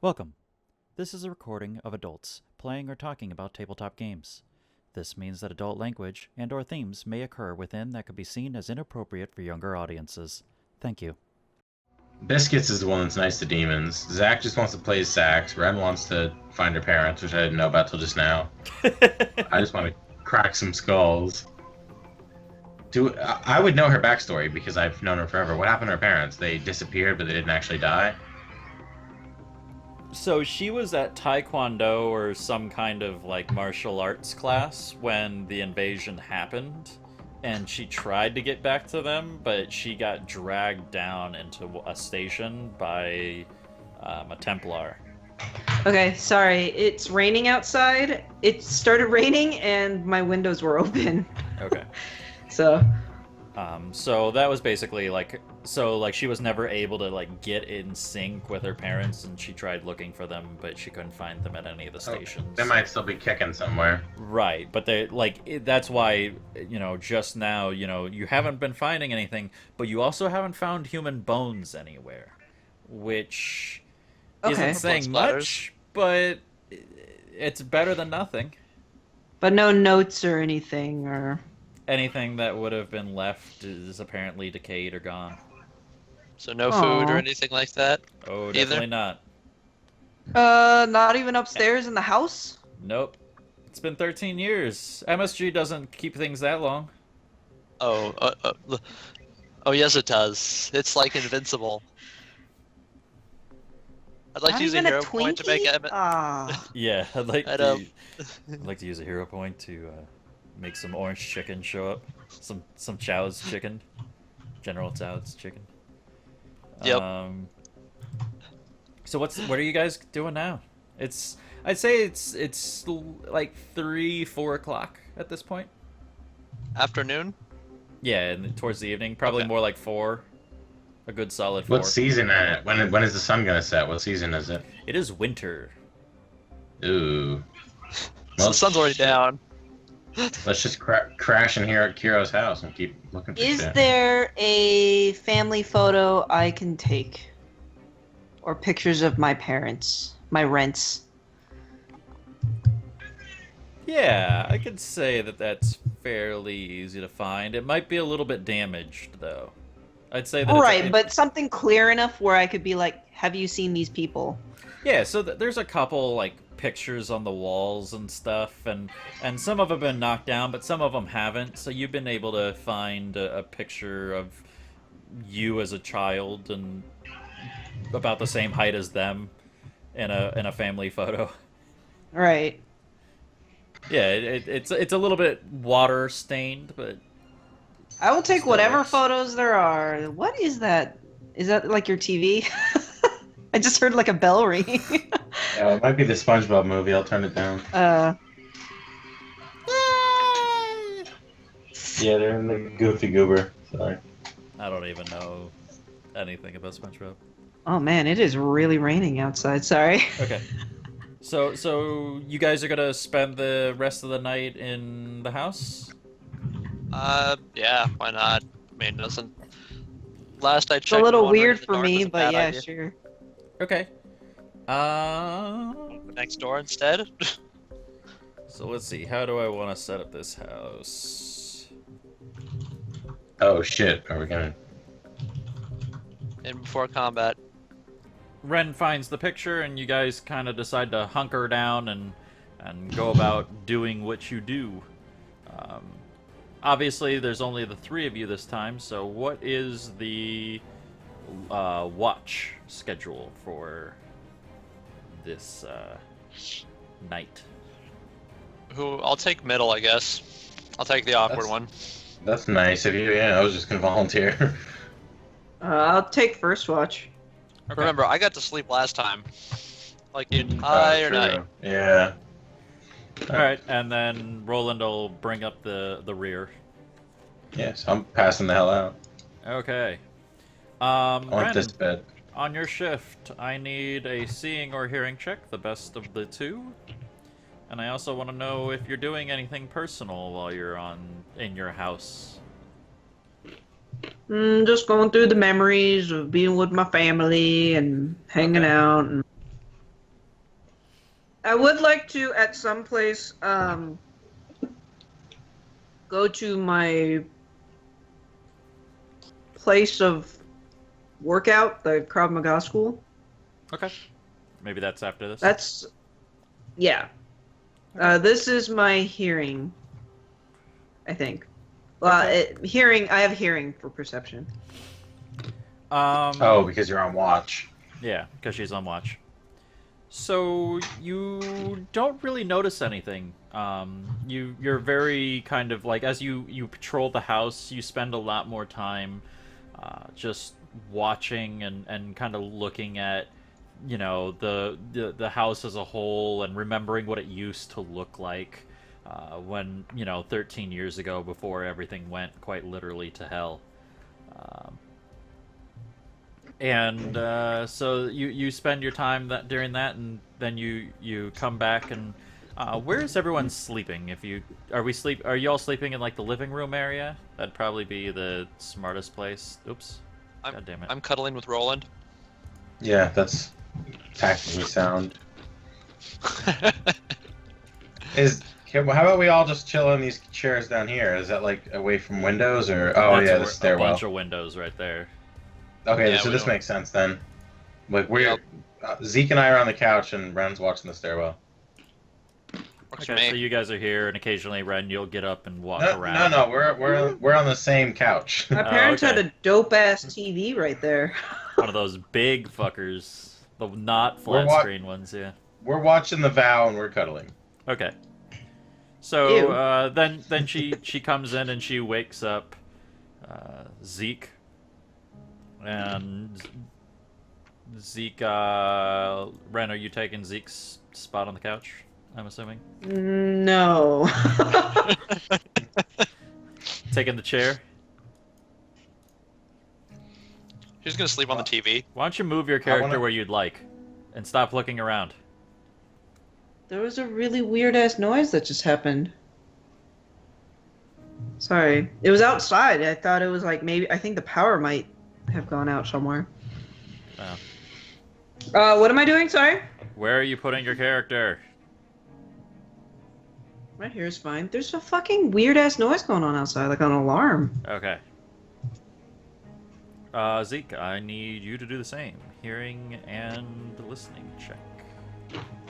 Welcome. This is a recording of adults playing or talking about tabletop games. This means that adult language and/or themes may occur within that could be seen as inappropriate for younger audiences. Thank you. Biscuits is the one that's nice to demons. Zach just wants to play his sax. Ren wants to find her parents, which I didn't know about till just now. I just want to crack some skulls. I would know her backstory because I've known her forever. What happened to her parents? They disappeared, but they didn't actually die? So she was at Taekwondo or some kind of martial arts class when the invasion happened, and she tried to get back to them, but she got dragged down into a station by a Templar. Okay, sorry. It's raining outside. It started raining and my windows were open. Okay. So that was basically she was never able to get in sync with her parents, and she tried looking for them, but she couldn't find them at any of the stations. They might still be kicking somewhere. Right, but that's why, just now, you haven't been finding anything, but you also haven't found human bones anywhere, which isn't saying much, but it's better than nothing. But no notes or anything, or... Anything that would have been left is apparently decayed or gone. So no food or anything like that? Oh, definitely not. Not even upstairs in the house? Nope. It's been 13 years. MSG doesn't keep things that long. Oh yes it does. It's like invincible. I'd like Not to use a even hero a point to make it. Yeah, I'd like I'd to use a hero point to make some orange chicken show up. Some Chow's chicken. General Chow's chicken. Yep. So what are you guys doing now? I'd say it's like 3-4 o'clock at this point. Afternoon? Yeah, and towards the evening, probably Okay. more like 4. A good solid 4. What season is it? When is the sun gonna set? What season is it? It is winter. Ooh. So the sun's already down. Let's just crash in here at Kiro's house and keep looking for Is shit. there a family photo I can take? Or pictures of my parents? My rents? Yeah, I could say that that's fairly easy to find. It might be a little bit damaged, though. I'd say that Right, but something clear enough where I could be like, have you seen these people? Yeah, so there's a couple pictures on the walls and stuff, and some of them have been knocked down, but some of them haven't. So you've been able to find a picture of you as a child and about the same height as them in a family photo. Right. Yeah, it's a little bit water stained, but I will take Still whatever works. photos there are. What is that? Is that like your TV? I just heard like a bell ring. Yeah, it might be the SpongeBob movie. I'll turn it down. Yeah, they're in the Goofy Goober. Sorry. I don't even know anything about SpongeBob. Oh man, it is really raining outside. Sorry. Okay. So you guys are gonna spend the rest of the night in the house? Yeah, why not? I mean, doesn't... Last I checked... It's a little wandering in weird the for dark me, was a but bad yeah, idea. sure. Okay. Next door instead? So let's see. How do I want to set up this house? Oh shit, are we gonna... In before combat. Ren finds the picture, and you guys kind of decide to hunker down and go about doing what you do. Obviously, there's only the 3 of you this time, so what is the watch schedule for this night? I'll take middle, I guess. I'll take the awkward one. That's nice of you. Yeah, I was just gonna volunteer. I'll take first watch. Okay. Remember, I got to sleep last time. Like the entire True. night. Yeah. Alright, and then Roland will bring up the rear. Yes, I'm passing the hell out. Okay. I want Ren, this bed. on your shift, I need a seeing or hearing check, the best of the 2. And I also want to know if you're doing anything personal while you're in your house. Just going through the memories of being with my family and hanging out. And I would like to, at some place, go to my place of workout, the Krav Maga school. Okay. Maybe that's after this. That's, yeah. This is my hearing, I think. Well, Okay. hearing, I have hearing for perception. Oh, because you're on watch. Yeah, because she's on watch. So you don't really notice anything. You're very kind of like, as you patrol the house, you spend a lot more time just watching and kind of looking at, you know, the house as a whole and remembering what it used to look like when, you know, 13 years ago, before everything went quite literally to hell. And so you spend your time during that, and then you come back, and where is everyone sleeping? Are you all sleeping in like the living room area? That'd probably be the smartest place. Oops. God damn it. I'm cuddling with Roland. Yeah, that's tactically sound. How about we all just chill in these chairs down here? Is that like away from windows or? Oh That's yeah, the a stairwell. bunch of windows right there. Okay, Yeah, so we this don't- makes sense then. Like Yep. Zeke and I are on the couch and Ren's watching the stairwell. Works for Okay, me. so you guys are here, and occasionally, Ren, you'll get up and walk No, around. no, we're on the same couch. My parents okay. had a dope-ass TV right there. One of those big fuckers. The not flat screen ones, yeah. We're watching The Vow and we're cuddling. Okay. So Ew. then she comes in and she wakes up Zeke. And Zeke, Ren, are you taking Zeke's spot on the couch? I'm assuming. No. Taking the chair. She's gonna sleep on the TV. Why don't you move your character where you'd like, and stop looking around? There was a really weird-ass noise that just happened. Sorry. It was outside. I thought it was like maybe... I think the power might have gone out somewhere. Oh. What am I doing? Sorry? Where are you putting your character? Right here is fine. There's a fucking weird-ass noise going on outside, like an alarm. Okay. Zeke, I need you to do the same. Hearing and listening check.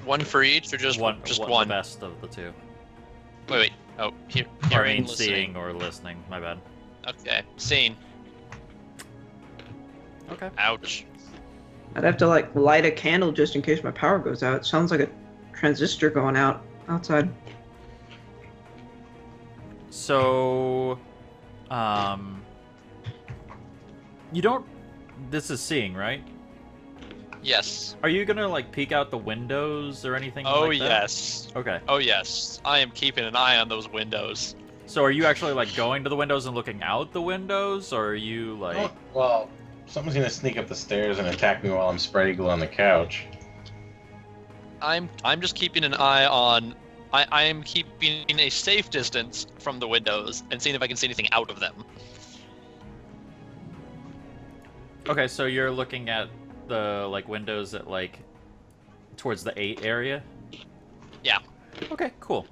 One for each, or just one? The best of the two. Wait. Oh, I hearing, mean, listening. seeing or listening. My bad. Okay, seeing. Okay. Ouch. I'd have to like light a candle just in case my power goes out. It sounds like a transistor going out outside. So, you don't. This is seeing, right? Yes. Are you gonna like peek out the windows or anything? Oh like that? yes. Okay. Oh yes. I am keeping an eye on those windows. So are you actually like going to the windows and looking out the windows, or are you like? Oh, well, someone's gonna sneak up the stairs and attack me while I'm spread eagle on the couch. I'm just keeping an eye on. I am keeping a safe distance from the windows and seeing if I can see anything out of them. Okay, so you're looking at the like windows at like towards the 8 area. Yeah. Okay, cool.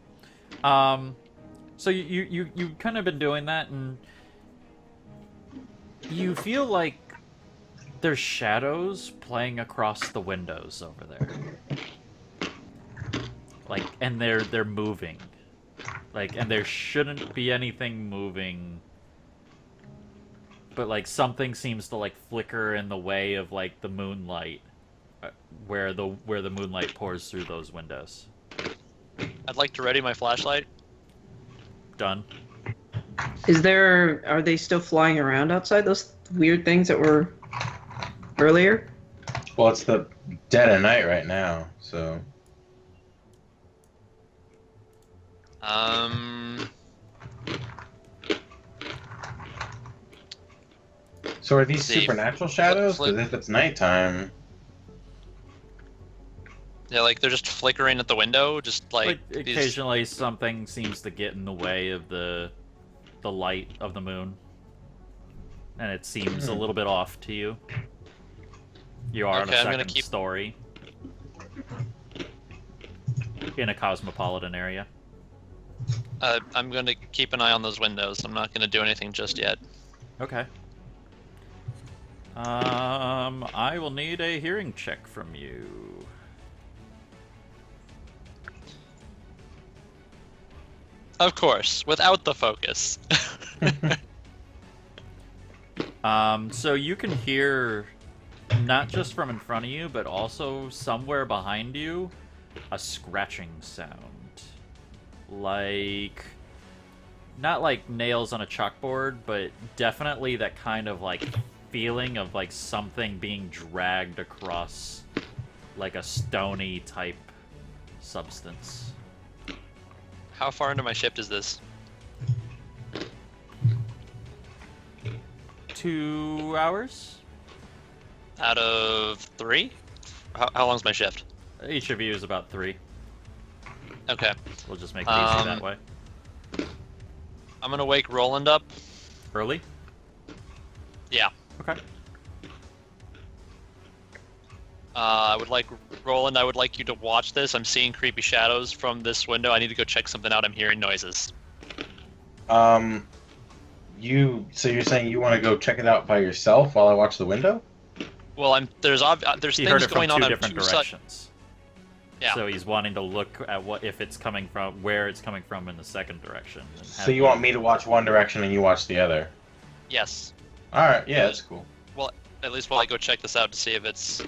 So you kind of been doing that, and you feel like there's shadows playing across the windows over there. Like, and they're moving. Like, and there shouldn't be anything moving. But like something seems to like flicker in the way of like the moonlight, where the moonlight pours through those windows. I'd like to ready my flashlight. Done. Are they still flying around outside, those weird things that were earlier? Well, it's the dead of night right now, so. So are these See, supernatural shadows? flip- Because if it's nighttime, Yeah, like they're just flickering at the window, just like these... occasionally something seems to get in the way of the light of the moon, and it seems a little bit off to you. You are on Okay, a I'm gonna second keep- story. in a cosmopolitan area. I'm going to keep an eye on those windows. I'm not going to do anything just yet. Okay. I will need a hearing check from you. Of course, without the focus. So you can hear, not just from in front of you, but also somewhere behind you, a scratching sound. Like, not like nails on a chalkboard, but definitely that kind of like feeling of like something being dragged across like a stony type substance. How far into my shift is this? 2 hours? Out of 3? How long's my shift? Each of you is about 3. Okay. We'll just make it easy that way. I'm gonna wake Roland up. Early? Yeah. Okay. I would like Roland. I would like you to watch this. I'm seeing creepy shadows from this window. I need to go check something out. I'm hearing noises. So you're saying you want to go check it out by yourself while I watch the window? Well, there's He heard things it from going on two on different two sides. directions. Yeah. So he's wanting to look at if it's coming from, where it's coming from in the second direction. And So you want me to watch one direction and you watch the other? Yes. All right, yeah, that's cool. Well, at least while I go check this out to see if it's.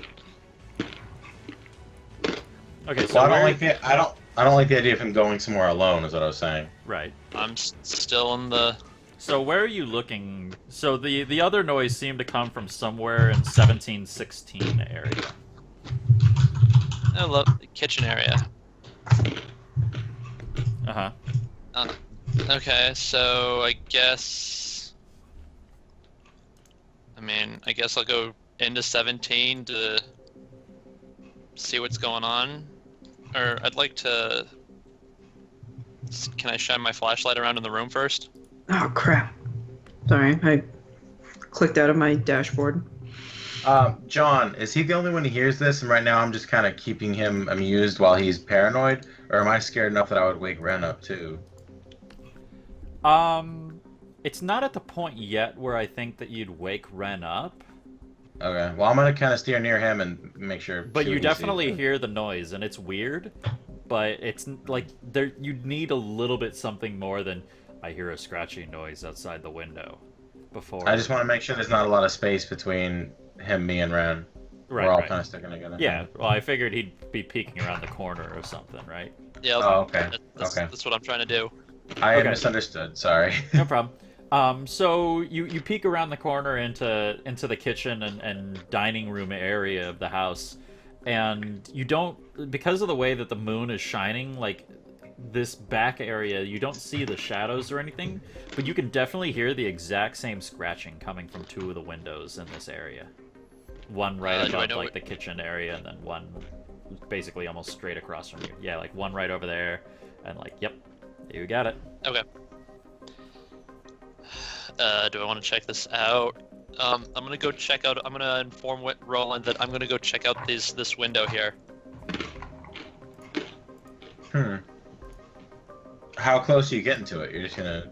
Okay, so Well, I don't like the idea of him going somewhere alone. Is what I was saying. right. I'm still in the. So where are you looking? So the other noise seemed to come from somewhere in 1716 area. I love the kitchen area. Uh-huh. Okay, so I guess. I guess I'll go into 17 to see what's going on. Or I'd like to. Can I shine my flashlight around in the room first? Oh crap! Sorry, I clicked out of my dashboard. John, is he the only one who hears this? And right now I'm just kind of keeping him amused while he's paranoid? Or am I scared enough that I would wake Ren up too? It's not at the point yet where I think that you'd wake Ren up. Okay, well I'm going to kind of steer near him and make sure... But see you what he definitely sees. hear the noise, and it's weird. But it's like, you'd need a little bit something more than, I hear a scratchy noise outside the window. Before. I just want to make sure there's not a lot of space between him, me, and Ren. Right, We're all right. kind of sticking together. Yeah, well, I figured he'd be peeking around the corner or something, right? Yeah. Oh, okay. That's what I'm trying to do. I Okay. misunderstood, sorry. No problem. So you peek around the corner into the kitchen and dining room area of the house, and you don't, because of the way that the moon is shining, like this back area, you don't see the shadows or anything, but you can definitely hear the exact same scratching coming from 2 of the windows in this area. One right Do I above know like what- the kitchen area, and then one basically almost straight across from you. Yeah, like one right over there, and like, yep, you got it. Okay. Do I want to check this out? I'm gonna go check out. I'm gonna inform Roland that I'm gonna go check out this window here. How close are you getting to it? You're just gonna...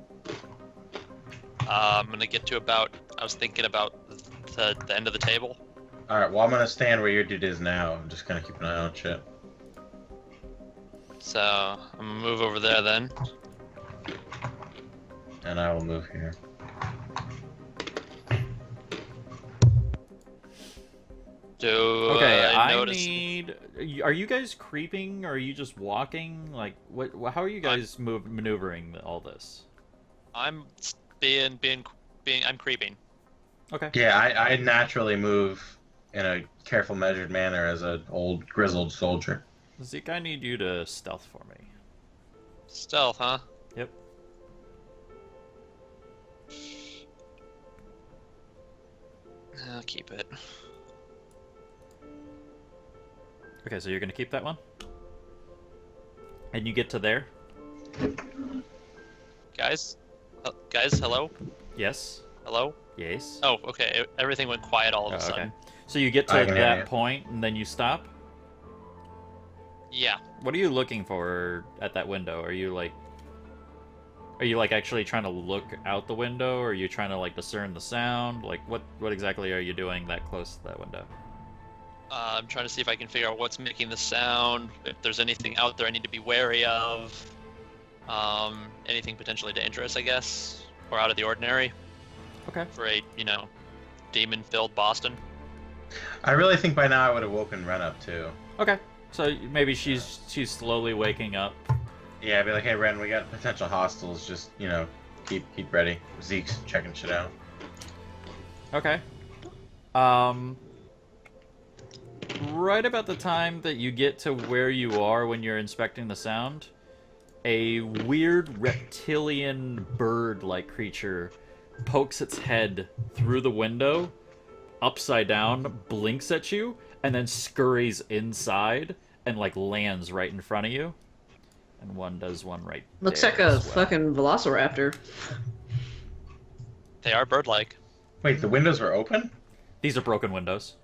I'm gonna get to about. I was thinking about the end of the table. Alright, well I'm gonna stand where your dude is now. I'm just gonna keep an eye on shit. So I'm gonna move over there then. And I will move here. Okay, I I notice? need. Are you guys creeping, or are you just walking? Like, what? How are you guys maneuvering all this? I'm being. I'm creeping. Okay. Yeah, I naturally move in a careful, measured manner as an old, grizzled soldier. Zeke, I need you to stealth for me. Stealth, huh? Yep. I'll keep it. Okay, so you're gonna keep that one, and you get to there. Guys, guys, hello, Yes. hello. Yes. Oh, okay. Everything went quiet all of a Oh, okay. sudden. So you get I to can hear that you. point, and then you stop. Yeah. What are you looking for at that window? Are you like actually trying to look out the window, or are you trying to like discern the sound? Like what exactly are you doing that close to that window? I'm trying to see if I can figure out what's making the sound, if there's anything out there I need to be wary of. Anything potentially dangerous, I guess, or out of the ordinary Okay. for a, demon-filled Boston. I really think by now I would have woken Ren up too. Okay. So maybe she's slowly waking up. Yeah, I'd be like, hey Ren, we got potential hostiles. Just keep ready. Zeke's checking shit out. Okay. Right about the time that you get to where you are when you're inspecting the sound, a weird reptilian bird-like creature pokes its head through the window, upside down, blinks at you, and then scurries inside and like lands right in front of you. And one does one right Looks there like a as well. fucking velociraptor. They are bird-like. Wait, the windows were open? These are broken windows.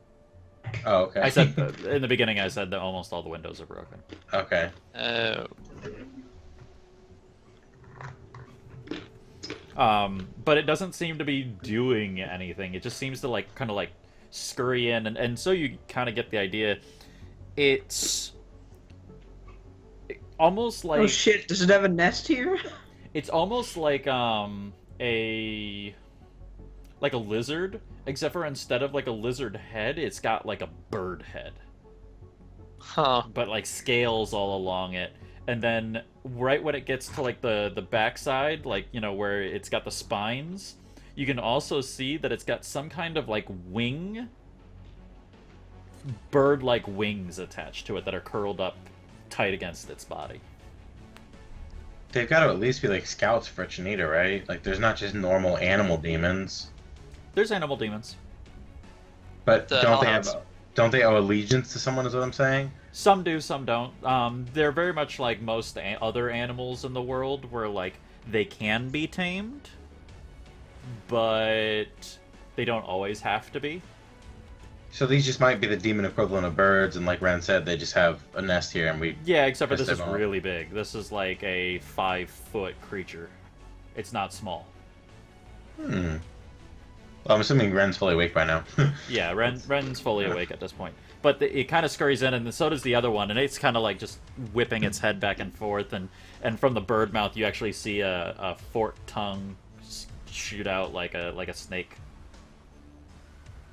Oh, okay. I said in the beginning. I said that almost all the windows are broken. Okay. Oh. But it doesn't seem to be doing anything. It just seems to like kind of like scurry in, and so you kind of get the idea. It's almost like Oh shit! Does it have a nest here? it's almost like a lizard, except for instead of like a lizard head, it's got like a bird head, Huh. but like scales all along it. And then right when it gets to like the backside, like where it's got the spines, you can also see that it's got some kind of like bird-like wings attached to it that are curled up tight against its body. They've got to at least be like scouts for Chinita, right? Like, there's not just normal animal demons. There's animal demons. But The don't they owe allegiance to someone? Is what I'm saying. Some do, some don't. They're very much like most other animals in the world, where like they can be tamed, but they don't always have to be. So these just might be the demon equivalent of birds, and like Ren said, they just have a nest here, and we. Yeah, except for Yes, this is they won't. really big. This is like a 5-foot creature. It's not small. Well, I'm assuming Ren's fully awake by now. Yeah, Ren's fully awake at this point. But it kind of scurries in, and so does the other one, and it's kind of like just whipping its head back and forth, and from the bird mouth you actually see a forked tongue shoot out like a snake.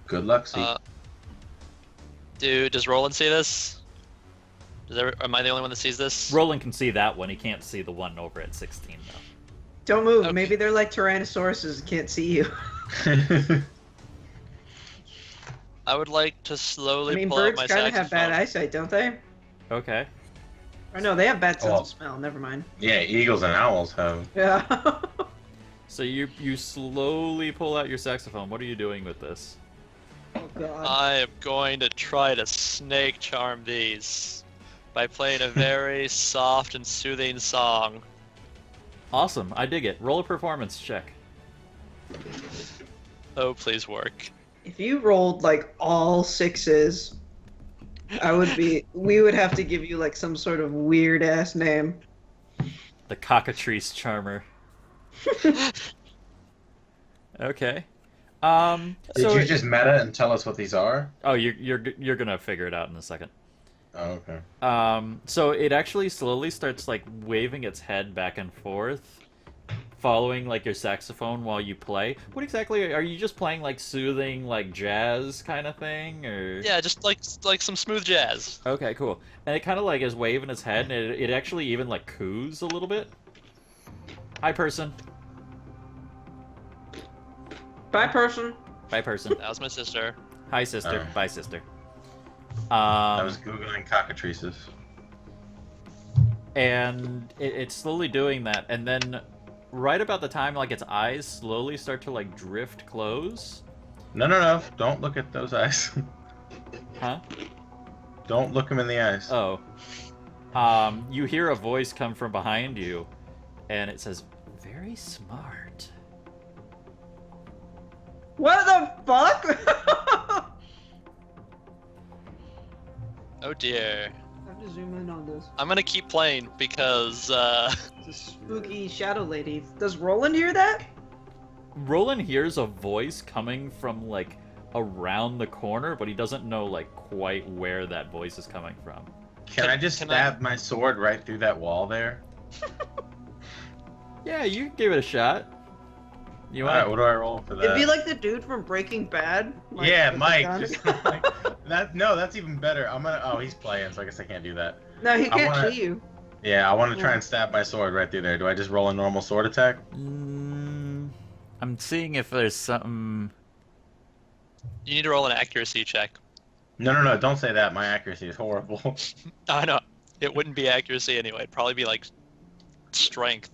Good luck, Zeke. Dude, does Roland see this? Am I the only one that sees this? Roland can see that one. He can't see the one over at 16 though. Don't move. Okay. Maybe they're like Tyrannosauruses and can't see you. I would like to slowly I mean, pull out birds my kind of saxophone. have bad eyesight, don't they? Okay. Or no, they have bad sense Oh. of smell. Never mind. Yeah, eagles and owls have. Yeah. So you slowly pull out your saxophone. What are you doing with this? Oh god. I am going to try to snake charm these by playing a very soft and soothing song. Awesome. I dig it. Roll a performance check. Oh, please work. If you rolled like all sixes, we would have to give you like some sort of weird ass name. The cockatrice charmer. Okay. Did So you just meta and tell us what these are? oh, you're gonna figure it out in a second. Oh, okay. So it actually slowly starts like waving its head back and forth, following like your saxophone while you play. What exactly are you just playing? Like soothing, like jazz kind of thing, or? Yeah, just like some smooth jazz. Okay, cool. And it kind of like is waving its head, and it actually even like coos a little bit. Hi, person. Bye, person. Bye, person. That was my sister. Hi, sister. Oh. Bye, sister. I was googling cockatrices. And it's slowly doing that, and then right about the time like its eyes slowly start to like drift close. No. Don't look at those eyes. Huh? Don't look him in the eyes. Oh. You hear a voice come from behind you, and it says, "Very smart." What the fuck? Oh dear. I'm to zoom in on this. I'm gonna keep playing because It's a spooky shadow lady. Does Roland hear that? Roland hears a voice coming from like around the corner, but he doesn't know like quite where that voice is coming from. Can I just stab my sword right through that wall there? Yeah, you can give it a shot. You want? Alright, what do I roll for that? It'd be like the dude from Breaking Bad. Like, yeah, with the Mike. gun. Just like, that's even better. I'm gonna. Oh, he's playing, so I guess I can't do that. No, he I can't wanna- see you. Yeah, I want to try and stab my sword right through there. Do I just roll a normal sword attack? I'm seeing if there's something. you need to roll an accuracy check. No, don't say that. My accuracy is horrible. I know. It wouldn't be accuracy anyway. It'd probably be like strength.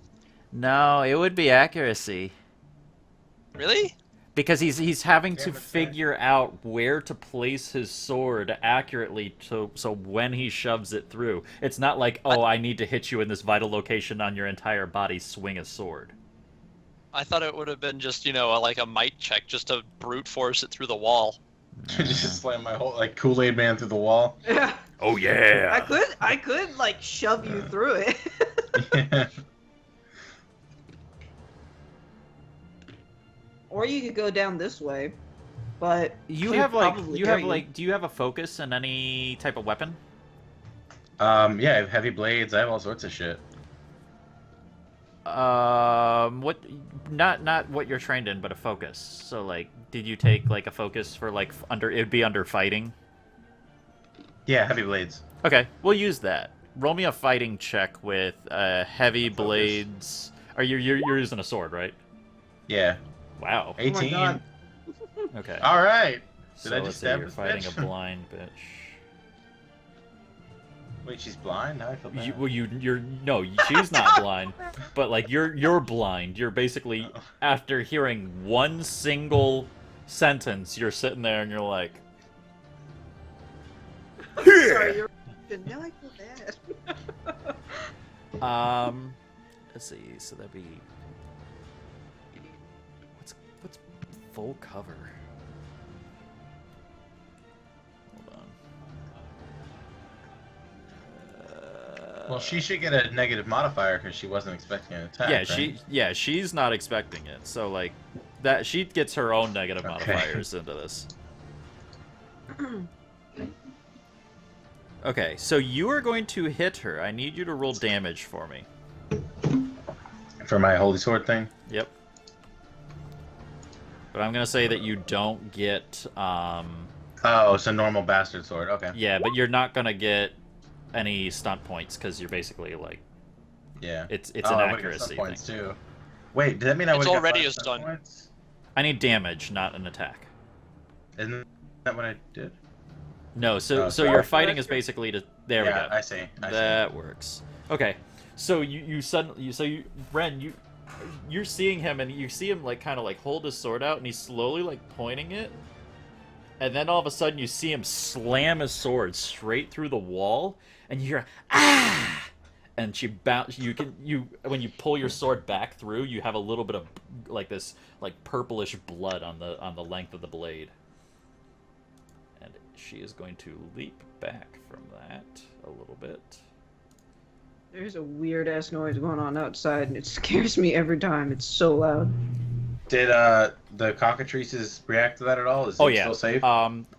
No, it would be accuracy. Really? Because he's having to Damn it, figure out where to place his sword accurately so when he shoves it through. It's not like, oh, I need to hit you in this vital location on your entire body, swing a sword. I thought it would have been just, like a might check, just to brute force it through the wall. Just slam my whole like Kool-Aid Man through the wall. Yeah. Oh yeah. I could like shove you through it. Yeah. Or you could go down this way. But You she'd have probably you dare have like do you have a focus in any type of weapon? Yeah, I have heavy blades. I have all sorts of shit. What? Not what you're trained in, but a focus. So like, did you take like a focus for like it'd be under fighting? Yeah, heavy blades. Okay, we'll use that. Roll me a fighting check with heavy blades. Or you're using a sword, right? Yeah. Wow. 18. God. Okay. All right. So Did I let's just say stab you're this fighting bitch? a blind bitch. Wait, she's blind? Now I feel bad. She's not blind, but like you're blind. You're basically after hearing one single sentence, you're sitting there and you're like, Sorry, you're now I feel bad. let's see. So that'd be what's full cover. Hold on. Well, she should get a negative modifier because she wasn't expecting an attack. Yeah, she's not expecting it. So like that she gets her own negative Okay. modifiers into this. Okay, so you are going to hit her. I need you to roll damage for me. For my holy sword thing. Yep. But I'm gonna say that you don't get Oh, it's a normal bastard sword. Okay. yeah, but you're not gonna get any stunt points because you're basically like Yeah. it's Oh, an I would've got accuracy stunt thing. points too. Wait, does that mean I It's would already got a stun. points? I need damage, not an attack. Isn't that what I did? No, so Oh, so sorry. your fighting is basically to there yeah, we go. I see. That works. Okay, so Ren, you're seeing him and you see him like kind of like hold his sword out and he's slowly like pointing it, and then all of a sudden you see him slam his sword straight through the wall, and you hear ah, and she bounce. When you pull your sword back through, you have a little bit of like this like purplish blood on the length of the blade. And she is going to leap back from that a little bit. There's a weird ass noise going on outside, and it scares me every time. It's so loud. Did the cockatrices react to that at all? Is it still safe?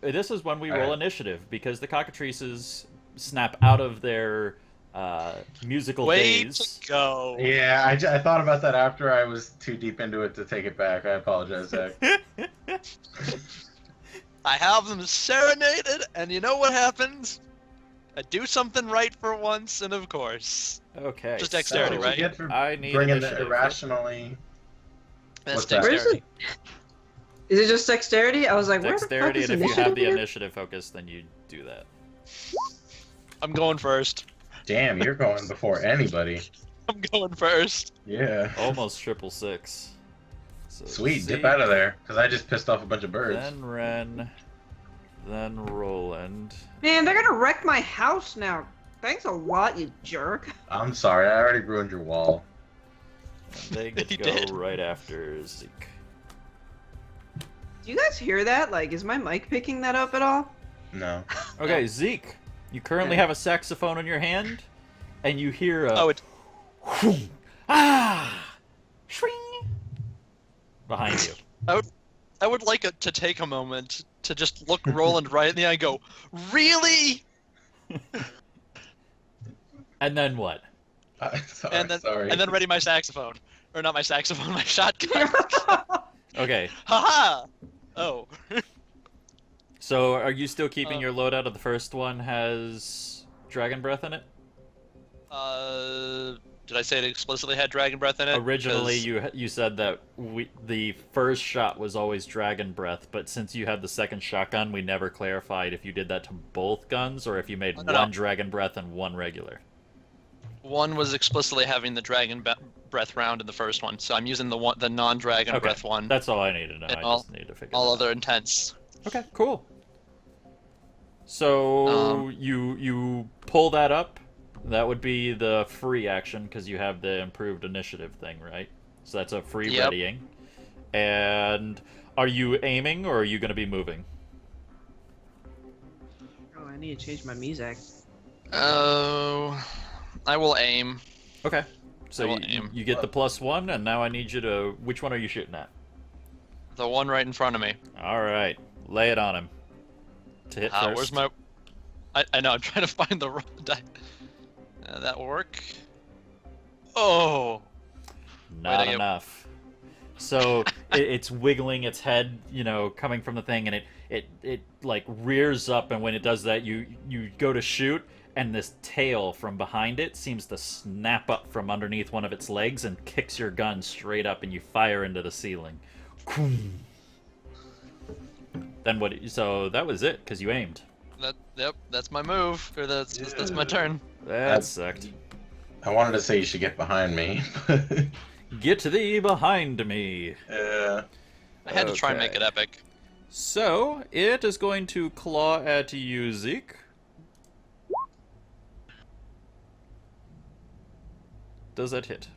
This is when we roll Alright. initiative because the cockatrices snap out of their musical Way daze. to go. Yeah, I thought about that after I was too deep into it to take it back. I apologize, Zach. I have them serenaded, and you know what happens? I do something right for once, and of course, Okay. Just dexterity, That's what you right? get for I need bringing the initiative. irrationally. that's What's that? Where's dexterity. Is it just dexterity? I was like, where Dexterity, the fuck and is if you have the again? initiative focus, then you do that. I'm going first. Damn, you're going before anybody. I'm going first. Yeah. Almost 666. So Sweet, dip Zeke, out of there, because I just pissed off a bunch of birds. Then Ren, then Roland. Man, they're gonna wreck my house now. Thanks a lot, you jerk. I'm sorry, I already ruined your wall. And they get to You go did. right after Zeke. Do you guys hear that? Like, is my mic picking that up at all? No. Okay, Zeke, You currently Okay. have a saxophone in your hand, and you hear a Oh, it. whoom, ah, shring behind you. I would like to take a moment to just look Roland right in the eye and go, "Really?" And then what? Sorry. And then ready my saxophone, or not my saxophone, my shotgun. Okay, Haha! Oh. so are you still keeping your loadout of the first one has dragon breath in it? Did I say it explicitly had dragon breath in it? Originally, 'Cause- you said that the first shot was always dragon breath, but since you had the second shotgun, we never clarified if you did that to both guns or if you made No. one dragon breath and one regular. one was explicitly having the dragon breath round in the first one, so I'm using the non-dragon Okay, breath one. that's all I need to know. And I all- just need to figure All that out. other intents. Okay, cool. So you pull that up. That would be the free action because you have the improved initiative thing, right? So that's a free Yep. readying. And are you aiming or are you going to be moving? Oh, I need to change my music. Oh, I will aim. Okay. I So will you, aim. you get the +1, and now I need you to. Which one are you shooting at? The one right in front of me. All right, lay it on him. To hit first. Where's my? I know. I'm trying to find the wrong die. That will work. Oh. Not Wait, I get- enough. So it's wiggling its head, coming from the thing, and it like rears up, and when it does that, you go to shoot, and this tail from behind it seems to snap up from underneath one of its legs and kicks your gun straight up, and you fire into the ceiling. Then what? So that was it, because you aimed. Yep. That's my move. Or that's my turn. That sucked. I wanted to say you should get behind me. but Get thee behind me. yeah. I had to try and make Okay. it epic. So, it is going to claw at you, Zeke. Does that hit?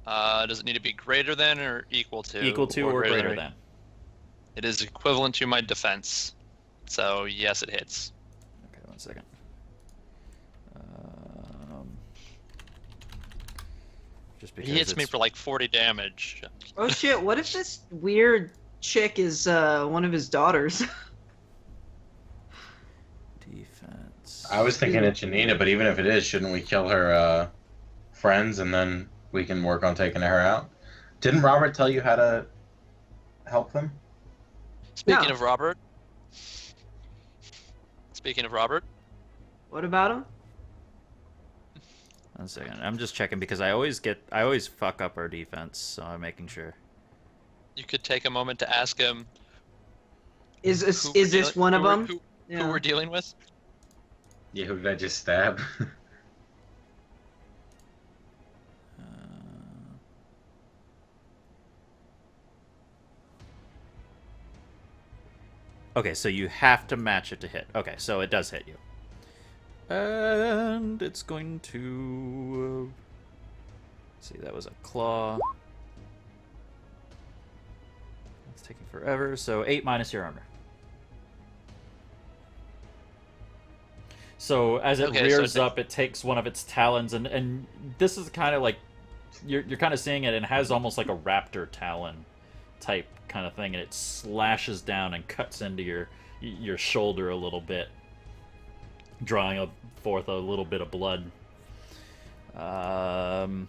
Does it need to be greater than or equal to? Equal to or greater than? It is equivalent to my defense. So, yes, it hits. Okay, 1 second. Just because He hits me it's- for like 40 damage. Oh shit! What if this weird chick is one of his daughters? defense. I was thinking it's Janina, but even if it is, shouldn't we kill her friends and then we can work on taking her out? Didn't Robert tell you how to help them? Speaking No. of Robert. Speaking of Robert. What about him? 1 second. I'm just checking because I always fuck up our defense, so I'm making sure. You could take a moment to ask him. Is this who we're is this dealing- one of who we're- them? Who, Yeah. who we're dealing with? Yeah, who did I just stab? Okay, so you have to match it to hit. Okay, so it does hit you. And it's going to... let's see, that was a claw. It's taking forever. So 8 minus your armor. So as it Okay, so rears it- up, it takes one of its talons, and this is kind of like... You're kind of seeing it, and it has almost like a raptor talon type kind of thing, and it slashes down and cuts into your shoulder a little bit, drawing forth a little bit of blood. And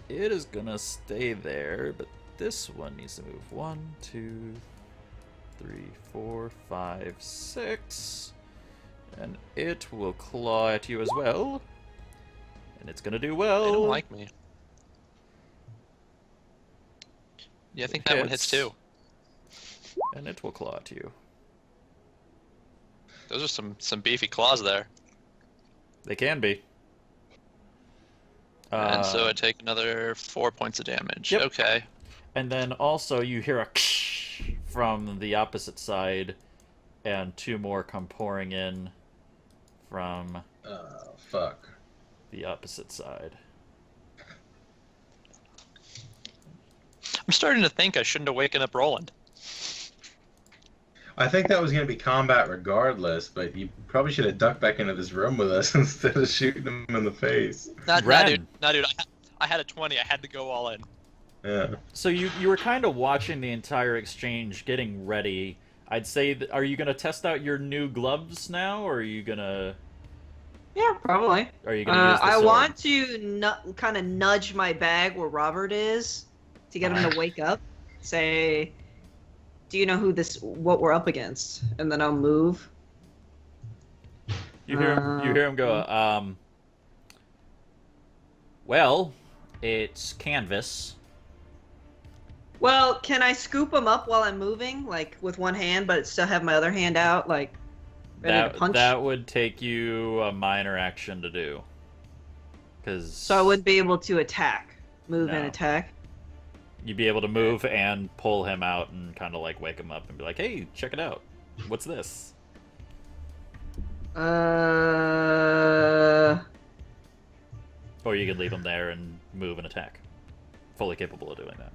it is gonna stay there, but this one needs to move 1, 2, 3, 4, 5, 6, and it will claw at you as well, and it's gonna do well. They don't like me. Yeah, I think that one hits too. And it will claw at you. Those are some beefy claws there. They can be. And so I take another 4 points of damage. Yep. Okay. And then also you hear a from the opposite side, and 2 more come pouring in from Fuck. the opposite side. I'm starting to think I shouldn't have waken up Roland. I think that was going to be combat regardless, but you probably should have ducked back into this room with us instead of shooting him in the face. Nah, Ren. dude. I had a 20. I had to go all in. Yeah. So you were kind of watching the entire exchange, getting ready. I'd say, are you gonna test out your new gloves now, or are you gonna? Yeah, probably. Are you gonna use the I sword? want to kind of nudge my bag where Robert is to get him to wake up. Say, do you know what we're up against? And then I'll move. You hear him go. Well, it's canvas. Well, can I scoop him up while I'm moving, like with one hand, but still have my other hand out, like ready to punch? That would take you a minor action to do. So I wouldn't be able to move No. and attack. You'd be able to move and pull him out and kind of like wake him up and be like, "Hey, check it out. What's this?" Or you could leave him there and move and attack. Fully capable of doing that.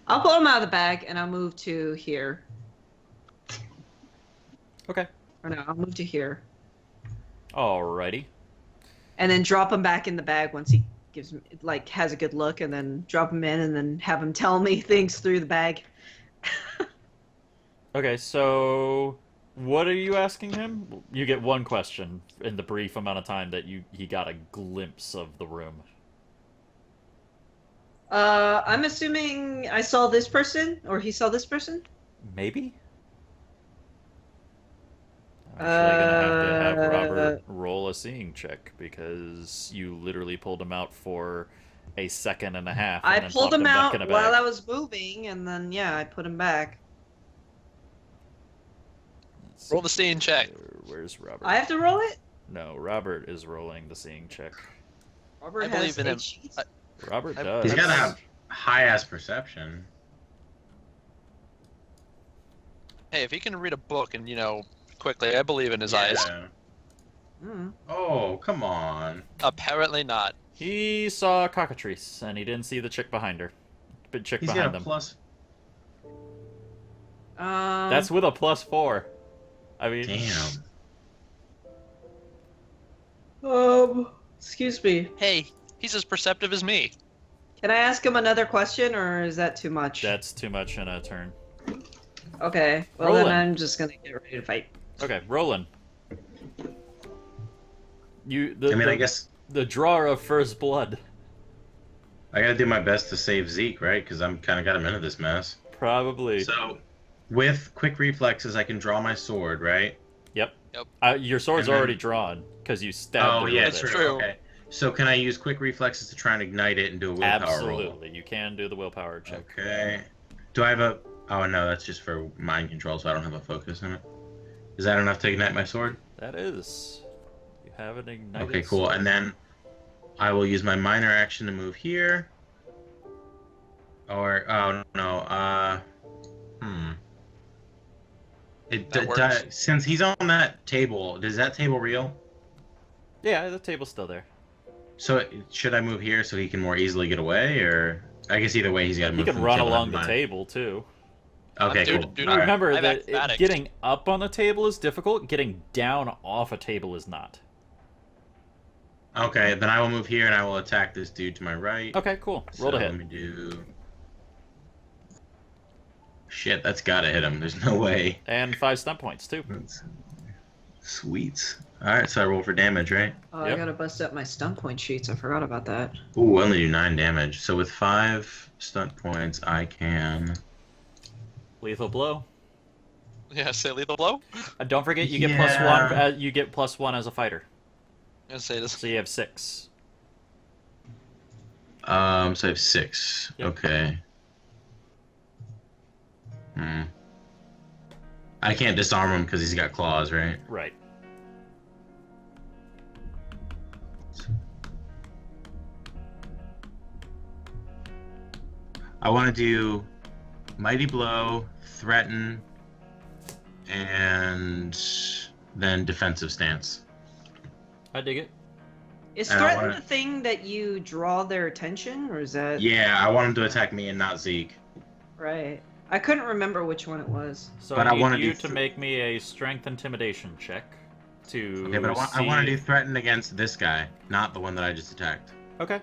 I'll pull him out of the bag and I'll move to here. Okay. Or no, I'll move to here. Alrighty. And then drop him back in the bag once he has a good look, and then drop him in and then have him tell me things through the bag. Okay, so what are you asking him? You get one question in the brief amount of time that he got a glimpse of the room. I'm assuming I saw this person, or he saw this person? Maybe? I'm actually gonna have to have Robert roll a seeing check, because you literally pulled him out for a second and a half. And I then pulled popped him back out in a while bag. I was moving, and then, yeah, I put him back. Let's see. Roll the seeing check. Where's Robert? I have to roll it? No, Robert is rolling the seeing check. Robert I has believe in 8 him. sheets. Robert I- does. He's got to have high-ass perception. Hey, if he can read a book and, quickly, I believe in his eyes. Yeah. Mm. Oh, come on. Apparently not. He saw cockatrice, and he didn't see the chick behind her. Big chick He's behind got a them. plus. That's with a +4. I mean, Damn. Excuse me. Hey, he's as perceptive as me. Can I ask him another question, or is that too much? that's too much in a turn. Okay, well Roland. then I'm just gonna get ready to fight. Okay, Roland. I guess the drawer of first blood. I gotta do my best to save Zeke, right? Because I'm kind of got him into this mess. Probably. So, with quick reflexes, I can draw my sword, right? Yep. Yep. Your sword's And then- already drawn because you stabbed Oh, her yeah, with That's it. true. Okay. So, can I use quick reflexes to try and ignite it and do a willpower roll? Absolutely, you can do the willpower check. Okay. Do I have a... Oh, no, that's just for mind control, so I don't have a focus in it. Is that enough to ignite my sword? That is. You have an ignited. Okay, cool. sword. And then I will use my minor action to move here. Or... Oh, no. That works. Since he's on that table, is that table real? Yeah, the table's still there. So should I move here so he can more easily get away, or I guess either way he's got to He move. can from run table along the to mine. table too. Okay, Dude, cool. dude, All right. Remember I have that acrobatics. getting up on a table is difficult. Getting down off a table is not. Okay, then I will move here and I will attack this dude to my right. Okay, cool. Roll So to hit. Let me do. Shit, that's gotta hit him. There's no way. And 5 stun points too. Sweet. All right, so I roll for damage, right? Oh, Yep. I gotta bust up my stun point sheets. I forgot about that. Ooh, I only do 9 damage. So with 5 stunt points, I can. Lethal blow. Yeah, say lethal blow. Don't forget you get Yeah. +1. You get +1 as a fighter, I'm gonna say this. so you have 6. So I have 6. Yep. Okay. I can't disarm him because he's got claws, right? Right. I want to do Mighty Blow, Threaten, and then Defensive Stance. I dig it. Is And I threaten wanna- the thing that you draw their attention, or is that Yeah, I want him to attack me and not Zeke. right? I couldn't remember which one it was. So But I I need wanna you do to make me a strength intimidation check to Okay, but I see... want to do threaten against this guy, not the one that I just attacked. Okay.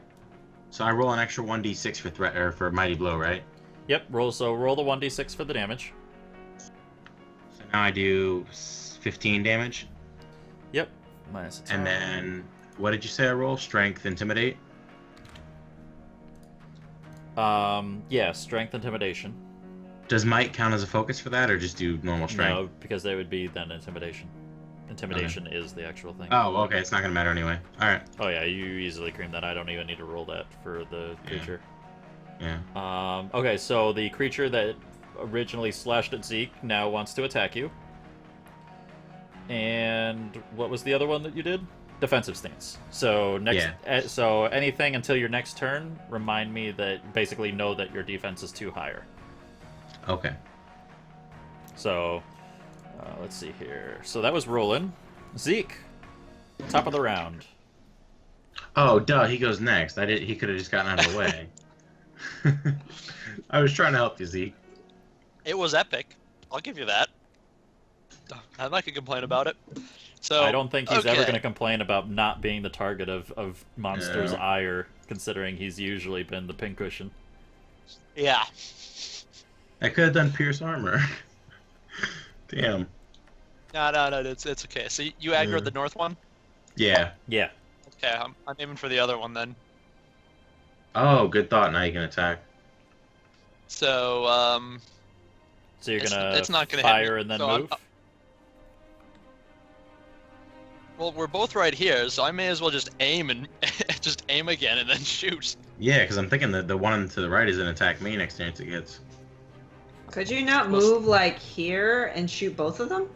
So I roll an extra 1d6 for threat or for mighty blow, right? Yep, roll the 1d6 for the damage. So now I do 15 damage. Yep. Minus attack. And then, what did you say I roll? Strength, intimidate? Yeah, strength intimidation. Does might count as a focus for that, or just do normal strength? No, because they would be then intimidation. Intimidation is the actual thing. Oh, okay, it's not gonna matter anyway. Alright. Oh yeah, you easily cream that. I don't even need to roll that for the creature. Yeah. Okay, so the creature that originally slashed at Zeke now wants to attack you. And what was the other one that you did? Defensive stance. So so anything until your next turn, remind me that basically know that your defense is 2 higher. Okay. So let's see here. So that was Roland. Zeke, top of the round. Oh, duh, he goes next. He could have just gotten out of the way. I was trying to help you, Zeke. It was epic. I'll give you that. I'm not gonna complain about it. So I don't think he's ever okay. going to complain about not being the target of Monster's No. ire, considering he's usually been the pincushion. Yeah. I could have done pierce armor. Damn. No, it's okay. So you aggroed the north one? Yeah. Yeah. Okay, I'm aiming for the other one then. Oh, good thought. Now you can attack. So So you're It's- going it's not to gonna hit fire me, and then so I'm- move? well, we're both right here, so I may as well just aim and just aim again and then shoot. Yeah, because I'm thinking that the one to the right is gonna attack me next chance it gets. Could you not move like here and shoot both of them?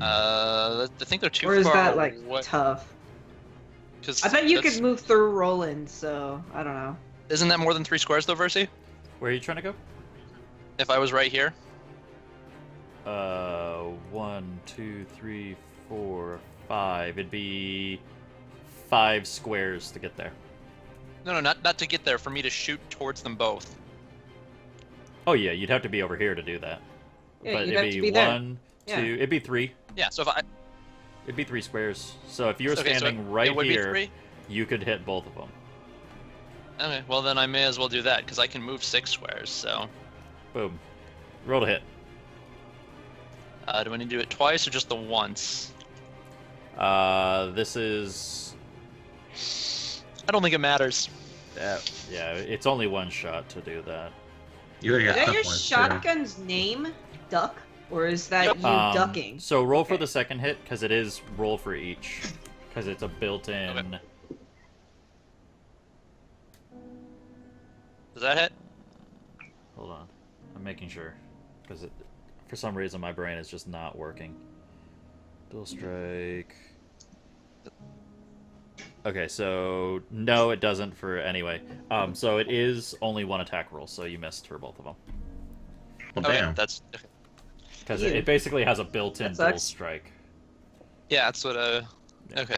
I think they're too Or is far that like away. tough? 'Cause I thought you that's- could move through Roland, so I don't know. Isn't that more than 3 squares though, Verci? Where are you trying to go? If I was right here? 1, 2, 3, 4, 5. It'd be 5 squares to get there. No, not to get there. For me to shoot towards them both. Oh yeah, you'd have to be over here to do that. Yeah, But you'd it'd have be to be there. 1, 2. Yeah. It'd be 3. Yeah. So if I It'd be 3 squares. So if you were okay, so standing it right would here, be 3. you could hit both of them. Okay. Well then I may as well do that because I can move 6 squares. So Boom. Roll to hit. do I need to do it twice or just the once? This is... I don't think it matters. yeah, it's only 1 shot to do that. You already Is got that your stuff points, too. shotgun's name? Duck? Or is that Yep. you ducking? So roll for Okay. the second hit, because it is roll for each. Because it's a built-in... Okay. Does that hit? Hold on. I'm making sure. Because for some reason my brain is just not working. Dual strike... Okay, so no, it doesn't for anyway. So it is only 1 attack roll, so you missed for both of them. Well, Okay, damn. that's okay. Because Ew. it basically has a built-in That dual sucks. strike. Yeah, that's what Yeah. Okay,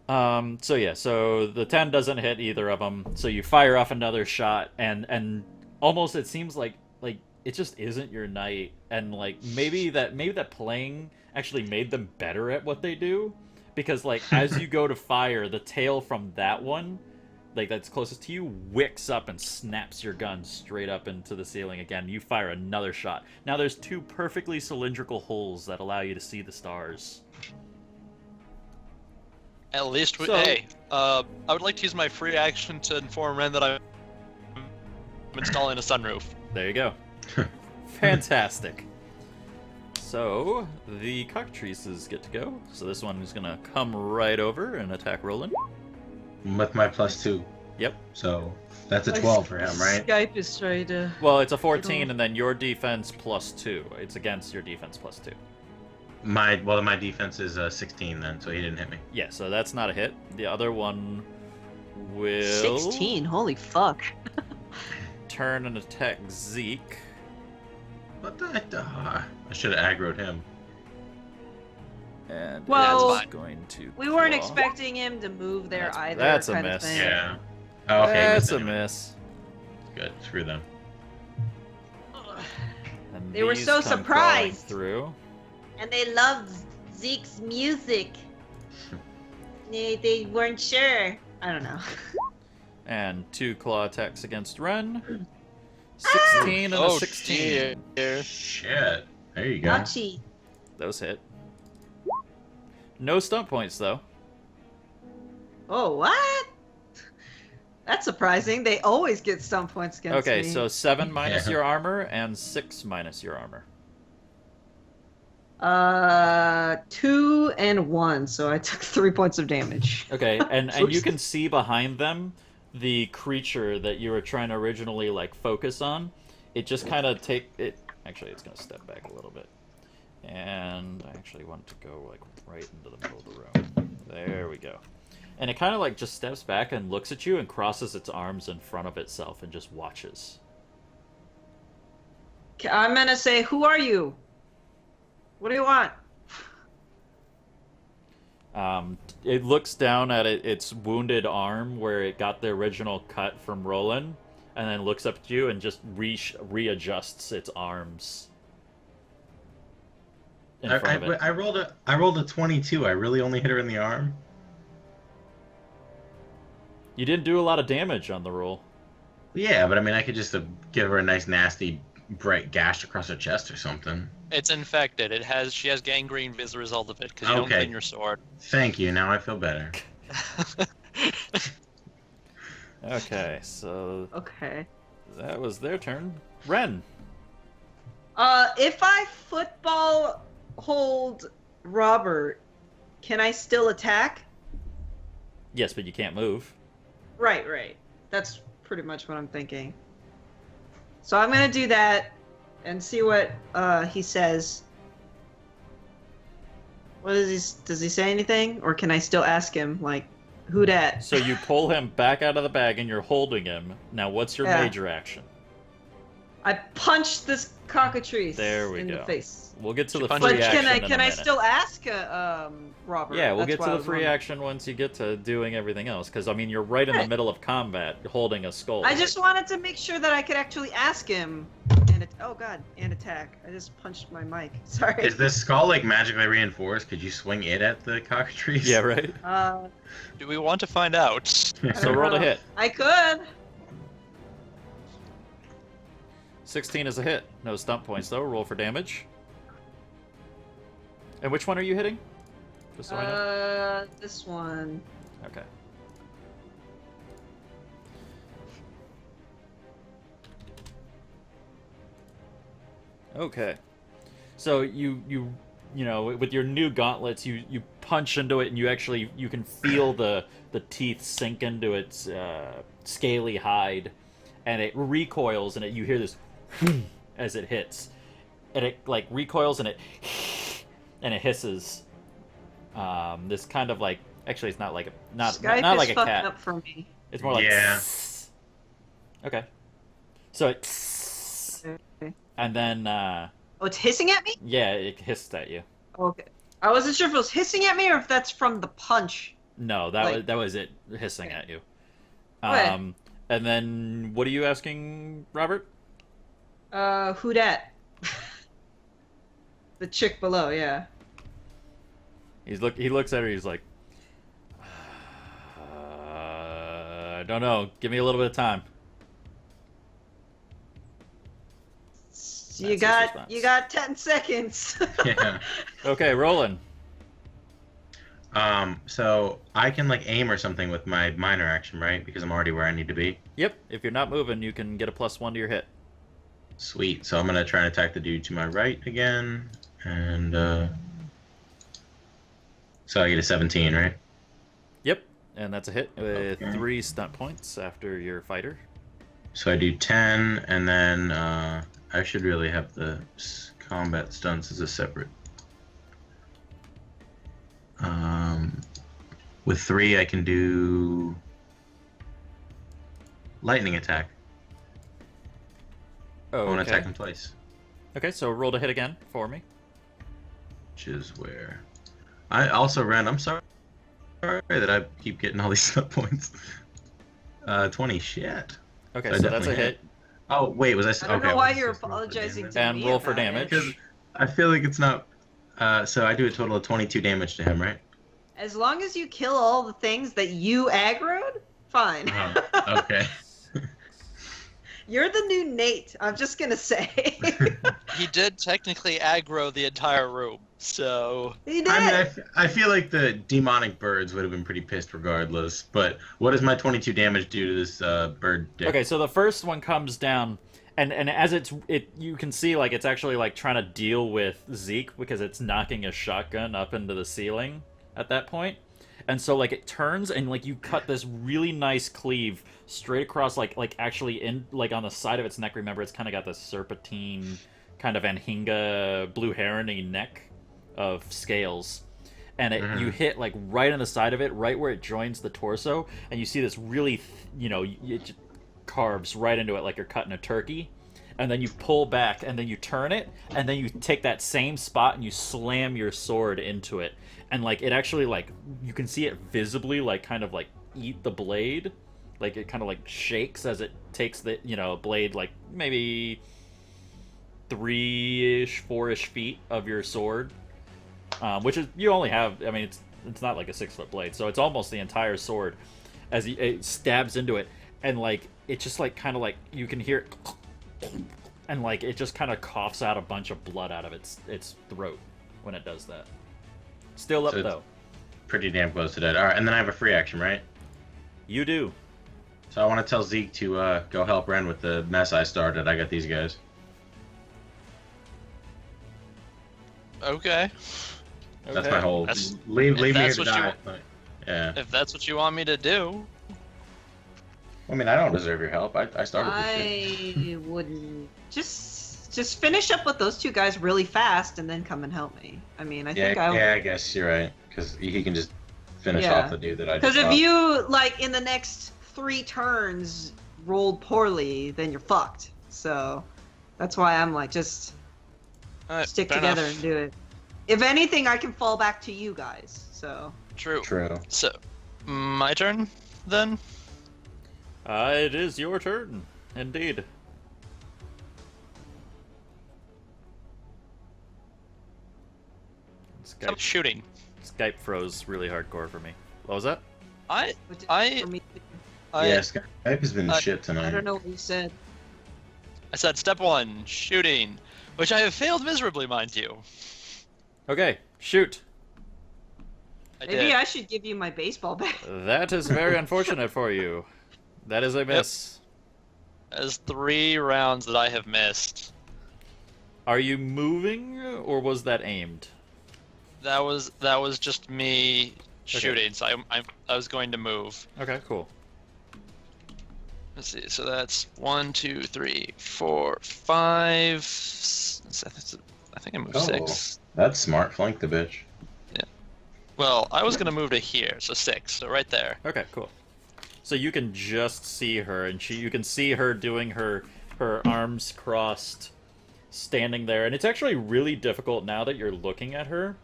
yeah. So yeah, so the 10 doesn't hit either of them. So you fire off another shot, and almost it seems like it just isn't your night, and like maybe that playing actually made them better at what they do, because like as you go to fire, the tail from that one, like that's closest to you, wicks up and snaps your gun straight up into the ceiling again. You fire another shot. Now there's 2 perfectly cylindrical holes that allow you to see the stars. At least we, So- hey, I would like to use my free action to inform Ren that I'm installing a sunroof. There you go. Fantastic. So, the cockatrices get to go. So this one is going to come right over and attack Roland. With my +2. Yep. So that's a 12 for him, right? Skype is trying to... Well, it's a 14, and then your defense +2. It's against your defense +2. My defense is 16 then, so he didn't hit me. Yeah, so that's not a hit. The other one will 16? Holy fuck. turn and attack Zeke. What the? I should have aggroed him. And Well, it's going to. We weren't claw. expecting him to move there either. That's a kind of miss. thing. Yeah. Oh, okay. That's missed a anyway. miss. Good. Screw them. Ugh. And They were these so come crawling surprised. through. And they loved Zeke's music. They weren't sure. I don't know. And 2 claw attacks against Ren. 16 and a Oh 16. dear. Shit. There you go. Nachi. Those hit. No stunt points though. Oh, what? That's surprising. They always get stun points against me. Okay, so 7 minus Yeah. your armor and 6 minus your armor. 2 and 1, so I took 3 points of damage. Okay, and you Oops. can see behind them the creature that you were trying to originally like focus on. It just kind of actually it's going to step back a little bit. And I actually want to go like right into the middle of the room. There we go. And it kind of like just steps back and looks at you and crosses its arms in front of itself and just watches. I'm gonna say, who are you? What do you want? It looks down at its wounded arm where it got the original cut from Roland, and then looks up at you and just readjusts its arms. In front of it. I rolled a 22. I really only hit her in the arm. You didn't do a lot of damage on the roll. Yeah, but I mean, I could just give her a nice, nasty, bright gash across her chest or something. It's infected. She has gangrene as a result of it because you don't Okay. clean your sword. Thank you. Now I feel better. Okay, so Okay. that was their turn. Ren. If I football hold Robert, can I still attack? Yes, but you can't move. Right. That's pretty much what I'm thinking. So I'm gonna do that and see what he says. What does he say anything? Or can I still ask him, like, who dat? So you pull him back out of the bag and you're holding him. Now what's your Yeah. major action? I punched this cockatrice There we in go. the face. We'll get to the But free But action can I in a can I minute. still ask Robert? Yeah, we'll That's get why to I the was free wondering. action once you get to doing everything else. Because, I mean, you're right in the Right. middle of combat holding a skull. I just wanted to make sure that I could actually ask him. Oh god, and attack. I just punched my mic. Sorry. Is this skull like magically reinforced? Could you swing it at the cockatrice? Yeah, right? Do we want to find out? So roll to hit. I could. 16 is a hit. No stump points, though. Roll for damage. And which one are you hitting? Just so I know. This one. Okay. Okay. So you know, with your new gauntlets, you punch into it and you can feel the teeth sink into its scaly hide, and it recoils and you hear this as it hits, and it like recoils and it hisses. This kind of like, actually it's not like not Skype not is like a fucking cat. up for me. It's more like Yeah. Okay. So it Okay. and then Oh, it's hissing at me? yeah, it hissed at you. Okay. I wasn't sure if it was hissing at me or if that's from the punch. No, Like- that was it hissing at you. Okay. And then what are you asking, Robert? Who dat? The chick below, yeah. He looks at her. He's like, I don't know. Give me a little bit of time. You his got response. 10 seconds. Yeah. Okay, Roland. So I can like aim or something with my minor action, right? Because I'm already where I need to be. Yep. If you're not moving, you can get a +1 to your hit. Sweet. So I'm gonna try and attack the dude to my right again, and so I get a 17, right? Yep. And that's a hit with Okay. 3 stunt points after your fighter. So I do 10, and then I should really have the combat stunts as a separate. With 3, I can do lightning attack. Oh, I want to attack okay. in place, Okay, so roll to hit again for me. which is where I also ran. I'm sorry that I keep getting all these sub points. 20. Shit. Okay, So I so that's a definitely hit. Oh wait, was I? I don't Okay, know why was you're supposed to roll for apologizing damage? to And me roll for about it. damage. Because I feel like it's not. So I do a total of 22 damage to him, right? As long as you kill all the things that you aggroed, fine. Okay. You're the new Nate. I'm just gonna say. He did technically aggro the entire room, so He did. I mean, I feel like the demonic birds would have been pretty pissed regardless. But what does my 22 damage do to this bird dick? Okay, so the first one comes down, and as you can see like it's actually like trying to deal with Zeke because it's knocking a shotgun up into the ceiling at that point. And so like it turns and like you cut this really nice cleave straight across like actually in like on the side of its neck. Remember, it's kind of got this serpentine kind of Anhinga blue herony neck of scales, and you hit like right on the side of it, right where it joins the torso, and you see this really it carves right into it like you're cutting a turkey. And then you pull back, and then you turn it, and then you take that same spot and you slam your sword into it, and like it actually like you can see it visibly like kind of like eat the blade, like it kind of like shakes as it takes the blade like maybe 3-ish, 4-ish feet of your sword, which is you only have. I mean, it's not like a 6-foot blade, so it's almost the entire sword as it stabs into it, and like it just like kind of like you can hear it. And like it just kind of coughs out a bunch of blood out of its throat when it does that. Still up though. Pretty damn close to dead. All right, and then I have a free action, right? You do. So I want to tell Zeke to go help Ren with the mess I started. I got these guys. okay. That's my whole. That's- Leave me here that's to what you die. want- But, yeah. If that's what you want me to do. I mean, I don't deserve your help. I started this shit. I wouldn't just finish up with those two guys really fast and then come and help me. I mean, I think I guess you're right because he can just finish off the dude that I just. Because if fought. you like in the next 3 turns rolled poorly, then you're fucked. So that's why I'm like just Alright, stick fair together enough. and do it. If anything, I can fall back to you guys. So True. True. So, my turn then. It is your turn, indeed. How about shooting? Skype froze really hardcore for me. What was that? I for me, Yeah, Skype has been shit tonight. I don't know what you said. I said step 1, shooting, which I have failed miserably, mind you. Okay, shoot. Maybe I should give you my baseball bat. That is very unfortunate for you. That is a miss. As 3 rounds that I have missed. Are you moving, or was that aimed? That was just me shooting. So I was going to move. Okay, cool. Let's see. So that's 1, 2, 3, 4, 5. I think I moved 6. That's smart. Flank the bitch. Well, I was gonna move to here, so 6. So right there. Okay, cool. So you can just see her, and you can see her doing her arms crossed, standing there, and it's actually really difficult now that you're looking at her,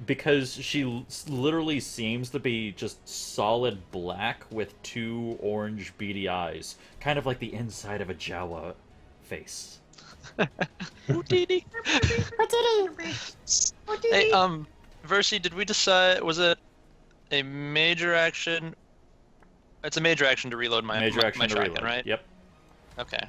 because she literally seems to be just solid black with 2 orange beady eyes, kind of like the inside of a Jawa face. Houdini. Hey, Versi, did we decide? Was it a major action? It's a major action to reload my Major action to shotgun, reload. right? Yep. Okay.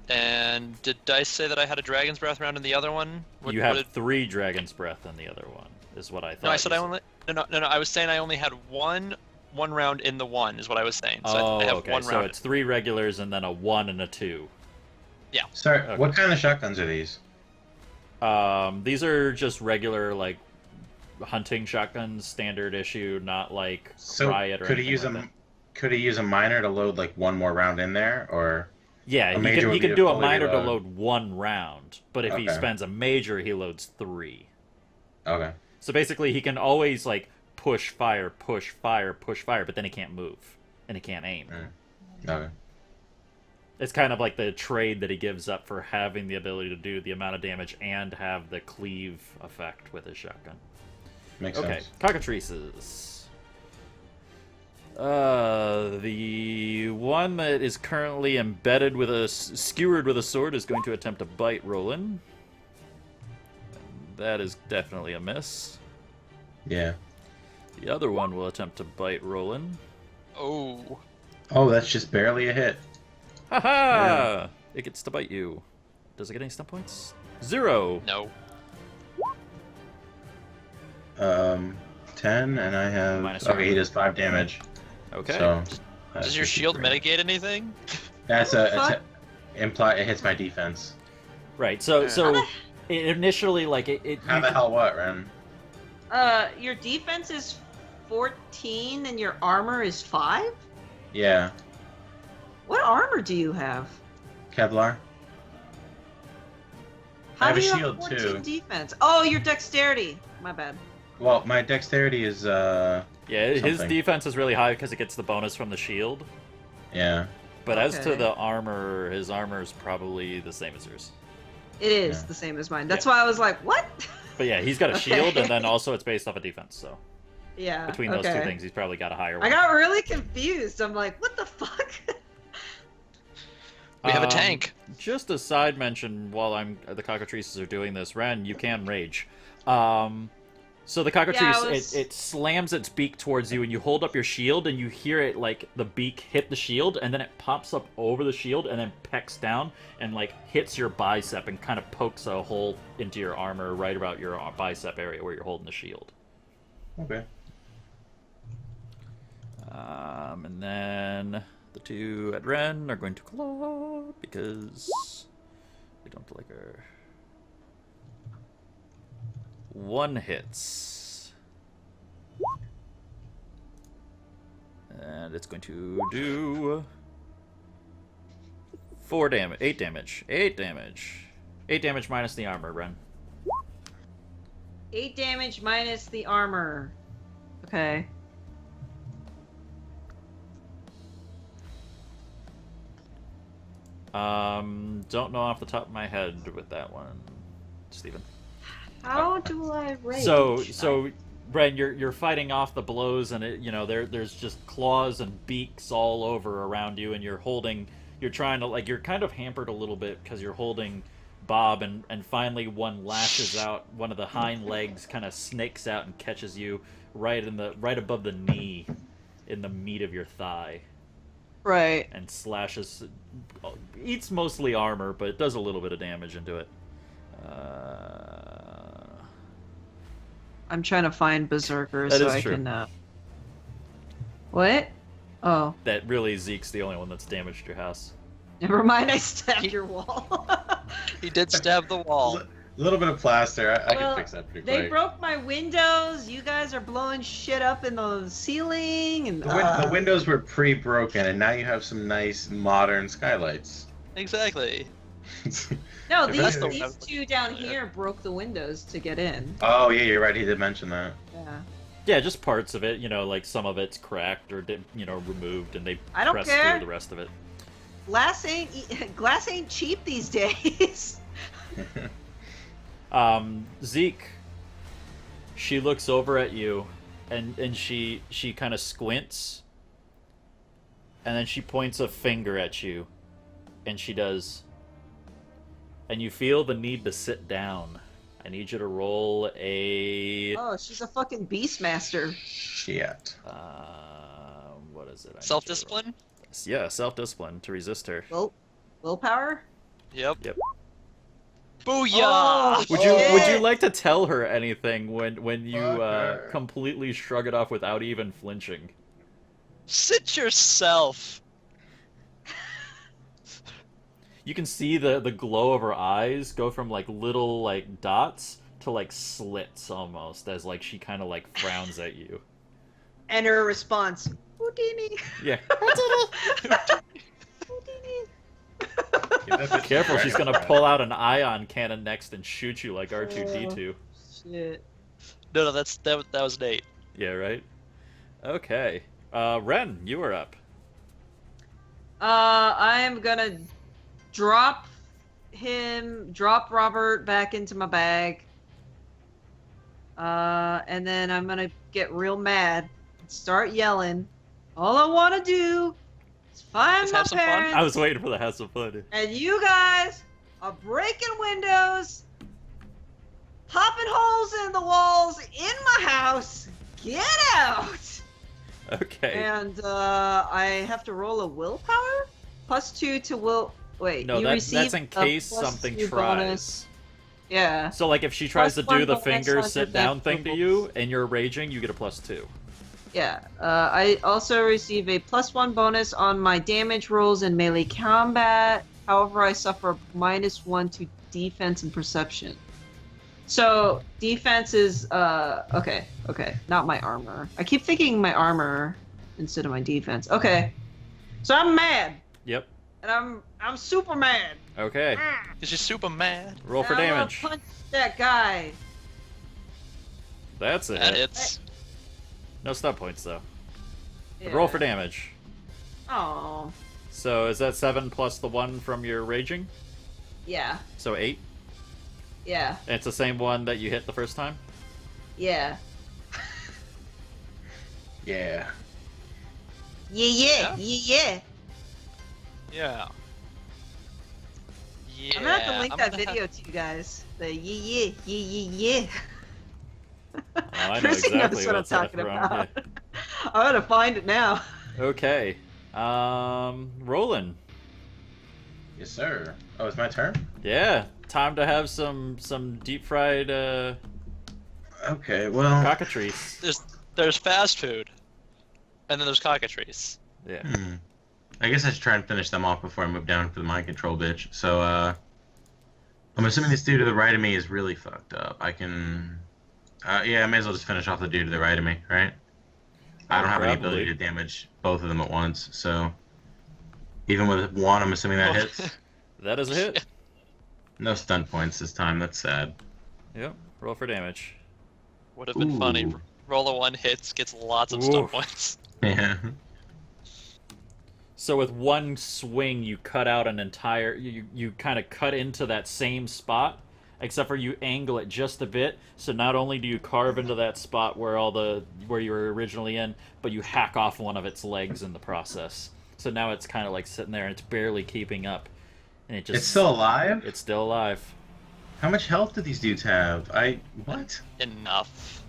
And did Dice say that I had a Dragon's Breath round in the other one? You have 3 Dragon's Breath in the other one, is what I thought. No, I said you I only. No. I was saying I only had one round in the one. Is what I was saying. So Oh, I have okay. one So round. it's 3 regulars and then a 1 and a 2. Sorry, Okay. what kind of shotguns are these? These are just regular, like, hunting shotguns, standard issue, not like So riot or could he anything use like a that. could he use a miner to load like one more round in there, or? Yeah, A he major can, would he be can a do a fully minor to reload. load 1 round, but if he Okay. spends a major, he loads 3. Okay. So basically, he can always, like, push fire, but then he can't move, and he can't aim. Okay. It's kind of like the trade that he gives up for having the ability to do the amount of damage and have the cleave effect with his shotgun. Makes Okay, sense. cockatrices. The one that is currently embedded with skewered with a sword is going to attempt to bite Roland. That is definitely a miss. Yeah. The other one will attempt to bite Roland. Oh. Oh, that's just barely a hit. Haha! Yeah. It gets to bite you. Does it get any stun points? 0. No. 10, and I have. Minus Okay, he your- does 5 damage. Okay. So. Does your shield mitigate anything? That's Fuck. it hits my defense. Right. So Yeah. it initially like it. How the hell what, Ren? Your defense is 14 and your armor is 5? Yeah. What armor do you have? Kevlar. How I have do a you shield, have 14 too. defense? Oh, your dexterity. My bad. Well, my dexterity is Yeah, his something. defense is really high because it gets the bonus from the shield. Yeah. But as to Okay. the armor, his armor is probably the same as yours. It is Yeah. the same as mine. That's Yeah. why I was like, what? But yeah, he's got a Okay. shield, and then also it's based off a defense. So Yeah. between those two okay. things, he's probably got a higher I one. got really confused. I'm like, what the fuck? We have a Um, tank. Just a side mention while the cockatrices are doing this, Ren, you can rage. So the cockatrice, Yeah, I was- it slams its beak towards you, and you hold up your shield, and you hear it like the beak hit the shield, and then it pops up over the shield, and then pecks down and like hits your bicep and kind of pokes a hole into your armor right about your bicep area where you're holding the shield. Okay. And then the two at Ren are going to claw because they don't like her. 1 hits. And it's going to do 4 damage. 8 damage. 8 damage. 8 damage minus the armor, Ren. 8 damage minus the armor. Okay. Don't know off the top of my head with that one, Steven. How do I rage? So, Bren, you're fighting off the blows, and there's just claws and beaks all over around you, and you're trying to you're kind of hampered a little bit because you're holding Bob, and finally one lashes out, one of the hind legs kind of snakes out and catches you right above the knee, in the meat of your thigh, Right. and slashes, eats mostly armor, but it does a little bit of damage into it. I'm trying to find berserkers That so is I true. can. What? Oh, That really Zeke's the only one that's damaged your house. never mind. I stabbed your wall. He did stab the wall. A little bit of plaster. I Well, can fix that pretty They quick. broke my windows. You guys are blowing shit up in the ceiling, and The windows were pre-broken, and now you have some nice modern skylights. Exactly. no, That's these the- these two down here broke the windows to get in. Oh yeah, you're right. He did mention that. Yeah. Yeah, just parts of it. Like some of it's cracked or removed, and they I don't press care. through the rest of it. Glass ain't cheap these days. Zeke, she looks over at you, and she kind of squints, and then she points a finger at you, and she does. And you feel the need to sit down. I need you to roll a. Oh, she's a fucking beastmaster. Shit. What is it? I need you to roll. Self-discipline? Yeah, self-discipline to resist her. Willpower? Yep. Yep. Booyah! Oh, Would shit. you like to tell her anything when you Fuck her. completely shrug it off without even flinching? Sit yourself. You can see the glow of her eyes go from little dots to slits almost, as she kind of frowns at you. And her response, Houdini. Yeah. Houdini. Careful, she's gonna pull out an ion cannon next and shoot you like R2-D2. Shit. No, that was Nate. Yeah, right? Okay. Ren, you are up. I'm gonna drop Robert back into my bag. And then I'm gonna get real mad and start yelling. All I want to do is find Just my have some fun? parents. I was waiting for the have some fun. And you guys are breaking windows, popping holes in the walls in my house. Get out! Okay. And I have to roll a willpower? +2 to will. Wait, No, you that's receive in a case something +2 tries. bonus. Yeah. So, like, if she tries to +1 do the bonus finger on sit your down dex thing to rolls. you, and you're raging, you get a +2. Yeah. I also receive a +1 bonus on my damage rolls in melee combat. However, I suffer -1 to defense and perception. So defense is okay, not my armor. I keep thinking my armor instead of my defense. Okay, so I'm mad, Yep. and I'm super mad. Okay. Is she super mad? Roll for And I wanna damage. punch that guy. That's it. That hits. No stun points, though. Yeah. Roll for damage. Oh, So, is that 7 plus the 1 from your raging? yeah, So 8? yeah, And it's the same one that you hit the first time? yeah, Yeah. yeah. Yeah, I'm yeah. gonna have to link I'm that gonna video to you guys. The yeah. Oh, I know Chrissy exactly knows what I'm what's that talking from. about. I'm gonna find it now. Okay. Roland. Yes, sir. Oh, it's my turn? Yeah, time to have some deep fried Okay, well... cockatrice. There's fast food, and then there's cockatrice. Yeah. I guess I should try and finish them off before I move down to the mind control bitch. So, I'm assuming this dude to the right of me is really fucked up. I can... yeah, I may as well just finish off the dude to the right of me, right? I don't have any Probably. ability to damage both of them at once, so... Even with one, I'm assuming that hits? That is a hit. No stun points this time, that's sad. Yep. Roll for damage. Would have been funny. Ooh. Roll a 1 hits, gets lots of stun Oof. points. Yeah. So with one swing, you cut out an entire. You kind of cut into that same spot, except for you angle it just a bit. So not only do you carve into that spot where where you were originally in, but you hack off one of its legs in the process. So now it's kind of like sitting there and it's barely keeping up, and it just. It's still alive? It's still alive. How much health do these dudes have? What? Enough.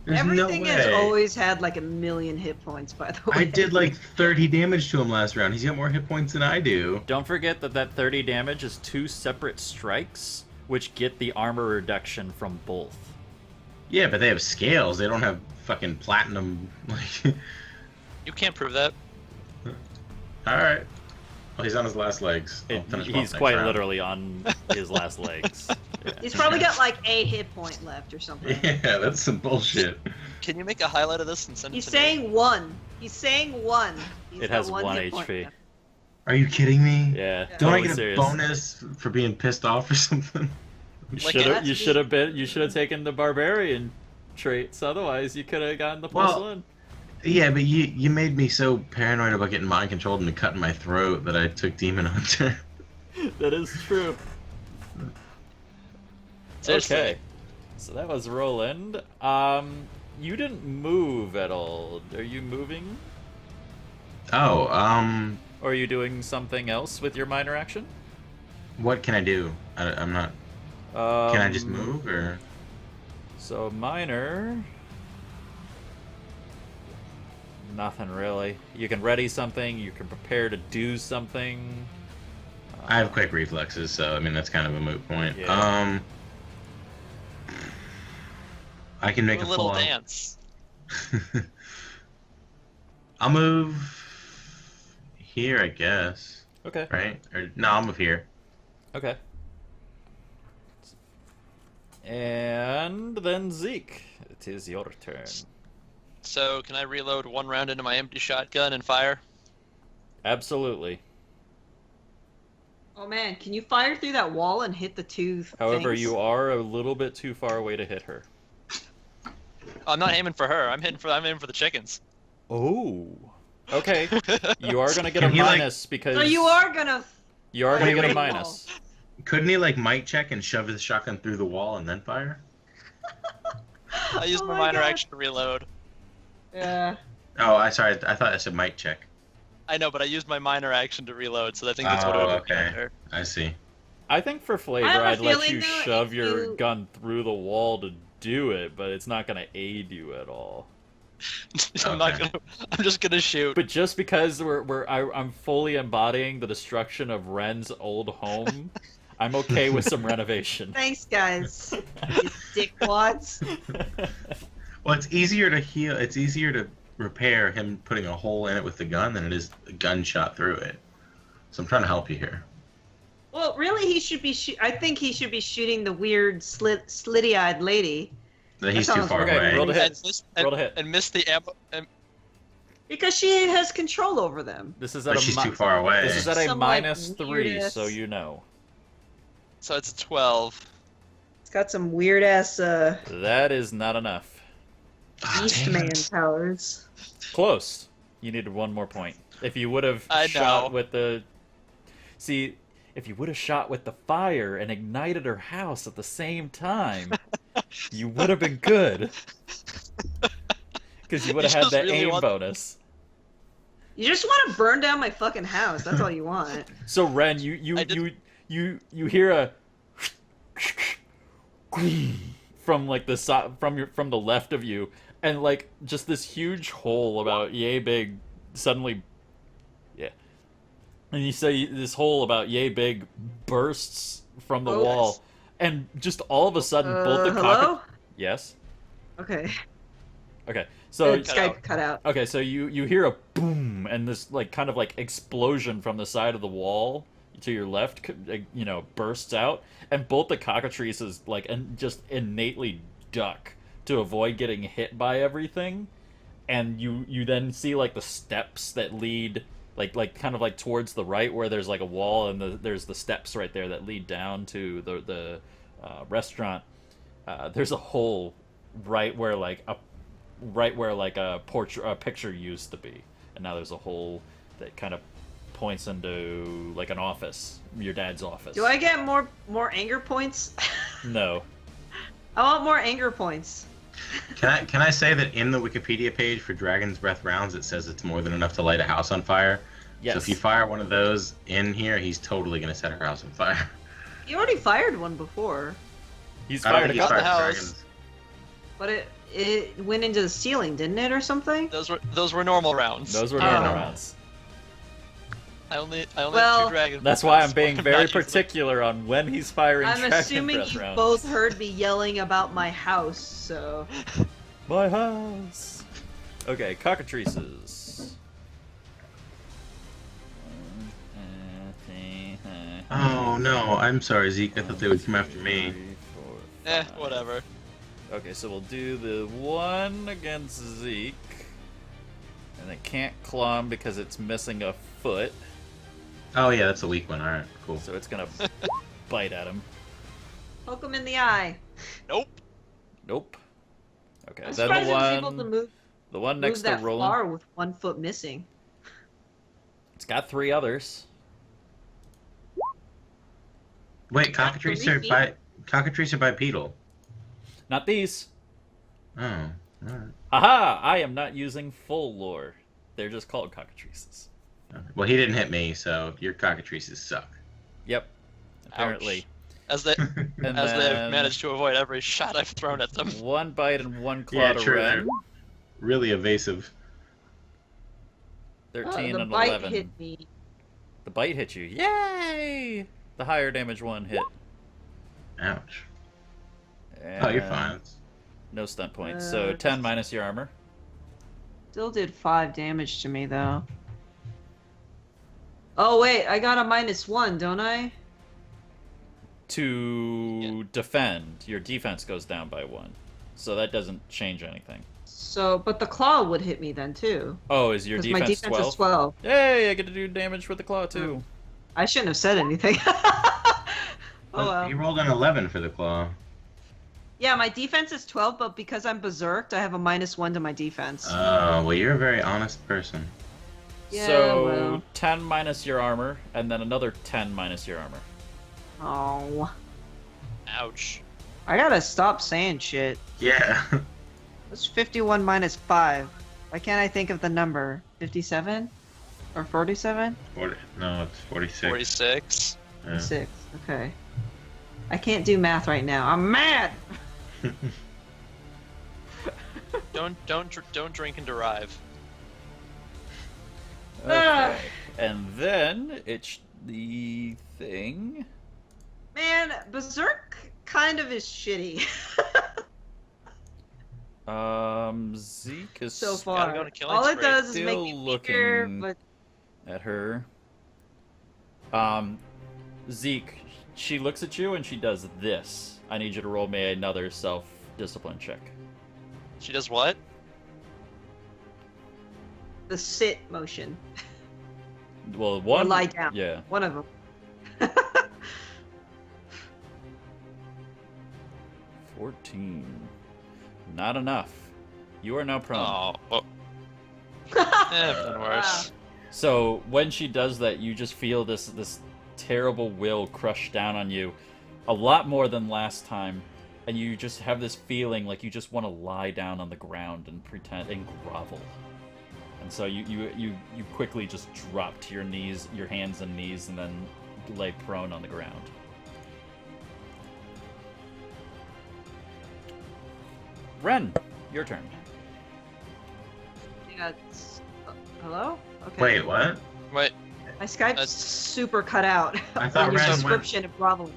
There's Everything no way. has always had like 1,000,000 hit points, by the way. I did like 30 damage to him last round. He's got more hit points than I do. Don't forget that 30 damage is 2 separate strikes, which get the armor reduction from both. Yeah, but they have scales. They don't have fucking platinum. Like, You can't prove that. all right. Well, he's on his last legs. I'll finish him off He's next quite round. literally on his last legs. Yeah. He's probably got like a hit point left or something. Yeah, that's some bullshit. Can you make a highlight of this and send He's it to me? saying one. He's saying one. He's It got has 1 hit point HP. left. Are you kidding me? Yeah, Don't totally I get serious. a bonus for being pissed off or something? You Like, should have. that's You me. should have been. You should have taken the barbarian traits. Otherwise, you could have gotten the +1. Yeah, but you made me so paranoid about getting mind controlled and cutting my throat that I took Demon Hunter. That is true. Seriously. Okay, so that was Roland. You didn't move at all. Are you moving, Oh, or are you doing something else with your minor action? what can I do? I'm not. Can I just move or? So minor. Nothing really. You can ready something. You can prepare to do something. I have quick reflexes, so I mean that's kind of a moot point. Yeah. I can make Do a a little full. dance. I'll move here, I guess. Okay. Right? Or no, I'll move here. Okay. And then Zeke, it is your turn. So, can I reload 1 round into my empty shotgun and fire? Absolutely. Oh man, can you fire through that wall and hit the two However, things? you are a little bit too far away to hit her. I'm not aiming for her. I'm aiming for the chickens. Oh. Okay. You are gonna get a Can he, like- minus because So you are gonna. you are gonna Wait, get a wait. minus. Couldn't he like mic check and shove his shotgun through the wall and then fire? I used Oh my my minor God. action to reload. Yeah. Oh, I sorry. I thought I said mic check. I know, but I used my minor action to reload, so I think that's what it Oh, would have okay. been there. I see. I think for I flavor, have a I'd let feeling, you though, shove if your you- gun through the wall to do it, but it's not gonna aid you at all. I'm not Okay. gonna. I'm just gonna shoot. But just because I'm fully embodying the destruction of Ren's old home, I'm okay with some renovation. Thanks, guys. You dickwads. Well, it's easier to heal. It's easier to repair him putting a hole in it with the gun than it is a gunshot through it. So I'm trying to help you here. Well, really, he should be. I think he should be shooting the weird, slitty-eyed lady But he's That too sounds far okay, away. roll to hit. And miss, Roll to hit. and miss the ammo. And because she has control over them. This is at But a she's mi- too far away. This is at a Some, like, -3, weird-ass- so you know. so it's a 12. It's got some weird ass That is not enough. Ah, Beast damn Man it. powers. Close. You needed one more point. If you would have I shot know. with the... See, if you would have shot with the fire and ignited her house at the same time, you would have been good. Because you would have You had just that really aim want- bonus. You just want to burn down my fucking house. That's all you want. So Ren, I did- you hear a from like the from the left of you, and like just this huge hole about yay big suddenly, yeah, and you say this hole about yay big bursts from the Oh, wall, yes. and just all of a sudden both the hello? yes, Okay. okay, so Good, Cut Skype out. cut out. okay, so you hear a boom and this like kind of like explosion from the side of the wall to your left, you know, bursts out, and both the cockatrices like and just innately duck to avoid getting hit by everything, and you then see like the steps that lead like kind of like towards the right where there's like a wall and there's the steps right there that lead down to the restaurant. There's a hole right where like a picture used to be, and now there's a hole that kind of points into like an office, your dad's office. Do I get more anger points? No. I want more anger points. Can I say that in the Wikipedia page for Dragon's Breath rounds, it says it's more than enough to light a house on fire. Yes. So if you fire one of those in here, he's totally gonna set her house on fire. You already fired one before, He's I don't fired think a he's couple. the fired house. dragons. but it went into the ceiling, didn't it, or something? Those were normal rounds. Those were Oh. normal rounds. I only Well, have 2 dragons. That's why I'm being not very using them. particular on when he's firing I'm Dragon assuming Breath you rounds. both heard me yelling about my house, so My house. Okay, cockatrices. Oh no, I'm sorry, Zeke. I thought they would come after me. 3, 4, Eh, 5. whatever. Okay, so we'll do the one against Zeke. And it can't clomb because it's missing a foot. Oh yeah, that's a weak one. All right, cool. So it's gonna bite at him. poke him in the eye. Nope. Nope. Okay, I'm then surprised the it was able to one, move the one next to that Roland. far with 1 foot missing. It's got 3 others. Wait, cockatrice are bipedal. Not these. Oh, all right. Aha! I am not using full lore. They're just called cockatrices. Well, he didn't hit me, so your cockatrices suck. Yep. Apparently. As they And as they've then managed to avoid every shot I've thrown at them. 1 bite and 1 claw Yeah, to true. Ren. They're really evasive. 13 the and bite 11. hit me. The bite hit you. Yay! The higher damage one hit. Ouch. Oh, you're And fine. It's- No stunt points. So 10 minus your armor. Still did 5 damage to me though. Oh wait, I got a -1, don't I? To defend, your defense goes down by 1. So that doesn't change anything. So, but the claw would hit me then too. Oh, is your Because defense, my defense 12? is 12. Yay, I get to do damage with the claw too. I shouldn't have said anything. Oh well. He rolled an 11 for the claw. Yeah, my defense is 12, but because I'm berserked, I have a -1 to my defense. Oh, well, you're a very honest person. Yeah, So well. 10 minus your armor, and then another 10 minus your armor. Oh. Ouch. I gotta stop saying shit. Yeah. What's 51 minus 5? Why can't I think of the number? 57? Or 47? 40, no, it's 46. 46. Yeah. 6. Okay. I can't do math right now. I'm mad! Don't drink and derive. Ah. Okay. And then it's the thing. Man, Berserk kind of is shitty. Zeke is so Gotta far. go on a killing All it spree. does is Still make me fear, looking- but at her. Zeke, she looks at you and she does this. I need you to roll me another self-discipline check. She does what? the sit motion. Well, one. Or lie down. Yeah. One of them. 14. Not enough. You are now prone. Oh, well, been worse. So when she does that, you just feel this terrible will crush down on you, a lot more than last time, and you just have this feeling like you just want to lie down on the ground and pretend and grovel. And so you quickly just drop to your knees, your hands and knees, and then lay prone on the ground. Ren, your turn. Yeah, hello? Okay. Wait, what? Wait, My Skype's That's- super cut out. I thought on your Ren went- description of Bravo.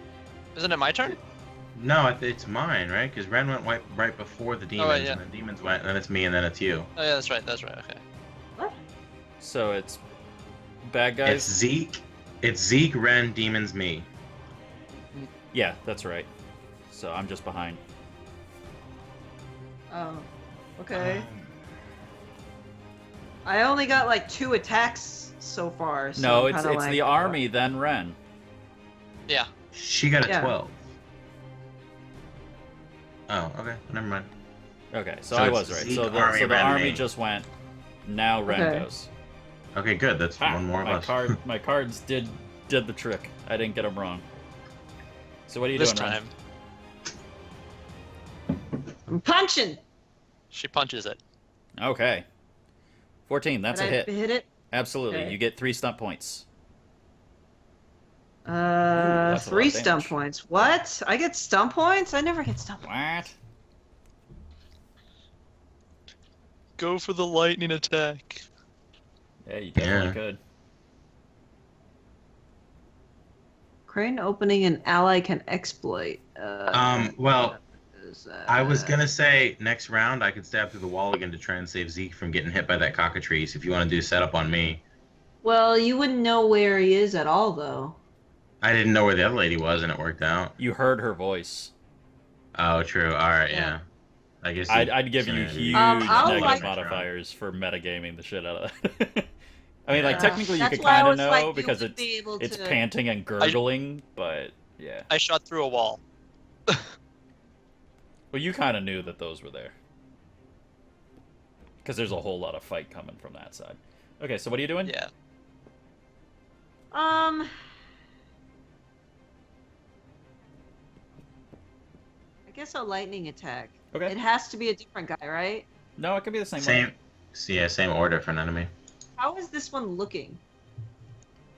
isn't it my turn? No, it's mine, right? Because Ren went right before the demons, right, yeah. and the demons went, and then it's me, and then it's you. Oh yeah, that's right. That's right. Okay. What? So it's bad guys. It's Zeke. It's Zeke, Ren, demons, me. Yeah, that's right. So I'm just behind. Oh. Okay. I only got like 2 attacks so far. So No, I'm it's kinda it's like, the army, then Ren. Yeah. She got a Yeah. 12. Oh, okay. Never mind. Okay, so So I it's was right. Zeke, So army, the Ren, army me. just went. Now Ren Okay. goes. Okay, good. That's Ha, one more of my us. my cards did the trick. I didn't get them wrong. So what are you This doing, time, I'm punching. she punches it. Ren? Okay. 14. That's a Did I hit. hit it? Absolutely. Okay. You get 3 stump points. that's a lot 3 of stump damage. points. What? I get stump points? I never get stump points. What? Go for the lightning attack. Yeah, you definitely Yeah. could. Crane opening an ally can exploit. Well, is, I was gonna say next round I could stab through the wall again to try and save Zeke from getting hit by that cockatrice. If you want to do setup on me, Well, you wouldn't know where he is at all, though. I didn't know where the other lady was, and it worked out. You heard her voice. Oh, true. All right, Yeah. yeah. I guess I'd give you shouldn't- huge I'll negative like- modifiers for metagaming the shit out of that. I mean, like, Yeah. technically you That's could why I kind of was know like, you because would be able it's to- panting and gurgling, but yeah. I shot through a wall. Well, you kind of knew that those were there. Because there's a whole lot of fight coming from that side. Okay, so what are you doing? Yeah. I guess a lightning attack. Okay. It has to be a different guy, right? No, it could be the same Same. So, yeah, same order for an enemy. How is this one looking?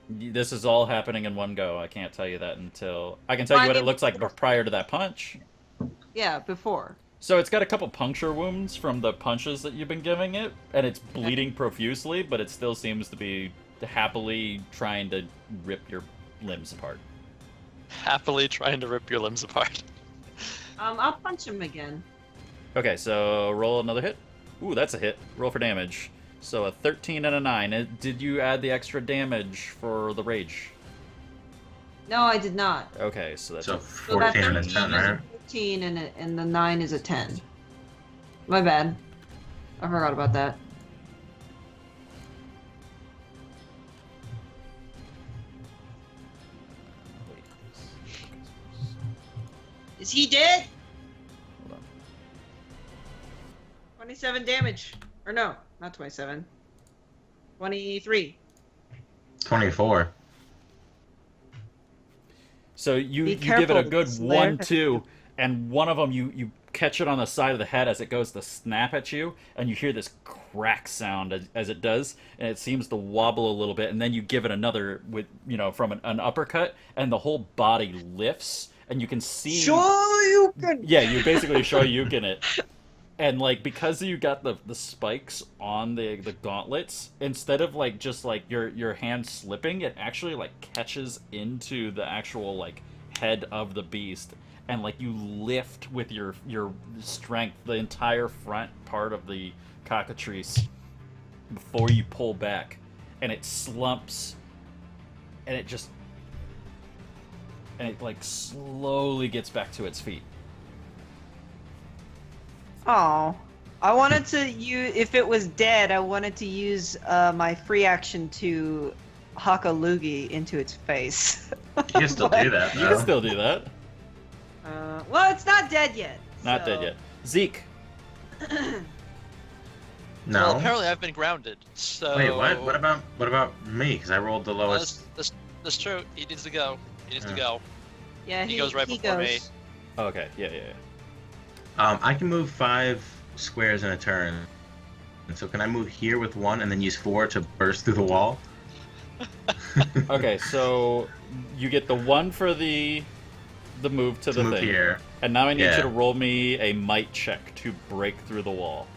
one. This is all happening in one go. I can't tell you that until... I can tell Well, you I what it mean, looks like prior to that punch. Yeah, before. So it's got a couple puncture wounds from the punches that you've been giving it, and it's bleeding profusely, but it still seems to be happily trying to rip your limbs apart. Happily trying to rip your limbs apart. I'll punch him again. Okay, so roll another hit. Ooh, that's a hit. Roll for damage. So a 13 and a 9. Did you add the extra damage for the rage? No, I did not. Okay, so that's So a 14 and a 10, is a right? 14 and the 9 is a 10. My bad. I forgot about that. Is he dead? Hold on. 27 damage. Or no, not 27. 23. 24. So you Be give it a careful, good because they're- 1-2, and one of them you catch it on the side of the head as it goes to snap at you, and you hear this crack sound as it does, and it seems to wobble a little bit, and then you give it another with from an uppercut, and the whole body lifts, and you can see. Shoryuken! Yeah, you basically Shoryuken it. And like because you got the spikes on the gauntlets, instead of like just like your hand slipping, it actually like catches into the actual like head of the beast, and like you lift with your strength the entire front part of the cockatrice before you pull back, and it slumps, and it like slowly gets back to its feet. Oh, I wanted to use, if it was dead, I wanted to use my free action to huck a loogie into its face. You can still do that, You though. can still do that. Well, it's not dead yet. Not so- dead yet. Zeke. No. Well, apparently I've been grounded. So. Wait, what? What about me? Because I rolled the Well, lowest. that's true. He needs to go. He needs to Yeah. go. Yeah, He goes right before me. Okay, yeah. I can move 5 squares in a turn. And so can I move here with 1 and then use 4 to burst through the wall? Okay, so you get the 1 for the move to the move thing. here. And now I need Yeah. you to roll me a might check to break through the wall.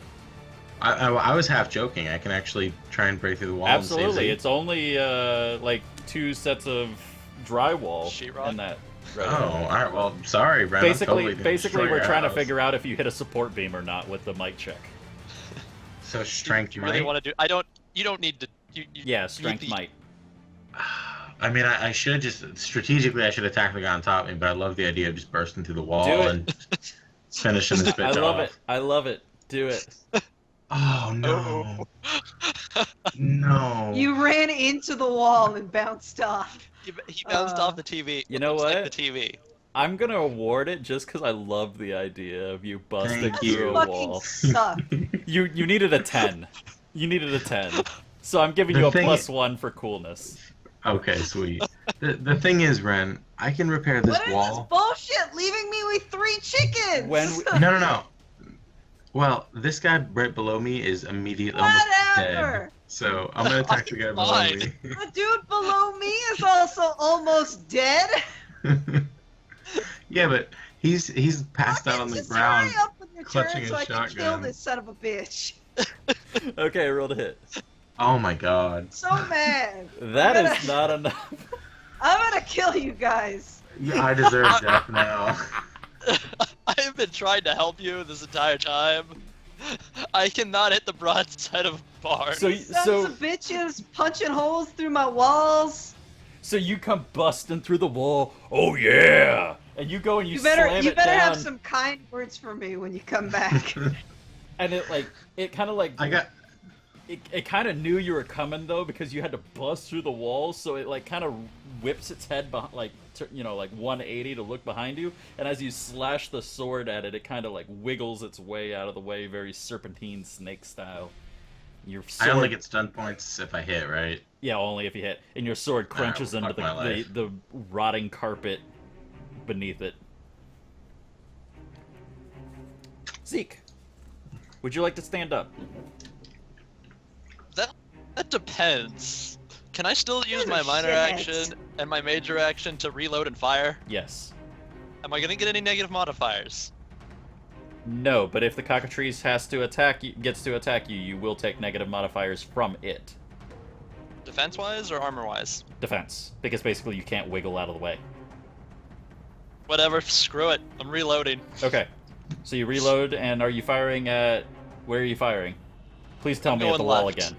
I was half joking. I can actually try and break through the wall. Absolutely. And save It's only like 2 sets of drywall Sheetrock? Zeke. in that. Oh, all right. Well, sorry, Brent. I'm totally gonna Basically, destroy we're your trying to house. figure out if you hit a support beam or not with the might check. So strength You really might. want to do? You don't need to. You Yeah, strength need- might. I mean, I should just strategically. I should attack the guy on top of me, but I love the idea of just bursting through the wall Do it. and finishing this bitch I love off. it. I love it. Do it. Oh no! No! You ran into the wall and bounced off. He bounced off the TV. You know Looks what? Like the TV. I'm gonna award it just because I love the idea of you busting Thank through you. a Fucking wall. suck. You needed a 10. You needed a 10. So I'm giving The you a thing- +1 for coolness. Okay, sweet. The thing is, Ren, I can repair this What is wall. this bullshit? Leaving me with 3 chickens. When No. Well, this guy right below me is immediately almost dead. Whatever. So I'm gonna attack the guy below Fine. me. The dude below me is also almost dead. Yeah, but he's passed out on the Just ground. hurry up with your clutching turn his so I can kill shotgun. this son of a bitch. Okay, roll to hit. Oh my god. So mad. That I'm is not enough. I'm gonna kill you guys. Yeah, I deserve death now. I have been trying to help you this entire time. I cannot hit the broadside of a barn. So Sons of bitches punching holes through my walls. So you come busting through the wall. Oh yeah! And you go and you slam You it better down. have some kind words for me when you come back. And it kind of like I got. it kind of knew you were coming though because you had to bust through the wall. So it like kind of whips its head behind, like 180 to look behind you. And as you slash the sword at it, it kind of like wiggles its way out of the way, very serpentine snake style. Your sword, I only get stun points if I hit, right? yeah, only if you hit, and your sword crunches into fuck my life. the rotting carpet beneath it. Zeke, would you like to stand up? That depends. Can I still use Give my a minor shit. action and my major action to reload and fire? Yes. Am I gonna get any negative modifiers? No, but if the cockatrice gets to attack you, you will take negative modifiers from it. Defense-wise or armor-wise? Defense, because basically you can't wiggle out of the way. Whatever, screw it. I'm reloading. Okay, so you reload, and are you firing at... Where are you firing? Please tell I'm me at going the wall left. again.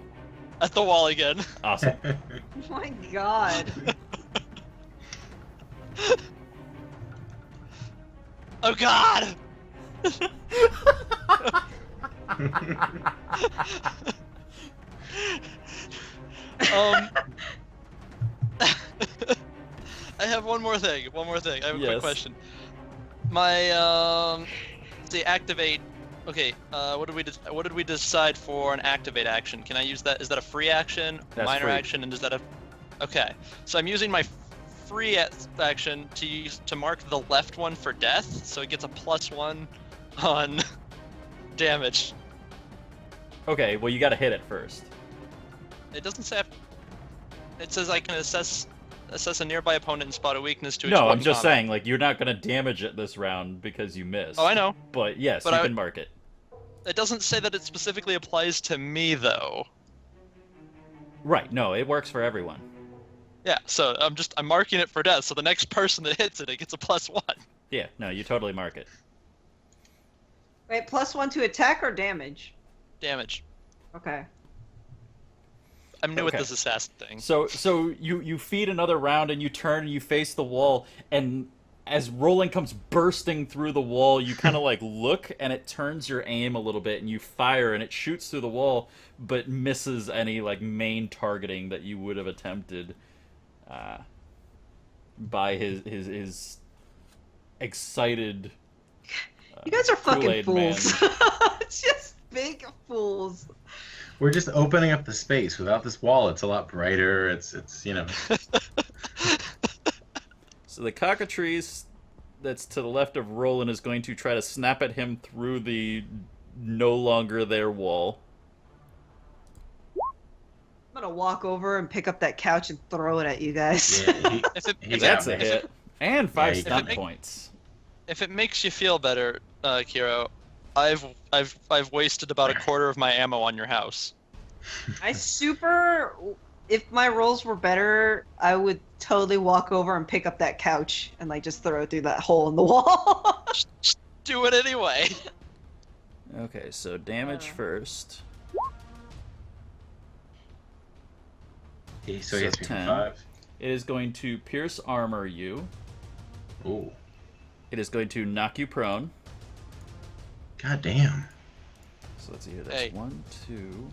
At the wall again. Awesome. Oh my god. Oh god! I have one more thing. I have a quick Yes. question. My let's see, activate. Okay, what did we decide for an activate action? Can I use that? Is that a free action, That's minor free. action, and is that a? Okay, so I'm using my free action to mark the left one for death, so it gets a +1 on damage. Okay, well you gotta hit it first. It doesn't say. It says I can assess a nearby opponent and spot a weakness to. No, I'm just saying, like, you're not gonna damage it this round because you missed. Oh, I know. But yes, But you can mark it. It doesn't say that it specifically applies to me, though. Right, no, it works for everyone. Yeah, so I'm marking it for death. So the next person that hits it, it gets a +1. Yeah, no, you totally mark it. Wait, +1 to attack or damage? Damage. Okay. I'm new Okay. at this assassin thing. So you feed another round and you turn and you face the wall, and as Roland comes bursting through the wall, you kind of like look and it turns your aim a little bit and you fire and it shoots through the wall but misses any like main targeting that you would have attempted by his excited You guys are fucking Kool-Aid fools. man. It's just big fools. We're just opening up the space. Without this wall, it's a lot brighter. It's you know. So the cockatrice that's to the left of Roland is going to try to snap at him through the no longer there wall. I'm gonna walk over and pick up that couch and throw it at you guys. Yeah, If That's a hit. And 5 Yeah, stun you- points. If it makes you feel better, Kiro, I've wasted about a quarter of my ammo on your house. If my rolls were better, I would totally walk over and pick up that couch and like just throw it through that hole in the wall. Just do it anyway. Okay, so damage first. So he hits me for 10. 5. It is going to pierce armor you. Ooh. It is going to knock you prone. God damn. So let's see here. That's Hey. 1, 2.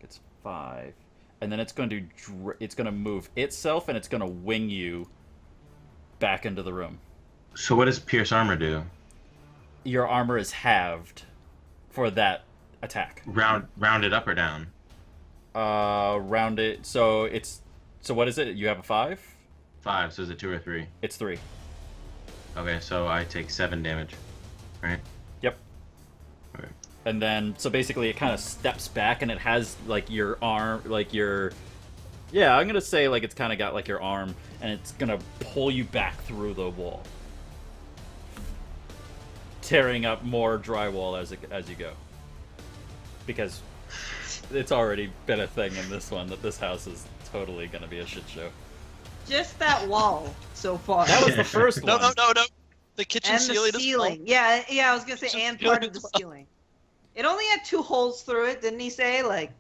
It's 5, and then it's going to move itself, and it's going to wing you back into the room. So what does Pierce Armor do? Your armor is halved for that attack. Round it up or down? Round it. So what is it? You have a 5? 5. So is it 2 or 3? It's 3. Okay, so I take 7 damage. Right. Yep. Okay. And then, so basically it kind of steps back and it has, like, your arm, like, your... Yeah, I'm gonna say, like, it's kind of got, like, your arm, and it's gonna pull you back through the wall. Tearing up more drywall as you go. Because it's already been a thing in this one, that this house is totally gonna be a shit show. Just that wall so far. That was the first No, one. no. The kitchen And the ceiling. ceiling. Yeah, I was gonna say, Kitchen and part of ceiling the as well. ceiling. It only had 2 holes through it, didn't he say? Like,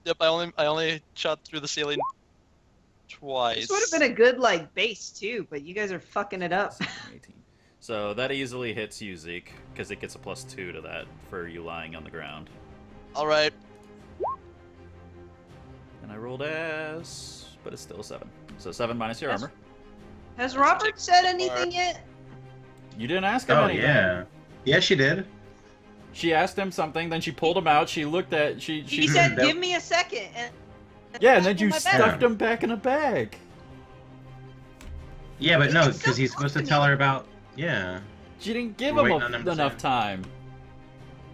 Yep, I only shot through the ceiling twice. this would have been a good, like, base, too, but you guys are fucking it up. 18. So that easily hits you, Zeke, because it gets a +2 to that for you lying on the ground. All right. And I rolled S, but it's still a 7. So 7 minus your That's- armor. Has Robert said anything yet? You didn't ask him Oh anything. yeah. Yeah, she did. She asked him something, then she pulled him out. She looked at she. He said, that- give me a second. Yeah, and then you my bag. stuffed him back in a bag. Yeah, but He no, can because he's still supposed to talk to tell me. her about. Yeah. She didn't give We're him waiting on him to enough say. time.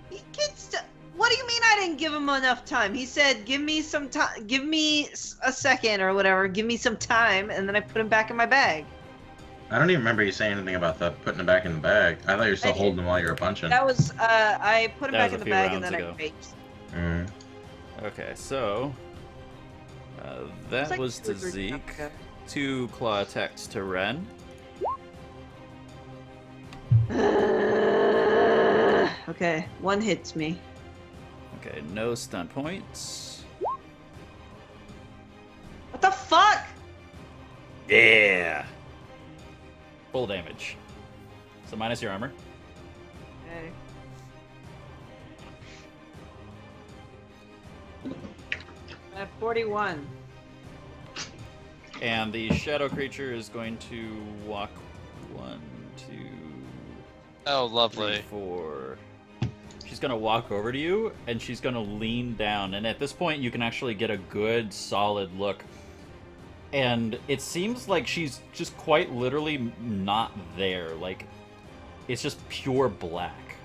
He gets to... What do you mean I didn't give him enough time? He said, give me some time, give me a second or whatever, give me some time, and then I put him back in my bag. I don't even remember you saying anything about putting it back in the bag. I thought you were still I did. holding them while you were punching. That was, I put him That back was in a the few bag and rounds then ago. I raped. Mm. Okay, so that It's like was 2 or to 3 Zeke. rounds ago. 2 claw attacks to Ren. Okay, 1 hits me. Okay, no stun points. What the fuck? Yeah. Full damage. So minus your armor. Okay. I have 41. And the shadow creature is going to walk 1, 2, Oh, 3, lovely. 4. She's gonna walk over to you, and she's gonna lean down. And at this point, you can actually get a good, solid look. And it seems like she's just quite literally not there. Like, it's just pure black.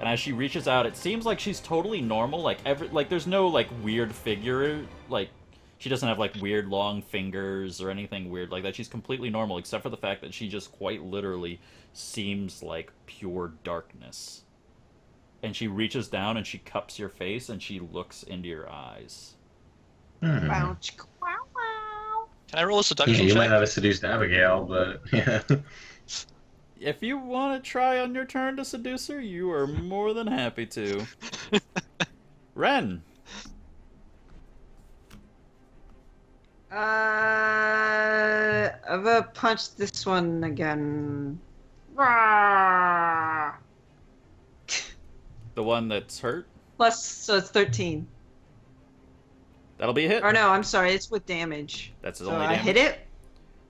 And as she reaches out, it seems like she's totally normal. Like there's no like weird figure. Like she doesn't have like weird long fingers or anything weird like that. She's completely normal, except for the fact that she just quite literally seems like pure darkness. And she reaches down and she cups your face and she looks into your eyes. Wow. Can I roll a Yeah, seduction you check? might not have seduced Abigail, but yeah. If you want to try on your turn to seduce her, you are more than happy to. Ren. I'm gonna punch this one again. Rah! The one that's hurt? Plus, so it's 13. That'll be a hit. Or no, I'm sorry, it's with damage. That's his So only I damage. hit it.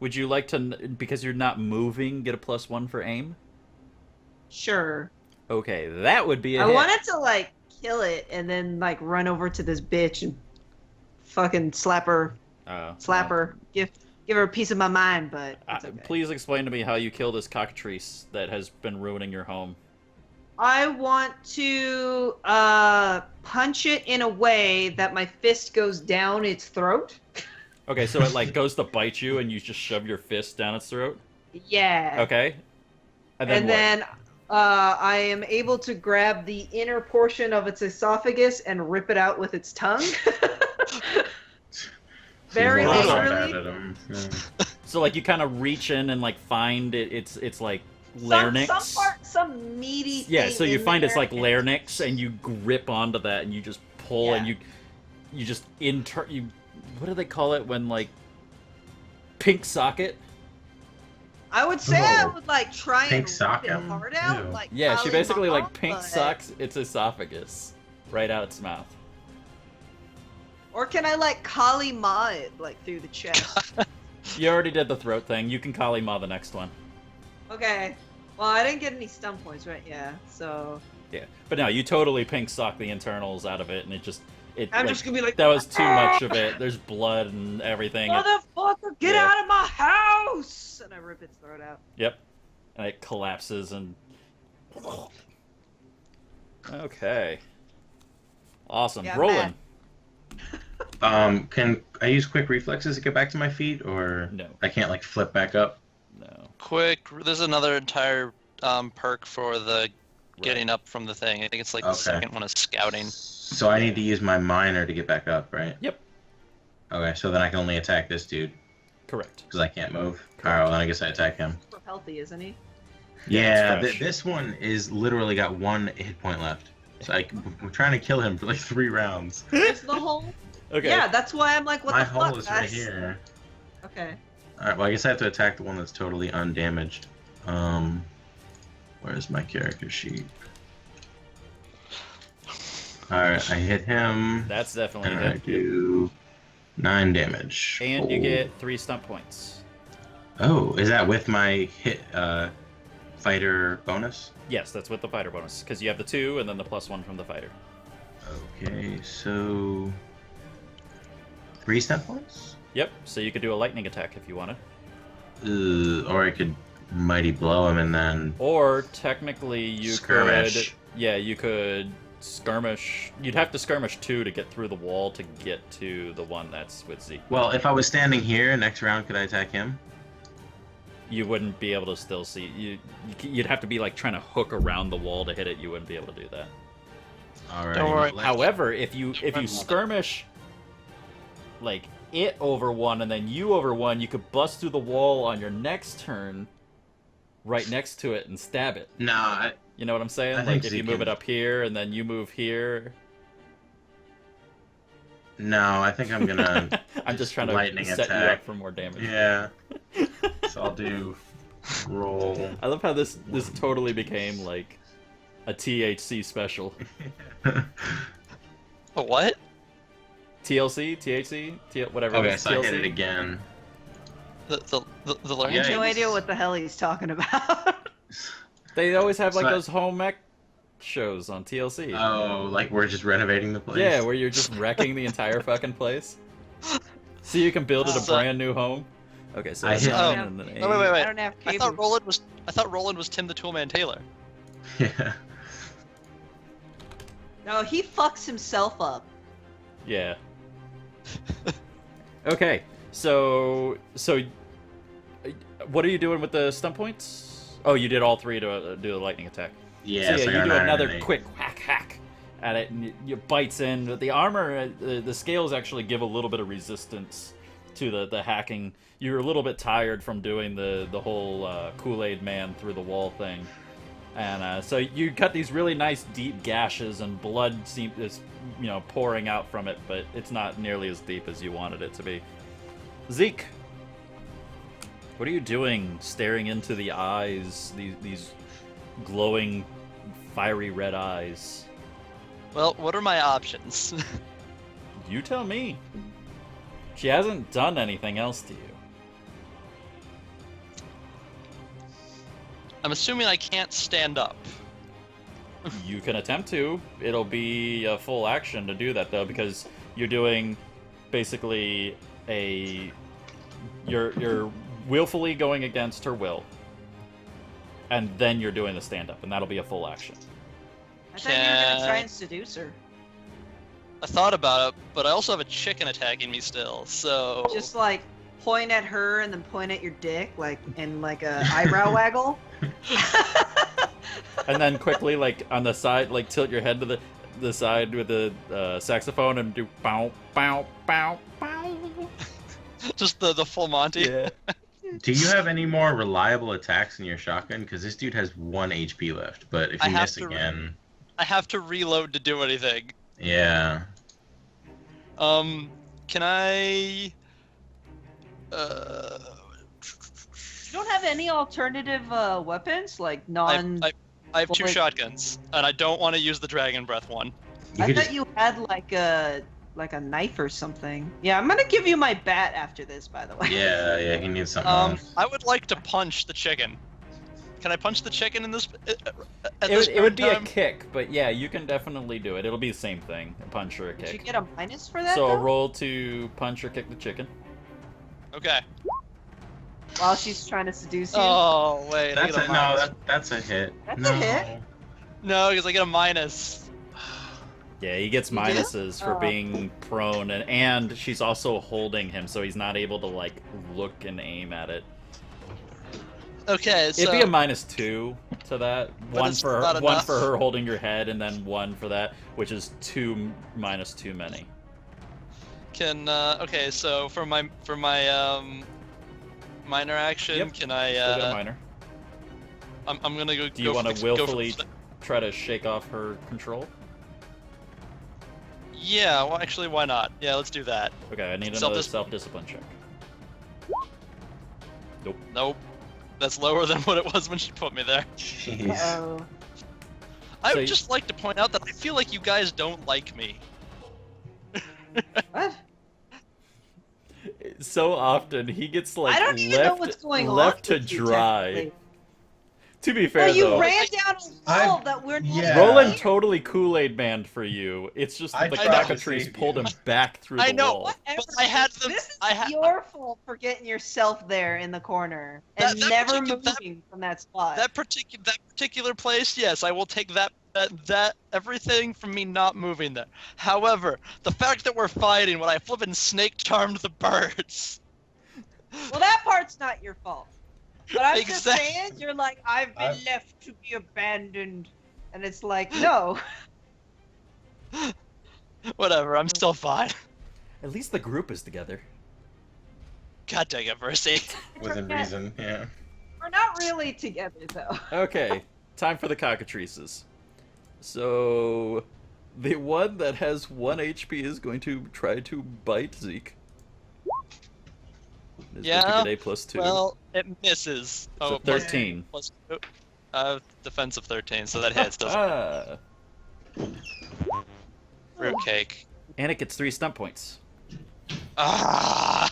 Would you like to, because you're not moving, get a +1 for aim? Sure. Okay, that would be a I hit. wanted to like kill it and then like run over to this bitch and fucking slap her, give her a piece of my mind. But it's okay. Please explain to me how you kill this cockatrice that has been ruining your home. I want to punch it in a way that my fist goes down its throat. Okay, so it like goes to bite you and you just shove your fist down its throat? Yeah. Okay. And then, And then I am able to grab the inner portion of its esophagus and rip it out with its tongue. Very Seems a lot literally. bad at him. Yeah. So like you kind of reach in and like find it's like larynx. Some meaty. Yeah, thing so you in find it's there, like and larynx and you grip onto that and you just pull and Yeah. you just what do they call it when like pink socket? I would say I Oh. would like try Pink and sock rip it him? hard out. Ew. Like Yeah, she Kali basically Ma, like pink but- sucks its esophagus right out its mouth. Or can I like Kali Ma it like through the chest? You already did the throat thing. You can Kali Ma the next one. Okay. Well, I didn't get any stun points, right? Yeah. So Yeah, but no, you totally pink sock the internals out of it, and it I'm like, just gonna be like, that was too much of it. There's blood and everything. motherfucker, get Yeah. out of my house! And I rip its throat out. Yep, and it collapses and. Okay. Awesome, Yeah, Roland. Can I use quick reflexes to get back to my feet, or No, I can't like flip back up? no. Quick, there's another entire perk for the getting up from the thing. I think it's like the Okay. second one is scouting. So I need to use my minor to get back up, right? Yep. Okay, so then I can only attack this dude Correct. because I can't move. Correct. Alright, well then I guess I attack him. Super healthy, isn't he? Yeah, it's fresh. this one is literally got 1 hit point left. So we're trying to kill him for like 3 rounds. It's the hole. Okay. Yeah, that's why I'm like, what My the hole fuck, is right guys? here. Okay. Alright, well I guess I have to attack the one that's totally undamaged. Where's my character sheet? Alright, I hit him. That's definitely And a I hit. do 9 damage. And you Oh. get 3 stunt points. Oh, is that with my hit fighter bonus? Yes, that's with the fighter bonus because you have the 2 and then the +1 from the fighter. Okay, so 3 step points? Yep. So you could do a lightning attack if you wanted. Or I could mighty blow him and then Or technically you Skirmish. could. Yeah, you could skirmish. You'd have to skirmish 2 to get through the wall to get to the one that's with Zeke. well, if I was standing here next round, could I attack him? You wouldn't be able to still see. You'd have to be like trying to hook around the wall to hit it. You wouldn't be able to do that. Alright. Don't worry. However, if you skirmish like it over one and then you over one, you could bust through the wall on your next turn, right next to it, and stab it. Nah, You know what I'm saying? I Like think if you Zeke move can- it up here and then you move here. no, I think I'm gonna. I'm just trying to lightning set you attack. up for more damage. Yeah. So I'll do roll. I love how this totally became like a THC special. A what? TLC, THC, whatever. Okay, it is, so I hit TLC. it again. The learning. I have Yeah, no it's- idea what the hell he's talking about. They always have like So I- those home ec shows on TLC. Oh, like we're just renovating the place? Yeah, where you're just wrecking the entire fucking place. So you can build it a So- brand new home. Okay, so I that's hit- 9 Oh. and then 8. Wait, wait, I wait. don't have I cable. thought Roland was Tim the Toolman Taylor. Yeah. No, he fucks himself up. Yeah. Okay, so what are you doing with the stun points? Oh, you did all 3 to do the lightning attack. Yeah, So so I yeah, got you a do 9 and another an 8. quick hack at it, and you bites in. But the armor, the scales actually give a little bit of resistance to the hacking. You're a little bit tired from doing the whole Kool-Aid man through the wall thing, and so you cut these really nice deep gashes, and blood is pouring out from it, but it's not nearly as deep as you wanted it to be. Zeke, what are you doing, staring into the eyes, these glowing, fiery red eyes? Well, what are my options? You tell me. She hasn't done anything else to you. I'm assuming I can't stand up. You can attempt to. It'll be a full action to do that, though, because you're doing basically you're willfully going against her will, and then you're doing the stand-up, and that'll be a full action. I thought you were gonna try and seduce her. I thought about it, but I also have a chicken attacking me still, so... Just like point at her and then point at your dick, like in like a eyebrow waggle. And then quickly, like on the side, like tilt your head to the side with the saxophone and do bow bow bow bow. Just the full Monty. Yeah. Do you have any more reliable attacks in your shotgun? Because this dude has 1 HP left, but if I you have miss to again... I have to reload to do anything. Yeah. Can I... You don't have any alternative weapons, like non. I have 2 Like- shotguns, and I don't want to use the Dragon Breath one. You I could thought just... you had like a knife or something. Yeah, I'm gonna give you my bat after this, by the way. Yeah, he needs something else. I would like to punch the chicken. Can I punch the chicken in this? It would be a kick, but yeah, you can definitely do it. It'll be the same thing, a punch or a Did you kick. get a minus for that? So though? roll to punch or kick the chicken. Okay. While she's trying to seduce you. Oh wait, I That's get a, a no, minus. that's a hit. That's a no. hit. No, because I get a minus. Yeah, he gets You do? minuses for Oh. being prone, and she's also holding him, so he's not able to like look and aim at it. Okay, so It'd be a -2 to that. But One it's for not one enough. for her holding your head, and then 1 for that, which is 2 minus too many. can okay, so for my minor action, Yep, can I Still get a minor. I'm gonna go. Do you go want for to the- go for willfully the- try to shake off her control? Yeah, well, actually, why not? Yeah, let's do that. Okay, I need another Self-dis- self-discipline check. Nope, that's lower than what it was when she put me there. Jeez. Uh-oh. I So would you- just like to point out that I feel like you guys don't like me. What? So often he gets like I don't even know what's going on. left to with you, dry. technically. To be fair, No, you though, ran down a wall that we're not. yeah. Roland totally Kool-Aid manned for you. It's just that I the tried to cockatrice save pulled you. him back through I the know. wall. Whatever. But I had them- This is I ha- your fault for getting yourself there in the corner and That never particular- moving from that spot. That particular place, yes, I will take that everything from me not moving there. However, the fact that we're fighting when I flippin' snake charmed the birds. Well, that part's not your fault. But I'm just Exact- saying, you're like, I've been I've- left to be abandoned. And it's like, no. Whatever, I'm still fine. At least the group is together. God dang it, Vercy. Within reason, yeah. We're not really together, though. Okay, time for the cockatrices. So, the one that has 1 HP is going to try to bite Zeke. It's Yeah, going to get a +2. Well, it misses. So Oh, plus 13. plus two. Defensive 13, so that hits, doesn't it? Ah, Fruitcake. and it gets 3 stump points, Ah!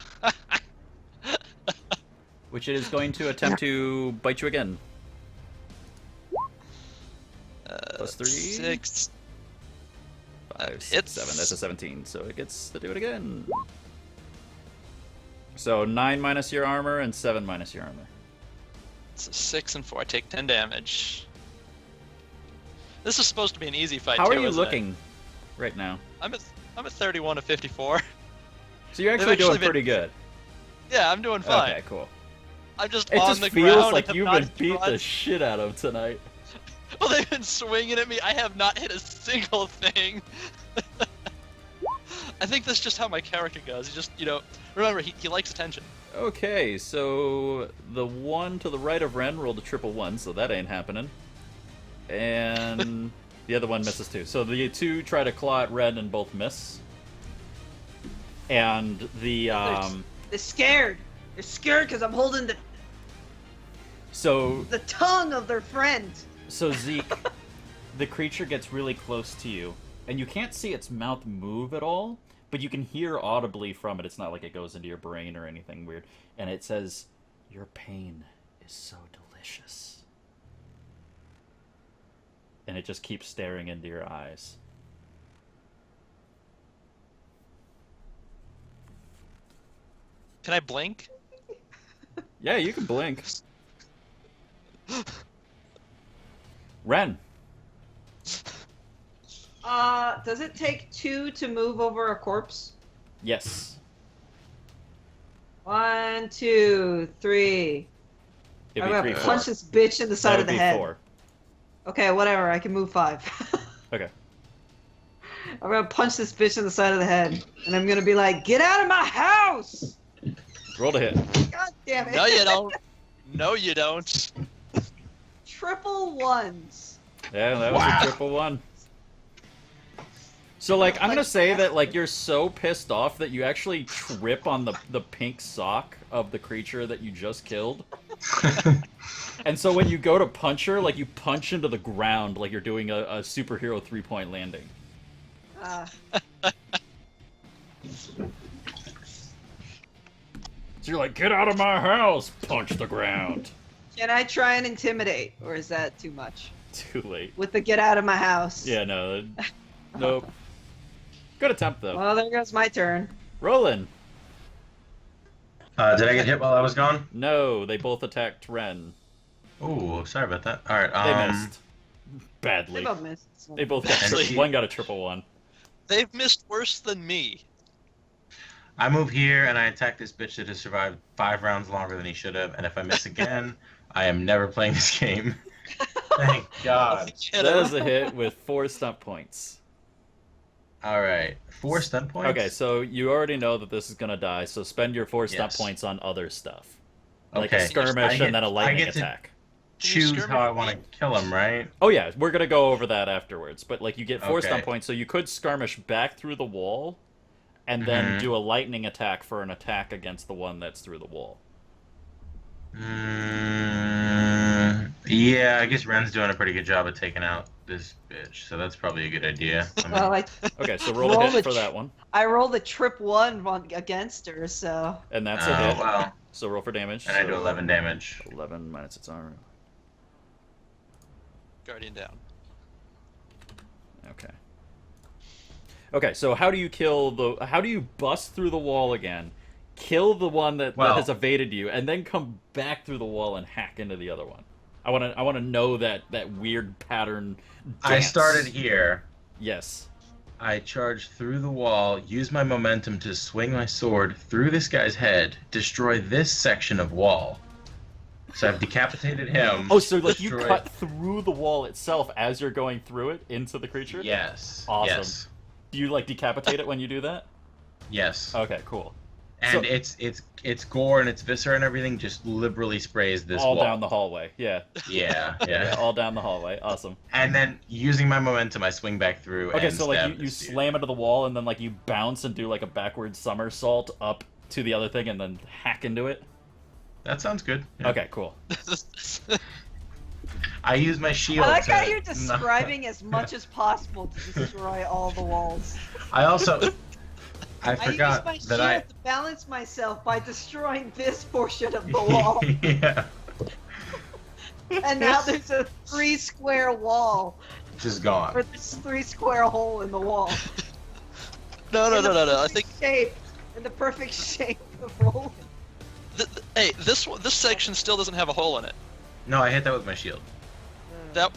which it is going to attempt to bite you again. +3. 6. 5, 6, Hits. 7. That's a 17, so it gets to do it again. So 9 minus your armor and 7 minus your armor. So 6 and 4. I take 10 damage. This is supposed to be an easy fight. How too, are you isn't it? looking right now? I'm at 31 of 54. So you're They've actually doing actually been- pretty good. Yeah, I'm doing fine. Okay, cool. I'm just It on just the feels ground. like and you've have been not beat the run. shit out of tonight. Well, they've been swinging at me. I have not hit a single thing. I think that's just how my character goes. He just, remember, he likes attention. Okay, so the one to the right of Ren rolled a triple one, so that ain't happening. And the other one misses too. So the two try to claw at Ren and both miss. And the They're scared. They're scared because I'm holding the tongue of their friend. So Zeke, the creature gets really close to you, and you can't see its mouth move at all, but you can hear audibly from it. It's not like it goes into your brain or anything weird. And it says, "Your pain is so delicious." And it just keeps staring into your eyes. Can I blink? Yeah, you can blink. Ren. Does it take 2 to move over a corpse? Yes. 1, 2, 3. It'd I'm be gonna 3, 4. punch this bitch in the side That of would the be head. 4. Okay, whatever. I can move 5. Okay. I'm gonna punch this bitch in the side of the head, and I'm gonna be like, "Get out of my house!" Roll to hit. God damn it! No, you don't. No, you don't. Triple ones. Yeah, that was a triple one. So, like, I'm gonna say that, like, you're so pissed off that you actually trip on the pink sock of the creature that you just killed. And so when you go to punch her, like, you punch into the ground like you're doing a superhero three-point landing. So you're like, "Get out of my house!" Punch the ground. Can I try and intimidate, or is that too much? Too late. With the "get out of my house"? Yeah, no. Nope. Good attempt, though. Well, there goes my turn. Roland. Did I get hit while I was gone? No, they both attacked Ren. Oh, sorry about that. All right. They missed. Badly. They both missed. They both got Actually- one got a triple one. They've missed worse than me. I move here and I attack this bitch that has survived 5 rounds longer than he should have. And if I miss again, I am never playing this game. Thank God. Hit That him. is a hit with 4 stunt points. All right, 4 stun points. Okay, so you already know that this is gonna die, so spend your 4 stunt Yes. points on other stuff. Like Okay. a skirmish and then a lightning get to attack. choose skirmish how I with want me? to kill him, right? Oh yeah, we're gonna go over that afterwards. But like you get 4 stunt Okay. points, so you could skirmish back through the wall, and then Mhm. do a lightning attack for an attack against the one that's through the wall. Yeah, I guess Ren's doing a pretty good job of taking out this bitch, so that's probably a good idea. Well, Okay, so roll a Roll hit the for that one, I rolled a trip 1 against her, so and that's a hit. well, So roll for damage. and I do so 11 damage. 11 minus its armor. Guardian down. Okay. Okay, so how do you kill the? How do you bust through the wall again, kill the one that Well- has evaded you, and then come back through the wall and hack into the other one? I want to know that weird pattern. I dance. started here. Yes. I charged through the wall, used my momentum to swing my sword through this guy's head, destroy this section of wall. So I've decapitated him. Oh, so like you destroyed- cut through the wall itself as you're going through it into the creature? Yes. Awesome. Yes. Do you like decapitate it when you do that? Yes. Okay, cool. And So- it's gore and its viscera and everything just liberally sprays this All wall. down the hallway. Yeah. Yeah, Yeah, yeah. all down the hallway. Awesome. And then using my momentum, I swing back through. Okay, and so like stab you this dude. slam into the wall and then like you bounce and do like a backward somersault up to the other thing and then hack into it. That sounds good. Yeah. Okay, cool. I use my shield. I like how to- you're describing as much as possible to destroy all the walls. I also. I I forgot use my that shield to balance myself by destroying this portion of the wall. yeah. And now there's a 3 square wall. Just gone. Or this 3 square hole in the wall. No. In the I perfect think shape. In the perfect shape of Roland. hey, this section still doesn't have a hole in it. No, I hit that with my shield. That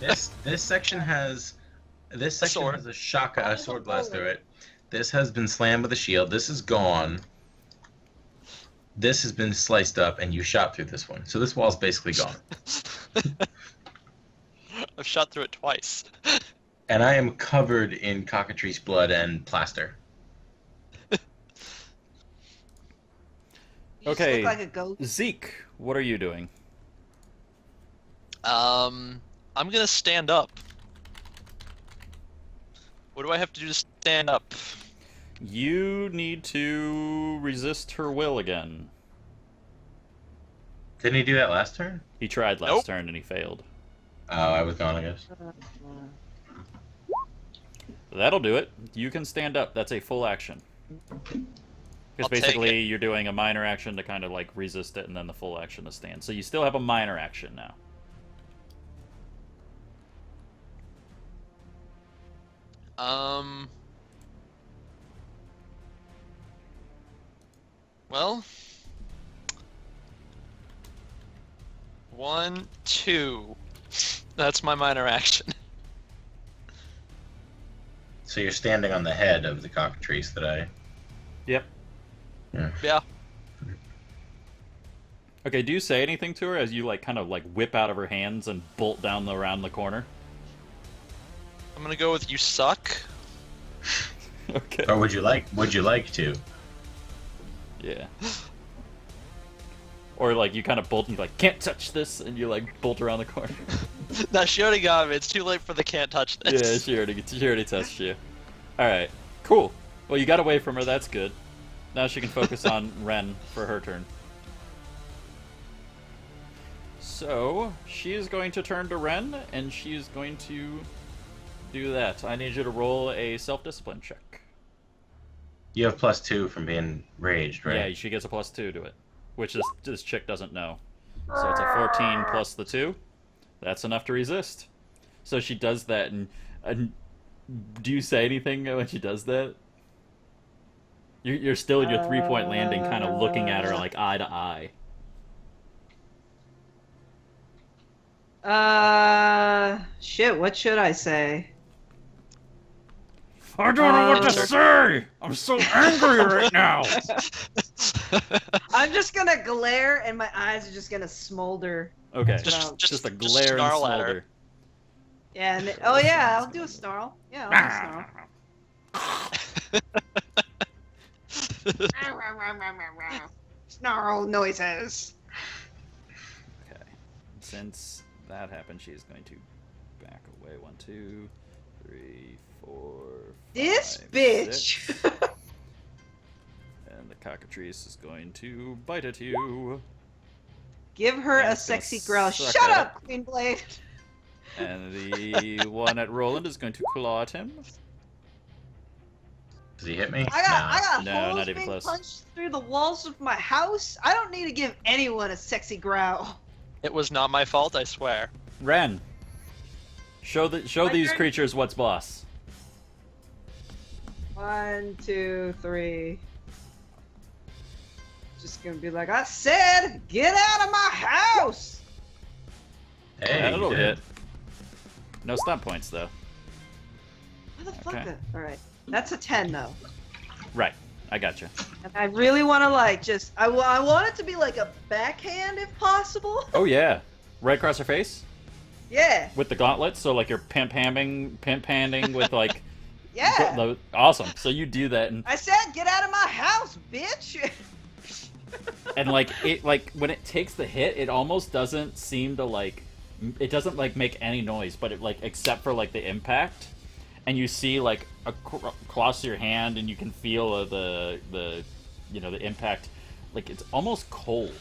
This section has sword. a shaka, a sword blast through it. This has been slammed with a shield. This is gone. This has been sliced up, and you shot through this one. So this wall's basically gone. I've shot through it twice. And I am covered in cockatrice blood and plaster. You just Okay. look like a ghost. Zeke, what are you doing? I'm gonna stand up. What do I have to do to stand up? You need to resist her will again. Didn't he do that last turn? He tried last Nope. turn and he failed. Oh, I was gone, I guess. That'll do it. You can stand up. That's a full action. Because I'll take basically you're doing a minor action to kind of like resist it and then the full action to stand. So you still have a minor action now. Well, 1, 2. That's my minor action. So you're standing on the head of the cockatrice that I... Yep. Yeah. Okay, do you say anything to her as you like kind of like whip out of her hands and bolt down around the corner? I'm gonna go with you suck. Okay. Or would you like to? Yeah. Or like you kind of bolt and you're like, can't touch this, and you like bolt around the corner. No, she already got me. It's too late for the can't touch this. Yeah, she already touched you. Alright, cool. Well, you got away from her, that's good. Now she can focus on Ren for her turn. So, she is going to turn to Ren, and she is going to do that. I need you to roll a self-discipline check. You have +2 from being raged, right? Yeah, she gets a +2 to it, which this chick doesn't know. So it's a 14 plus the 2. That's enough to resist. So she does that, and do you say anything when she does that? You're still in your 3-point landing, kind of looking at her like eye to eye. Shit, what should I say? I don't know what to say! I'm so angry right now! I'm just gonna glare and my eyes are just gonna smolder. Okay, Just- just a glare and snarl at her. smolder. Yeah, and oh yeah, I'll do a snarl. Yeah, I'll do a snarl. Snarl noises. Okay. Since that happened, she is going to back away. 1, 2, 3, 4, 5, This 6. bitch. And the cockatrice is going to bite at you. Give her Yeah, a it's gonna sexy growl. suck Shut at up, Queen Blade. And the one at Roland is going to claw at him. Does he hit me? I got No, holes not even being close. punched through the walls of my house. I don't need to give anyone a sexy growl. It was not my fault, I swear. Ren, show My these turn? creatures what's boss. 1, 2, 3. Just gonna be like, I said, get out of my house. Hey, That'll you did. hit. No stun points though. What the fuck? Okay. Alright. That's a 10 though. Right, I gotcha. And I really want to like just, I want it to be like a backhand if possible. Oh yeah, right across her face Yeah. with the gauntlets. So like you're pimp handing with like. Yeah. Awesome. So you do that, and I said, get out of my house, bitch. like it like when it takes the hit, it almost doesn't seem to like it doesn't like make any noise, but it like except for like the impact, and you see like across your hand, and you can feel the the impact. Like it's almost cold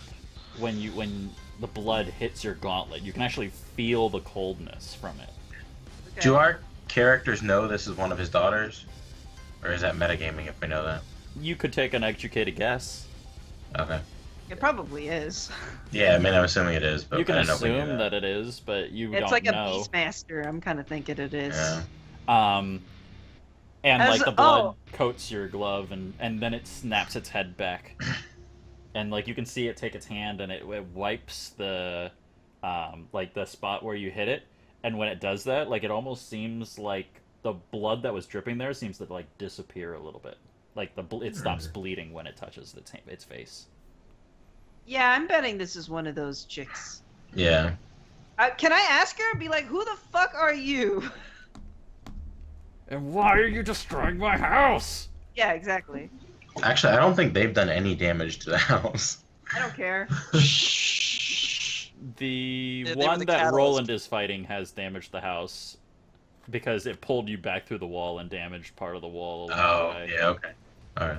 when the blood hits your gauntlet. You can actually feel the coldness from it. Okay. Do our characters know this is one of his daughters? Or is that metagaming if we know that? You could take an educated guess. Okay. It probably is. Yeah, I mean, I'm assuming it is, but You can I didn't know if we knew assume that it is, but you It's don't like a know. Beastmaster. I'm kind of thinking it is. Yeah. And As- like the blood oh. coats your glove, and then it snaps its head back, and like you can see it take its hand, and it wipes the like the spot where you hit it, And when it does that, like it almost seems like the blood that was dripping there seems to like disappear a little bit. Like it stops bleeding when it touches its face. Yeah, I'm betting this is one of those chicks. Yeah. Can I ask her? Be like, who the fuck are you? And why are you destroying my house? Yeah, exactly. Actually, I don't think they've done any damage to the house. I don't care. The Yeah, they were one the that catalyst. Roland is fighting has damaged the house because it pulled you back through the wall and damaged part of the wall along Oh, the way. yeah, okay. Alright.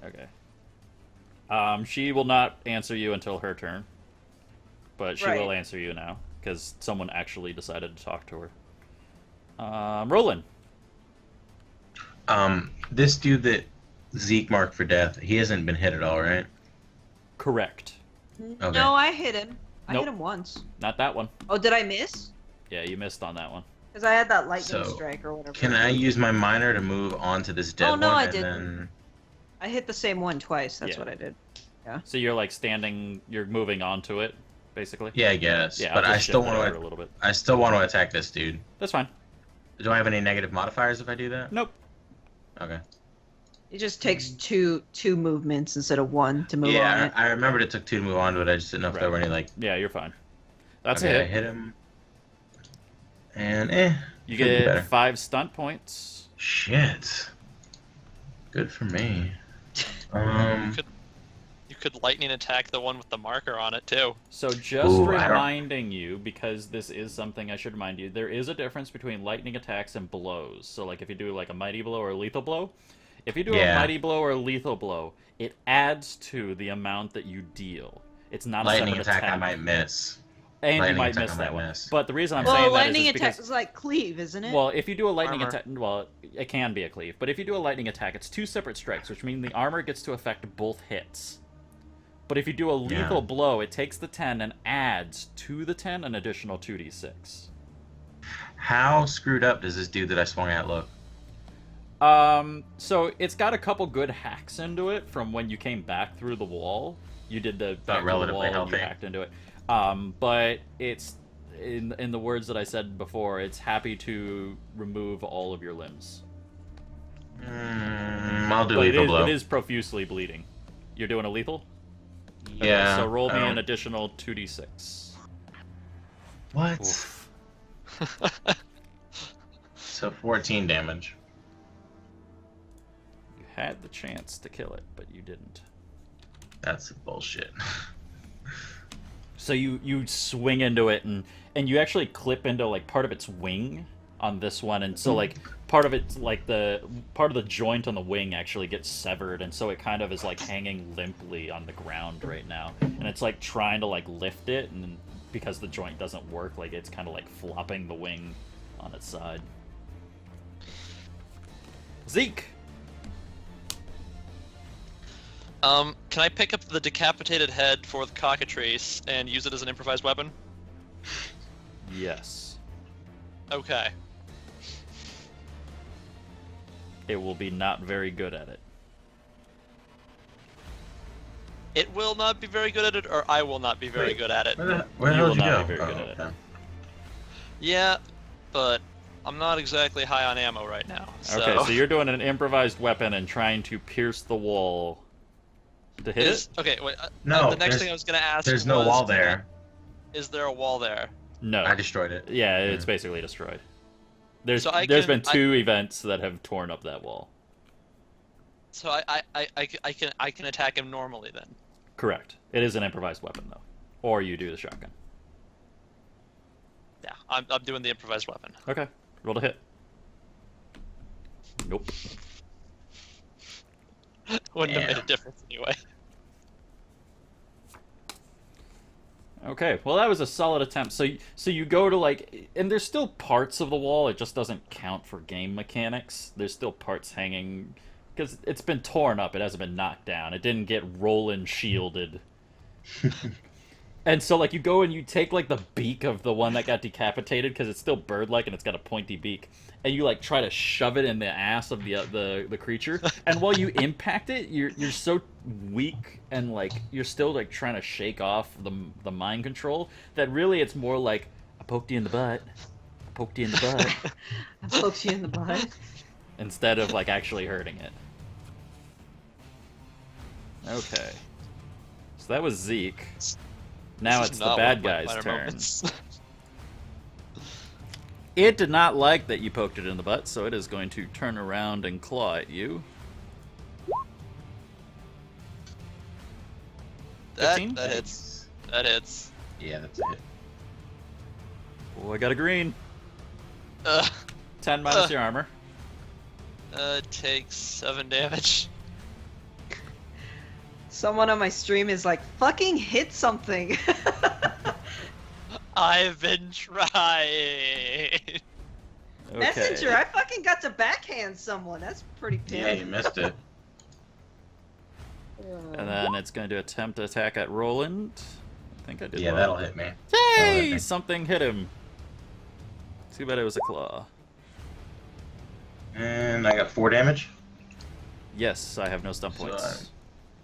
Okay. She will not answer you until her turn, but she Right. will answer you now because someone actually decided to talk to her. Roland. This dude that Zeke marked for death, he hasn't been hit at all, right? Correct. Okay. No, I hit him. I Nope. hit him once. Not that one. Oh, did I miss? Yeah, you missed on that one. Because I had that lightning So, strike or whatever. Can I use my miner to move on to this dead Oh, no, one? I and didn't. Then... I hit the same one twice. That's Yeah. what I did. So you're like you're moving onto it, basically. Yeah, I guess. Yeah, but I'll I just still shift it want over a to. little bit. I still want to attack this dude. That's fine. Do I have any negative modifiers if I do that? Nope. Okay. It just takes two movements instead of one to move on Yeah, it. I remembered it took 2 to move on to it. I just didn't know if there Right. were any like. Yeah, you're fine. That's Okay, I it. hit him. And You could be get better. 5 stunt points. Shit. Good for me. You could lightning attack the one with the marker on it too. So just Ooh, I don't- reminding you, because this is something I should remind you, there is a difference between lightning attacks and blows. So like if you do like a mighty blow or a lethal blow, if you do a Yeah. mighty blow or a lethal blow, it adds to the amount that you deal. It's not Lightning a attack, separate I might miss. And lightning you might attack miss I that might one. miss. But the reason I'm Well, saying that lightning is attack because is like cleave, isn't it? well, if you do a lightning Armor. attack, well, it can be a cleave. But if you do a lightning attack, it's 2 separate strikes, which means the armor gets to affect both hits. But if you do a lethal Yeah. blow, it takes the 10 and adds to the 10 an additional 2d6. How screwed up does this dude that I swung at look? So it's got a couple good hacks into it from when you came back through the wall. You did the back through the relatively wall and healthy. you hacked into it. But it's in the words that I said before, it's happy to remove all of your limbs. I'll do But lethal blow. it is profusely bleeding. You're doing a lethal? Okay, Yeah. so roll me I an don't- additional 2d6. What? Oof. So 14 damage. You had the chance to kill it, but you didn't. That's bullshit. So you swing into it and you actually clip into like part of its wing on this one, and so like part of it's like the part of the joint on the wing actually gets severed, and so it kind of is like hanging limply on the ground right now, and it's like trying to like lift it, and because the joint doesn't work, like it's kind of like flopping the wing on its side. Zeke. Can I pick up the decapitated head for the cockatrice and use it as an improvised weapon? Yes. Okay. It will be not very good at it. It will not be very good at it, or I will not be very Wait. good at it. Where the You hell will did you not go? be very good at it. okay. Yeah, but I'm not exactly high on ammo right now. So. Okay, so you're doing an improvised weapon and trying to pierce the wall to hit it? Okay, wait. No, the next there's- thing I was gonna ask There's no was, wall there. Is there a wall there? No. I destroyed it. Yeah, it's basically destroyed. There's So I there's can- been 2 events that have torn up that wall. So I can attack him normally then. Correct. It is an improvised weapon though, or you do the shotgun. Yeah, I'm doing the improvised weapon. Okay, roll to hit. Nope. Wouldn't have made Yeah. a difference anyway. Okay, well that was a solid attempt. So you go to like, and there's still parts of the wall. It just doesn't count for game mechanics. There's still parts hanging because it's been torn up. It hasn't been knocked down. It didn't get Roland shielded. And so like you go and you take like the beak of the one that got decapitated because it's still bird-like and it's got a pointy beak, and you like try to shove it in the ass of the creature. And while you impact it, you're so weak and like you're still like trying to shake off the mind control that really it's more like I poked you in the butt. Poked you in the butt. I poked you in the butt. Instead of, like, actually hurting it. Okay. So that was Zeke. Now This it's is the not bad one of my guy's minor turn. moments. It did not like that you poked it in the butt, so it is going to turn around and claw at you. 15? That hits. That hits. Yeah, that's it. Oh, I got a green. 10 10 minus your armor. Takes 7 damage. Someone on my stream is like, fucking hit something. I've been trying. Okay. Messenger, I fucking got to backhand someone. That's pretty Yeah, you pimp. missed it. And then it's going to attempt to attack at Roland. I think I did Yeah, well. that'll hit me. That'll hit Yay! me. Something hit him. Too bad it was a claw. And I got 4 damage. Yes, I have no stun So, points.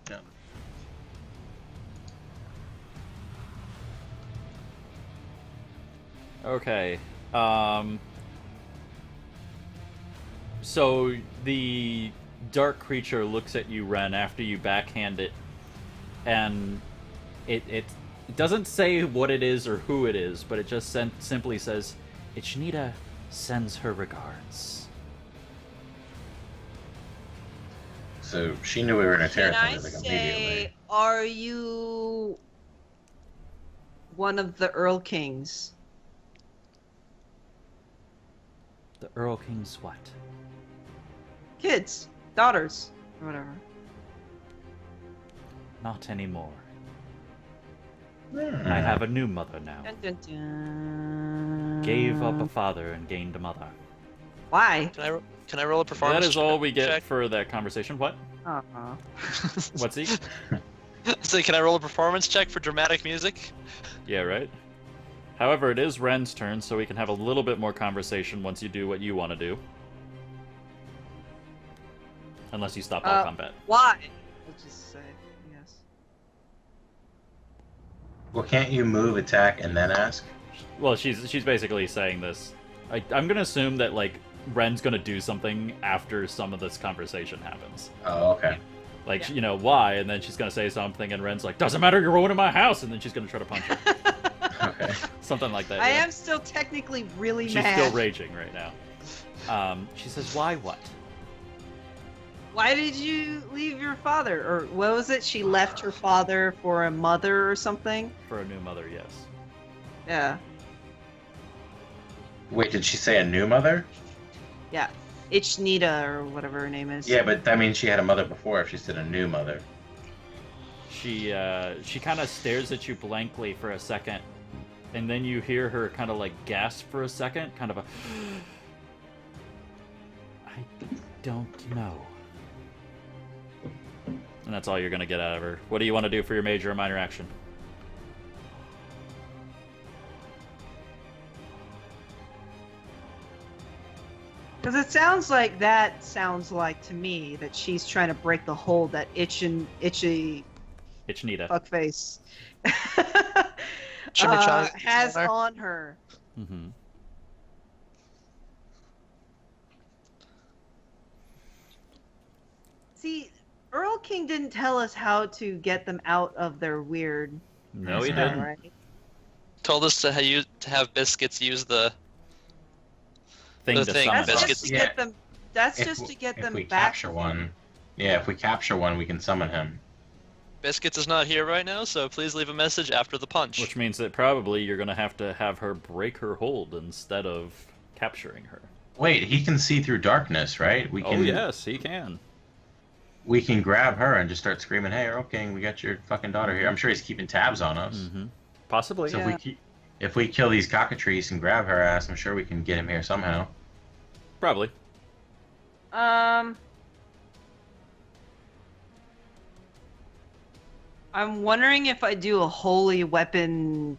yeah. Okay. So the dark creature looks at you, Ren, after you backhand it, and it doesn't say what it is or who it is, but it just simply says, "Ichnita sends her regards." So she knew we were in a Can territory I like say, immediately. are you one of the Earl Kings? The Earl King's what? Kids, daughters, or whatever. Not anymore. Hmm. I have a new mother now. Dun, dun, dun. Gave up a father and gained a mother. Why? Can I roll a performance? That is all we get check? for that conversation. What? Uh-huh. What's he? So can I roll a performance check for dramatic music? Yeah, right? However, it is Ren's turn, so we can have a little bit more conversation once you do what you want to do. Unless you stop all combat. Why? Let's just say yes. Well, can't you move, attack, and then ask? Well, she's basically saying this. I'm gonna assume that, like, Ren's gonna do something after some of this conversation happens. Oh, okay. Like, Yeah. you know, why? And then she's gonna say something, and Ren's like, "Doesn't matter, you're ruining my house!" And then she's gonna try to punch her. Okay. Something like that. I yeah. am still technically really She's mad. still raging right now. She says, "Why what?" Why did you leave your father? Or what was it? She left her father for a mother or something? For a new mother, yes. Yeah. Wait, did she say a new mother? Yeah. Ichnita or whatever her name is. Yeah, but that means she had a mother before if she said a new mother. She kind of stares at you blankly for a second, and then you hear her kind of like gasp for a second, kind of a. I don't know. And that's all you're gonna get out of her. What do you want to do for your major or minor action? Because it sounds like to me that she's trying to break the hold that itchy Ichnita. fuckface Chimichanga has there. on her. Mm-hmm. See, Earl King didn't tell us how to get them out of their weird. No, he Yeah. didn't. Right? Told us to have Biscuits use the. Thing The to thing, summon. That's Biscuits. just to Yeah. get them. That's If just w- to get if them we back. capture one. Yeah, if we capture one, we can summon him. Biscuits is not here right now, so please leave a message after the punch. Which means that probably you're gonna have to have her break her hold instead of capturing her. Wait, he can see through darkness, right? We can. Oh yes, he can. We can grab her and just start screaming, "Hey, Earl King, we got your fucking daughter here." I'm sure he's keeping tabs on us. Mm-hmm. Possibly. So Yeah. if we kill these cockatrices and grab her ass, I'm sure we can get him here somehow. Probably. I'm wondering if I do a holy weapon,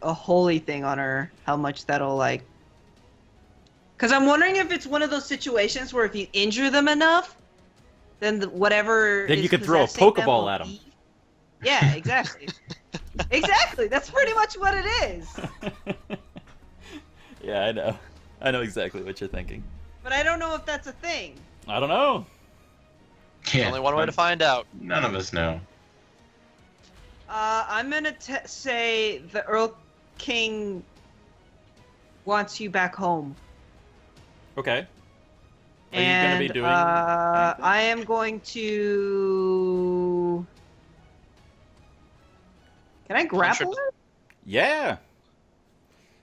a holy thing on her, how much that'll like. Because I'm wondering if it's one of those situations where if you injure them enough, then whatever. Then you is could throw a possessing them Pokeball will at 'em. leave. Yeah, exactly. Exactly. That's pretty much what it is. Yeah, I know. I know exactly what you're thinking. But I don't know if that's a thing. I don't know. Yeah, Only one way to find out. None of us know. I'm gonna say the Earl King wants you back home. Okay. Are And you going to be doing anything? I am going to. Can I grapple her? Yeah.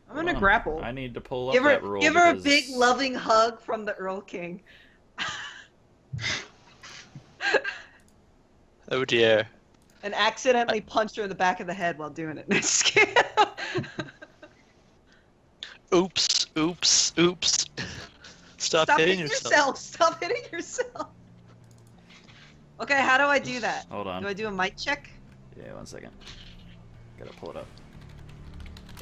I'm gonna Hold on. grapple. I need to pull up Give her, that rule. give her a because- big loving hug from the Earl King. Oh dear. And accidentally punch her in the back of the head while doing it. Just kidding. Oops, oops, oops. Stop Stop hitting hitting yourself. yourself. Stop hitting yourself. Okay, how do I do that? Hold on. Do I do a mic check? Yeah, 1 second. Gotta pull it up.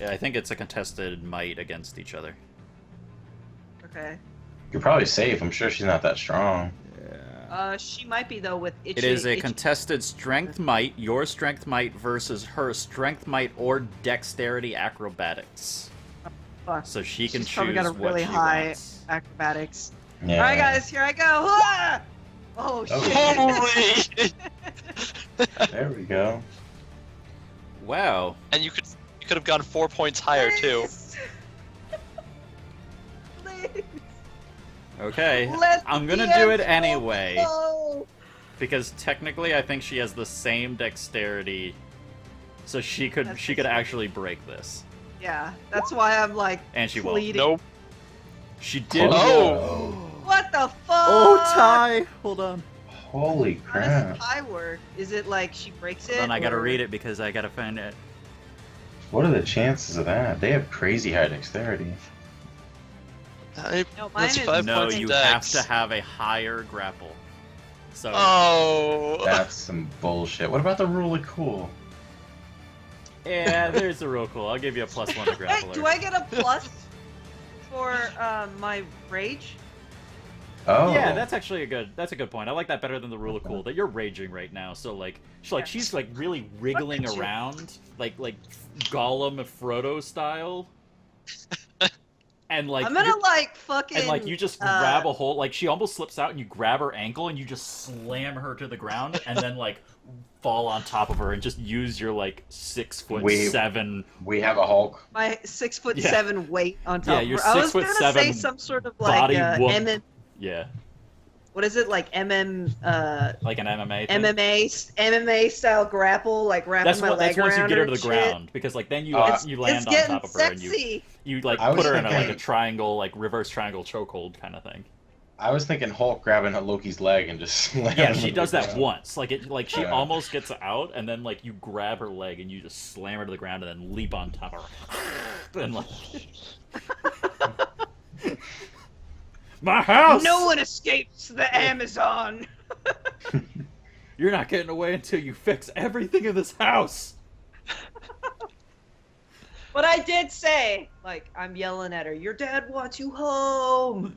Yeah, I think it's a contested might against each other. Okay. You're probably safe. I'm sure she's not that strong. Yeah. She might be though with itchy. It is a itchy- contested strength might, your strength might versus her strength might or dexterity acrobatics. Fuck. So she can She's choose probably got a what really she high wants. acrobatics. Yeah. All right, guys, here I go. Ah! Oh Oh. shit! Holy! There we go. Wow. And you could have gone 4 points higher too. Please. Please. Okay. Let I'm the gonna do it DM anyway. go. Because technically I think she has the same dexterity. So she could That's actually break this. Yeah, that's why I'm like And she won't. pleading. Nope. She did. Oh. What the fuck? Oh, tie! Hold on. Holy How does crap. tie work? Is it like she breaks it? Hold on, I gotta or- read it because I gotta find it. What are the chances of that? They have crazy high dexterity. No, mine That's is 5 No, points you dex. have to have a higher grapple. So Oh. That's some bullshit. What about the rule of cool? yeah, there's the real cool. I'll give you a +1 to Hey, grapple. do I get a plus for my rage? Oh. Yeah, that's actually a good point. I like that better than the rule of cool. That you're raging right now, so like she's like really wriggling at you. around, like Gollum and Frodo style. And like I'm gonna like fucking. and like you just grab a hold, like she almost slips out and you grab her ankle and you just slam her to the ground and then like fall on top of her and just use your like 6'7". We have a Hulk. my 6'7" Yeah. weight on top. Yeah, of your her. I was gonna 6'7" say some sort of like body whoop. MM. Yeah, What is it like like an MMA thing. MMA style grapple, like wrapping That's my what. leg That's once you around get her to and the shit? ground, because like then you It's- you land It's on getting top of her and sexy. you like I was put her in a, like a thinking- triangle, like reverse triangle chokehold kind of thing. I was thinking Hulk grabbing Loki's leg and just slamming Yeah, him she to does the that ground. once. Like she Yeah. almost gets out, and then like you grab her leg and you just slam her to the ground, and then leap on top of her. And like, my house. No one escapes the Amazon. You're not getting away until you fix everything in this house. But I did say, like, I'm yelling at her. Your dad wants you home.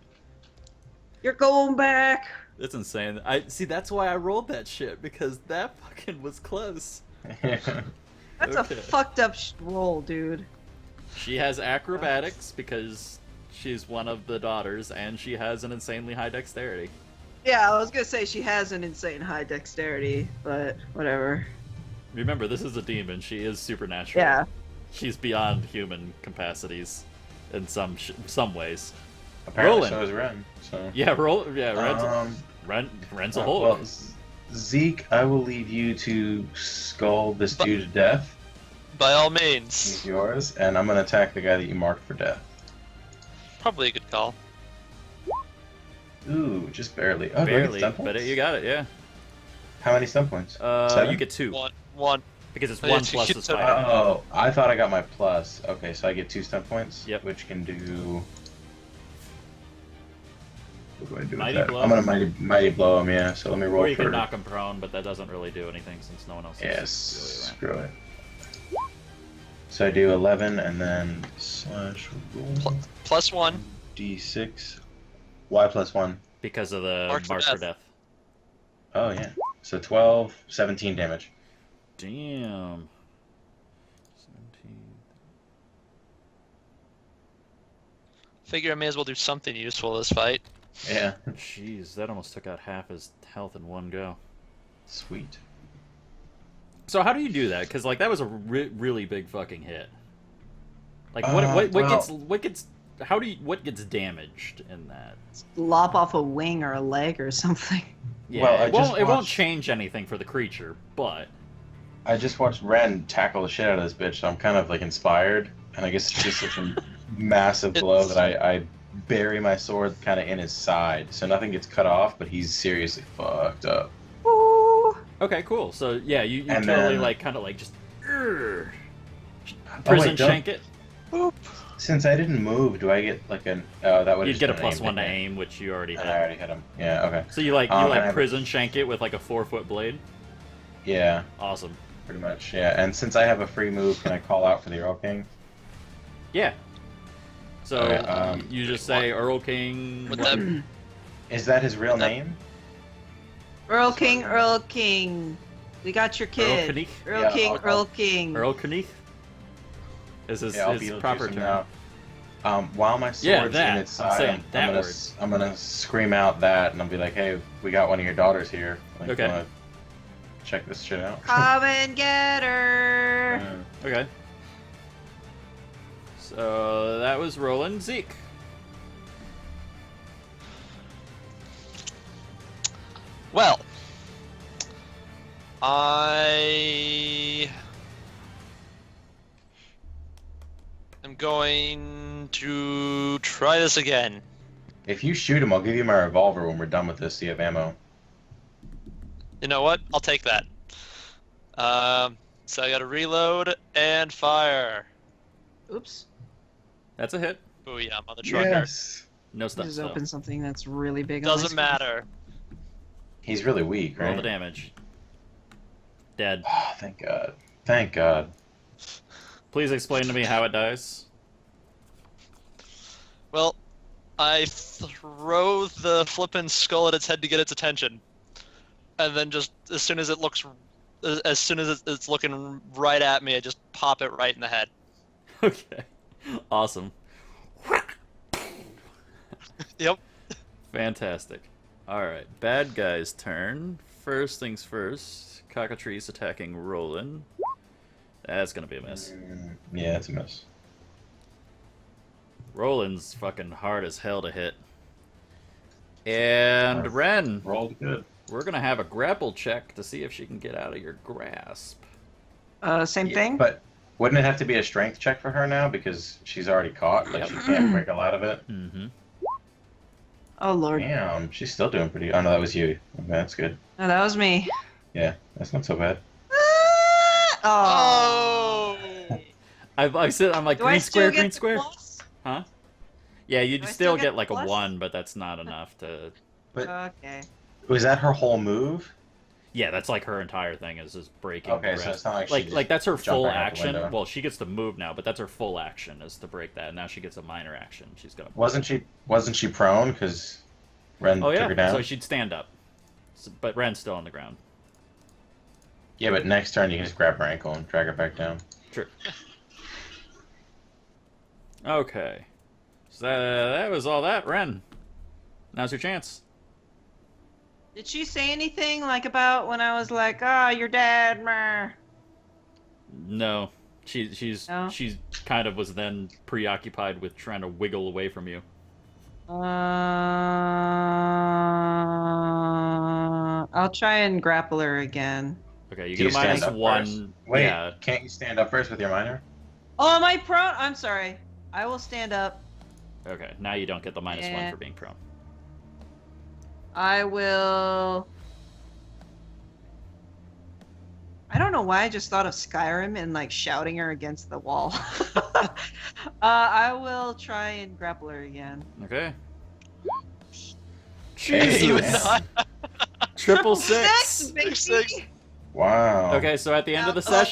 You're going back. That's insane. I see. That's why I rolled that shit, because that fucking was close. That's Okay. a fucked up roll, dude. She has acrobatics because she's one of the daughters, and she has an insanely high dexterity. Yeah, I was gonna say she has an insane high dexterity, but whatever. Remember, this is a demon. She is supernatural. Yeah. She's beyond human capacities in some ways. Apparently Roland. so is Ren. So. Yeah, Ren's a whole. Well, Zeke, I will leave you to skull this dude to death. By all He's means. yours, and I'm gonna attack the guy that you marked for death. Probably a good call. Ooh, just barely. Oh, do I get Barely, stun points? but you got it. Yeah. How many stun points? Seven? You get 2 One. because it's Oh, 1 yeah, plus you the get spider. Oh, I thought I got my plus. Okay, so I get 2 stun points. Yep. Which can do. What do I do Mighty with that? blow? I'm gonna mighty blow him. Yeah. So let me roll Or you for. can knock him prone, but that doesn't really do anything since no one else Yes. is really around. Screw it. So I do 11 and then slash roll +1. d6. Y plus 1. Because of the Mark for mark for death. death. Oh yeah. So 12, 17 damage. Damn. 17. Figure I may as well do something useful this fight. Yeah. Jeez, that almost took out half his health in one go. Sweet. So how do you do that? Because like that was a really big fucking hit. Like what gets what gets damaged in that? Lop off a wing or a leg or something. Yeah, Well, it won't change anything for the creature, but I just watched Ren tackle the shit out of this bitch, so I'm kind of like inspired. And I guess it's just such a massive blow that I bury my sword kind of in his side, so nothing gets cut off, but he's seriously fucked up. Ooh. okay, cool. So yeah, you And totally then- like kind of like just prison don't- shank it. Boop. Since I didn't move, do I get like an? That would You'd get a +1 to aim, which you already And I had. already hit him. Yeah. Okay. So you like and I have a- prison shank it with like a 4-foot blade. Yeah. Awesome. Pretty much. Yeah. And since I have a free move, can I call out for the Earl King? Yeah. So Okay, you just say Earl King. Would what? that Is that his real That- name? Earl King, Earl King. We got your kid. Knight? Earl Yeah, King, I'll- Earl King. Earl Kneith? Is his, Yeah, I'll his be proper term? now. While my Yeah, sword's that. in its I'm side, saying that word. I'm gonna scream out that, and I'll be like, "Hey, we got one of your daughters here. Like, Okay. wanna check this shit out." Come and get her. Yeah. Okay. So that was Roland. Zeke. Well, I am going to try this again. If you shoot him, I'll give you my revolver when we're done with this. So you have ammo. You know what? I'll take that. So I gotta reload and fire. Oops. That's a hit. Booyah, mother trucker. No I stuff. just So. opened something that's really big. on my Doesn't screen. matter. He's really weak, Roll right? the damage. Dead. Oh, thank God. Thank God. Please explain to me how it dies. Well, I throw the flippin' skull at its head to get its attention, and then just as soon as it's looking right at me, I just pop it right in the head. Okay. Awesome. Yep. Fantastic. Alright, bad guy's turn. First things first, Cockatrice attacking Roland. That's gonna be a miss. Yeah, it's a miss. Roland's fucking hard as hell to hit. And Ren, Rolled good. we're gonna have a grapple check to see if she can get out of your grasp. Same Yeah, thing. But wouldn't it have to be a strength check for her now because she's already caught? Like Yep. she can't wiggle out of it. Mm-hmm. Oh Lord. Damn, she's still doing pretty. Oh no, that was you. Okay, that's good. No, that was me. Yeah, that's not so bad. Oh. Oh! I said I'm like Do I green still square, get green the square. plus? Huh? Yeah, you'd Do I still still get get like a plus? 1, but that's not enough to. But Okay. was that her whole move? Yeah, that's like her entire thing is just breaking. Okay, the so grasp. it's not like she like just that's her jumped full right out the action. window. Well, she gets to move now, but that's her full action is to break that. Now she gets a minor action. She's gonna. Wasn't she prone because Ren Oh took her yeah, down? so she'd stand up, but Ren's still on the ground. Yeah, but next turn you can just grab her ankle and drag her back down. True. Okay, so that was all that. Ren, now's your chance. Did she say anything like about when I was like, "Oh, your dad," meh? No, she's No? she's kind of was then preoccupied with trying to wiggle away from you. I'll try and grapple her again. Okay, you Do get a stand minus up 1. first? Wait, Yeah. can't you stand up first with your minor? Oh, am I prone? I'm sorry. I will stand up. Okay, now you don't get the minus 1 Yeah. for being prone. I will. I don't know why I just thought of Skyrim and like shouting her against the wall. I will try and grapple her again. Okay. Hey, You would man. not. Triple six. baby! Six. Wow. Okay, so at the end of the Now,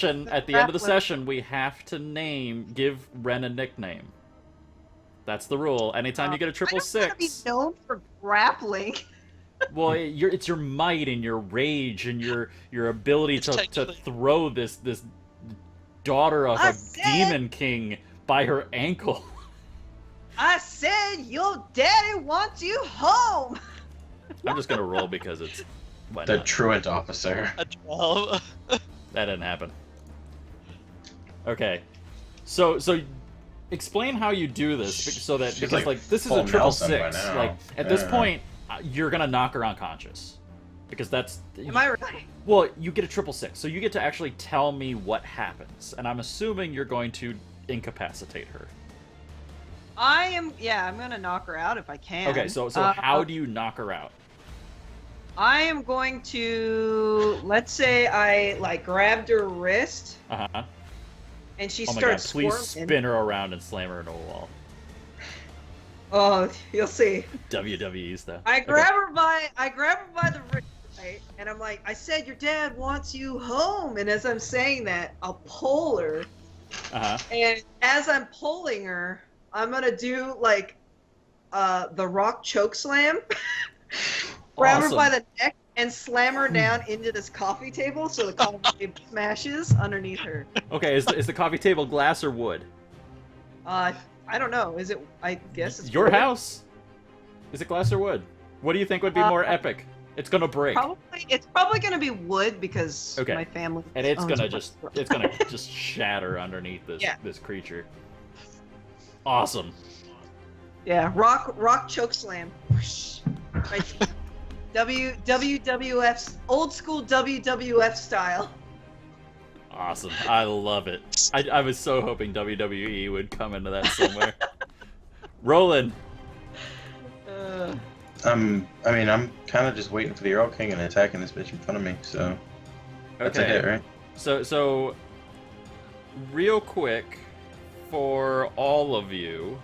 session, we have to give Ren a nickname. That's the rule. Anytime you get a triple I don't want to be six, known for grappling. well, it's your might and your rage and your ability It's to technically- throw this daughter of I a said- demon king by her ankle. I said your daddy wants you home. I'm just gonna roll because it's why The not? truant officer. A 12. That didn't happen. Okay, so explain how you do this so that She's because like this is a full triple Nelson by six. now. Like at this Yeah. point, you're gonna knock her unconscious because that's. Am I really? Well, you get a triple six, so you get to actually tell me what happens, and I'm assuming you're going to incapacitate her. I'm gonna knock her out if I can. Okay, so how do you knock her out? I am going to, let's say I like grabbed her wrist Uh huh. and she Oh my god! starts Please squirming. spin her around and slam her into a wall. Oh, you'll see. WWE stuff. I grab her by the wrist, right? And I'm like, I said your dad wants you home. And as I'm saying that, I'll pull her. Uh huh. And as I'm pulling her, I'm gonna do like the Rock choke slam. Grab her by the neck and slam her down into this coffee table so the coffee table smashes underneath her. Okay, is the coffee table glass or wood? I don't know. Is it? I guess it's Your wood. house? Is it glass or wood? What do you think would be more epic? It's gonna break, It's probably gonna be wood because Okay. my family. and it's owns gonna wood. just shatter underneath this Yeah. this creature. Awesome. Yeah, rock choke slam. Whoosh. Right. WWF old school WWF style. Awesome. I love it. I was so hoping WWE would come into that somewhere. Roland. I mean, I'm kind of just waiting for the Earl King and attacking this bitch in front of me, so that's a hit, right? So real quick for all of you,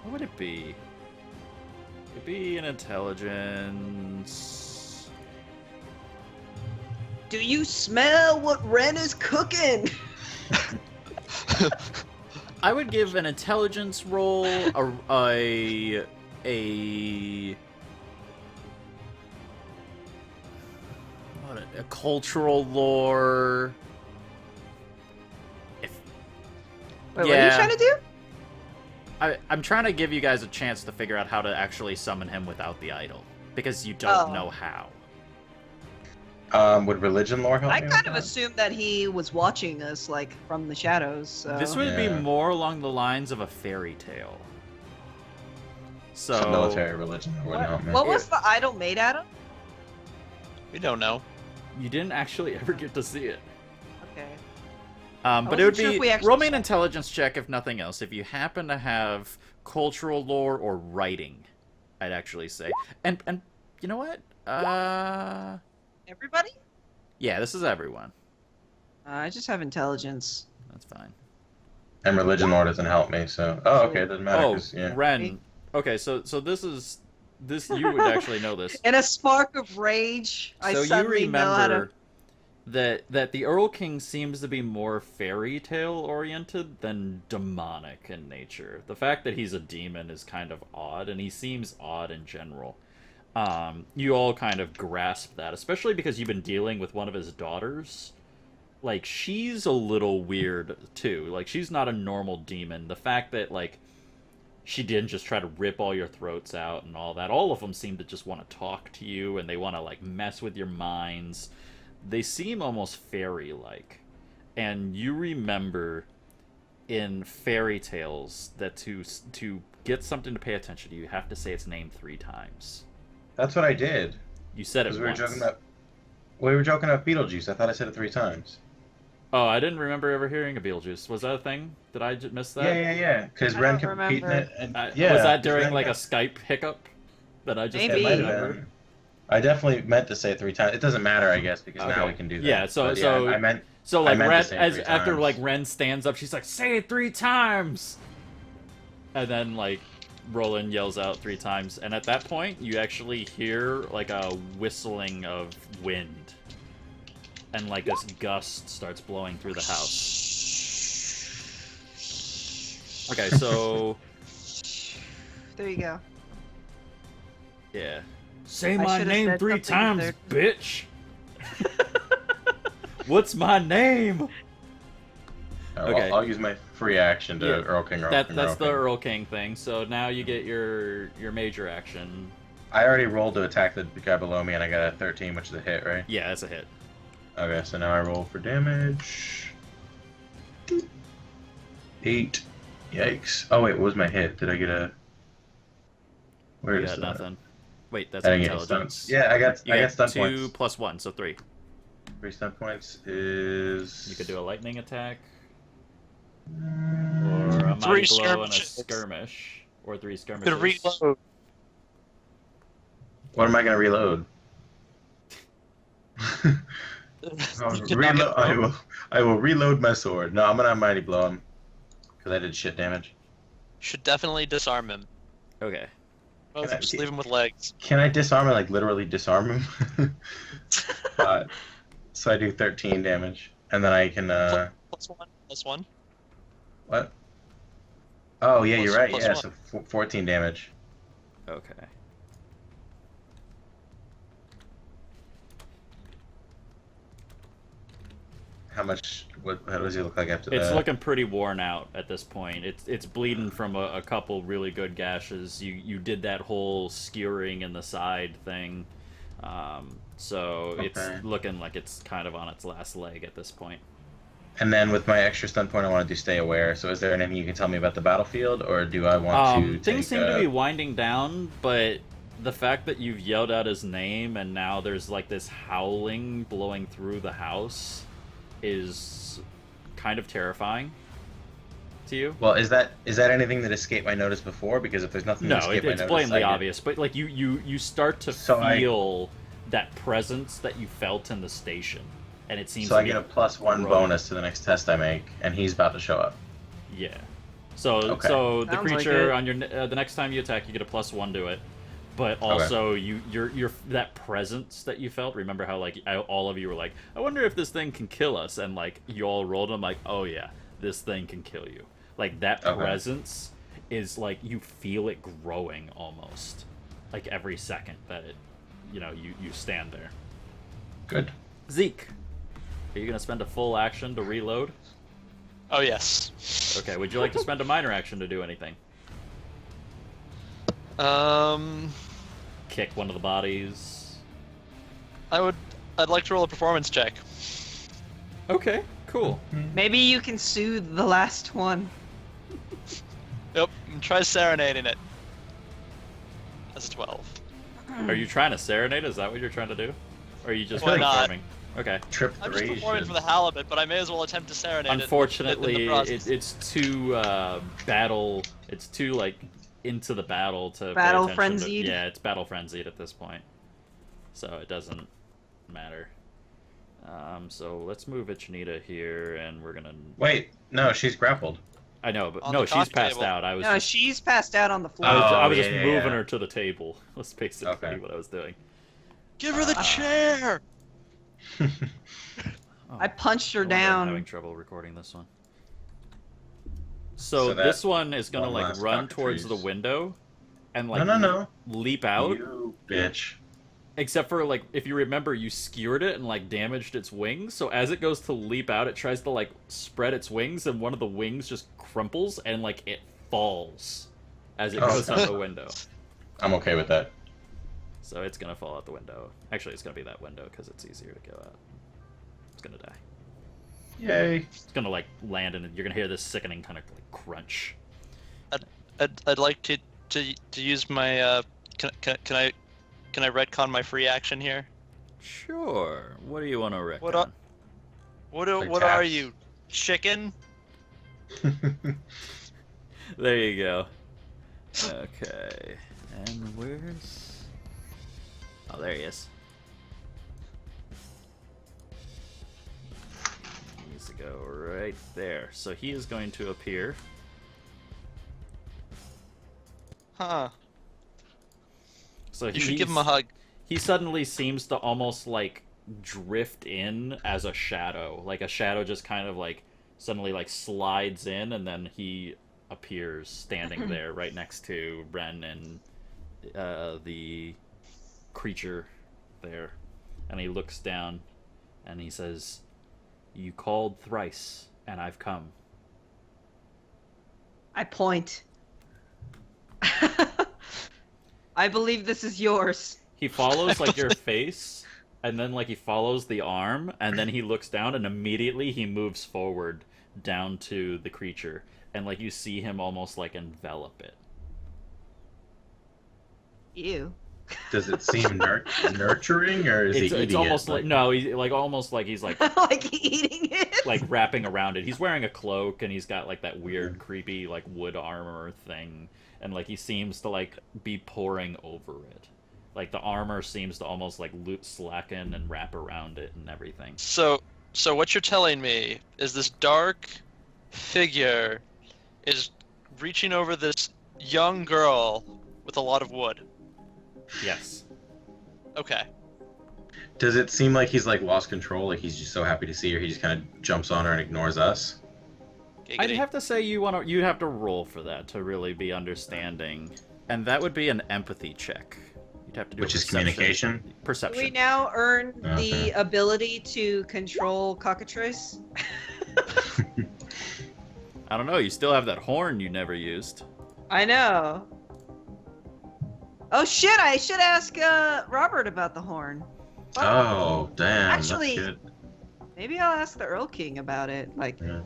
what would it be? It'd be an intelligence. Do you smell what Ren is cooking? I would give an intelligence roll a cultural lore. Wait, what are you trying to do? I'm trying to give you guys a chance to figure out how to actually summon him without the idol, because you don't know how. Would religion lore help I me kind with of that? assumed that he was watching us, like, from the shadows. So. This would be Yeah. more along the lines of a fairy tale. So military religion wouldn't help me. What was the idol made out of? We don't know. you didn't actually ever get to see it. Okay. But it would wasn't sure be if we actually roll me an saw it. intelligence check if nothing else. If you happen to have cultural lore or writing, I'd actually say. And you know what? Everybody? Yeah, this is everyone. I just have intelligence. That's fine. And religion lore doesn't help me, so okay, it doesn't matter. Oh, 'Cause, yeah. Ren. Okay, so this you would actually know this. In a spark of rage, I So you suddenly know how to. remember that the Earl King seems to be more fairy tale oriented than demonic in nature. The fact that he's a demon is kind of odd, and he seems odd in general. You all kind of grasp that, especially because you've been dealing with one of his daughters. Like, she's a little weird too. Like, she's not a normal demon. The fact that, like, she didn't just try to rip all your throats out and all that. All of them seem to just want to talk to you, and they want to, like, mess with your minds. They seem almost fairy-like. And you remember in fairy tales that to get something to pay attention to, you have to say its name 3 times. That's what I did. You said it Because we were once. joking about. We were joking about Beetlejuice. I thought I said it 3 times. Oh, I didn't remember ever hearing of Beetlejuice. Was that a thing? Did I just miss that? Yeah. Because I Ren don't kept repeating remember. it. And, Was yeah, that 'cause during Ren like a kept- Skype hiccup that I just Maybe. It didn't might have remember? been. I definitely meant to say it 3 times. It doesn't matter, I guess, because now Okay. we can do that. Yeah, so- But, so- I meant. So I like meant to Ren, say it as 3 after times. like Ren stands up, she's like, "Say it 3 times," and then like Roland yells out 3 times, and at that point you actually hear like a whistling of wind, and like this gust starts blowing through the house. Okay, so There you go. yeah, say I my should've name said 3 something times, there. bitch. What's my name? Okay. I'll use my free action to Yeah, Earl King. that's the Earl King thing. So now you get your major action. I already rolled to attack the guy below me, and I got a 13, which is a hit, right? Yeah, that's a hit. Okay, so now I roll for damage. 8. Yikes. Oh, wait, what was my hit? Did I get a... Where You is got that? nothing. Wait, that's I didn't get any intelligence. stuns. Yeah, I got stun 2 points. plus 1, so 3. 3 stun points is... You could do a lightning attack, Mm, or a Three mighty blow and a skirmishes. skirmish, or 3 You skirmishes. could reload. What am I going to reload? You I'll could knock it reload, out. I will reload my sword. No, I'm going to mighty blow him. Because I did shit damage. Should definitely disarm him. Okay. Oh, Can I- just leave him with legs. Can I disarm him, like literally disarm him? So I do 13 damage. And then I can, +1. what? Oh, yeah, Plus- you're right. plus Yeah, one. so 14 damage. Okay. How much, how does he look like after It's that? looking pretty worn out at this point. It's bleeding from a couple really good gashes. You did that whole skewering in the side thing, so Okay. it's looking like it's kind of on its last leg at this point. And then with my extra stun point, I want to do stay aware. So is there anything you can tell me about the battlefield, or do I want to take... Things seem to be winding down, but the fact that you've yelled out his name and now there's like this howling blowing through the house is kind of terrifying to you. Well, is that anything that escaped my notice before? Because if there's nothing that No, escaped my it's notice... blatantly I get- obvious, but like you start to So feel that presence that you felt in the station, and it seems So to I be get a +1 growing. bonus to the next test I make, and he's about to show up. Yeah. So Okay. so the Sounds like creature it. on your the next time you attack, you get a +1 to it. But also you're that presence that you felt. Remember how like all of you were like, I wonder if this thing can kill us, and like you all rolled them like, oh yeah, this thing can kill you. Like that Okay. presence is like you feel it growing almost, like every second that it, you stand there. Good. Zeke, are you gonna spend a full action to reload? Oh yes. Okay. Would you like to spend a minor action to do anything? Kick one of the bodies. I'd like to roll a performance check. Okay, cool. Maybe you can soothe the last one. Yep, and try serenading it. That's a 12. Are you trying to serenade? Is that what you're trying to do? Or are you just Why not? performing? Okay. Trip I'm just 3 performing should... for the halibut, but I may as well attempt to serenade Unfortunately, it. in the process. it's too battle. It's too like into the battle to pay Battle attention to- frenzied? Yeah, it's battle frenzied at this point, so it doesn't matter. So let's move Ichnita here, and we're gonna. Wait, no, she's grappled. I know, but On no, the she's coffee passed table. out. I was. No, just, she's passed out on the floor. I was Oh, just yeah, moving yeah. her to the table. That's basically Okay. what I was doing. Give her the chair! Oh, I punched her hold on, I'm down. having trouble recording this one. So, So that- this one is gonna one like last run towards the cockatrice. window, and like No. leap out. You bitch. Except for like if you remember, you skewered it and like damaged its wings. So as it goes to leap out, it tries to like spread its wings, and one of the wings just crumples and like it falls as it Oh. goes out the window. I'm okay with that. So it's gonna fall out the window. Actually, it's gonna be that window because it's easier to go out. It's gonna die. Yay. It's gonna like land, and you're gonna hear this sickening kind of like crunch. I'd like to use my can I retcon my free action here? Sure. What do you want to reckon? What Like what are taps. you? Chicken? There you go. Okay. And where's... Oh, there he is. He needs to go right there. So he is going to appear. Huh. So You should give him a hug. He suddenly seems to almost like drift in as a shadow. Like a shadow just kind of like suddenly like slides in, and then he appears standing there right next to Ren and the creature there. And he looks down and he says, "You called thrice, and I've come. I point. I believe this is yours. He follows like your face, and then like he follows the arm, and then he looks down, and immediately he moves forward down to the creature, and like you see him almost like envelop it. Ew. Does it seem nurturing, or is he eating It's almost it? like no, he's like almost like he's like Like eating it. like wrapping around it. He's wearing a cloak, and he's got like that weird, creepy like wood armor thing, and like he seems to like be pouring over it. Like the armor seems to almost like slacken and wrap around it and everything. So what you're telling me is this dark figure is reaching over this young girl with a lot of wood. Yes. Okay. Does it seem like he's like lost control? Like he's just so happy to see her, he just kind of jumps on her and ignores us? I'd Giggity. have to say you have to roll for that to really be understanding, and that would be an empathy check. You'd have to do Which a is perception. communication? Do Perception. we now earn Okay. the ability to control cockatrice? I don't know. You still have that horn you never used. I know. Oh shit! I should ask Robert about the horn. Fuck. Oh, damn. Actually- That's good. Maybe I'll ask the Earl King about it. Like, Yeah.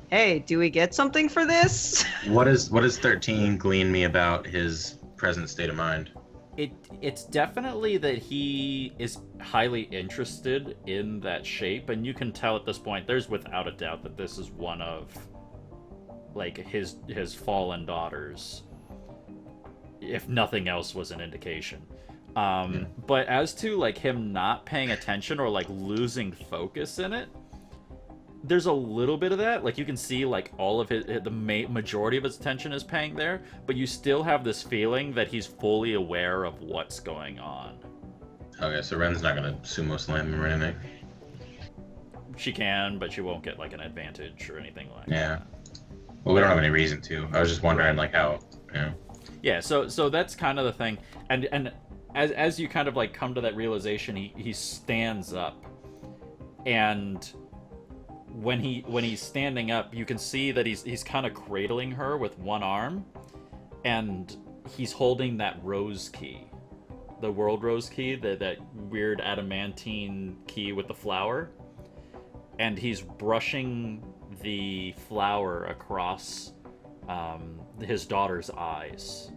hey, do we get something for this? What does 13 glean me about his present state of mind? It's definitely that he is highly interested in that shape, and you can tell at this point there's without a doubt that this is one of like his fallen daughters, if nothing else was an indication. But as to like him not paying attention or like losing focus in it, there's a little bit of that. Like you can see like all of the majority of his attention is paying there, but you still have this feeling that he's fully aware of what's going on. Okay, so Ren's not gonna sumo slam him or anything. She can, but she won't get like an advantage or anything like Yeah. that. Well, we don't have any reason to. I was just wondering, like, how, you know. Yeah, so that's kind of the thing. And as you kind of like come to that realization, he stands up, and when he's standing up, you can see that he's kind of cradling her with one arm, and he's holding that rose key, the world rose key, that weird adamantine key with the flower, and he's brushing the flower across his daughter's eyes.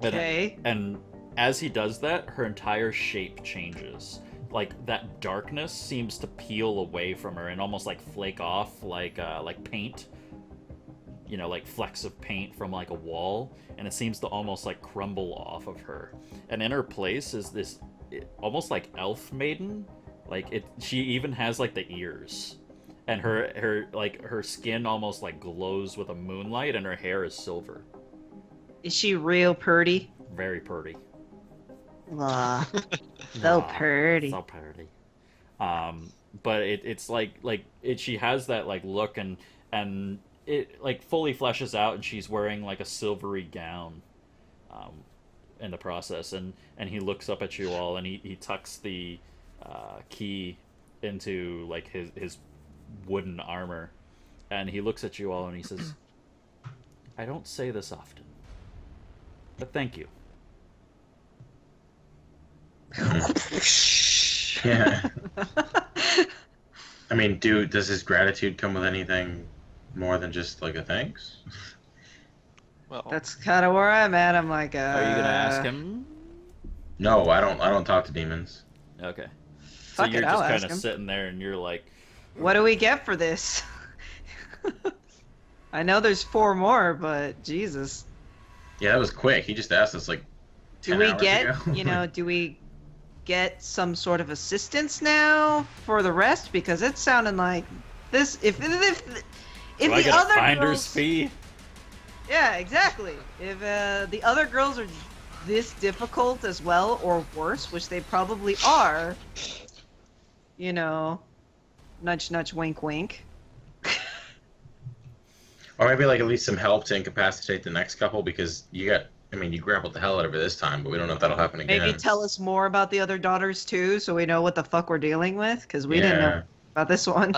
Okay. And as he does that, her entire shape changes. Like that darkness seems to peel away from her and almost like flake off, like paint. You know, like flecks of paint from like a wall, and it seems to almost like crumble off of her. And in her place is this almost like elf maiden. Like she even has like the ears, and her skin almost like glows with a moonlight, and her hair is silver. Is she real pretty? Very pretty. Aw, so Aw, pretty. So pretty. But it's like she has that like look, and it like fully fleshes out, and she's wearing like a silvery gown in the process, and he looks up at you all, and he tucks the key into like his wooden armor, and he looks at you all and he says, I don't say this often, but thank you. Yeah. I mean, does his gratitude come with anything more than just like a thanks? Well, That's kind of where I'm at. I'm like, Are you gonna ask him? No, I don't talk to demons. Okay. So Fuck you're it, I'll just kind ask of him. sitting there, and you're like, What do we get for this? I know there's 4 more, but Jesus. Yeah, that was quick. He just asked us like 10 Do we hours get, ago. do we get some sort of assistance now for the rest? Because it's sounding like this. If do I the get a other finder's girls, fee? yeah, exactly. If the other girls are this difficult as well, or worse, which they probably are, nudge, nudge, wink, wink. Or maybe like at least some help to incapacitate the next couple, because you grappled the hell out of her this time, but we don't know if that'll happen again. Maybe tell us more about the other daughters too, so we know what the fuck we're dealing with, because we didn't know about this one.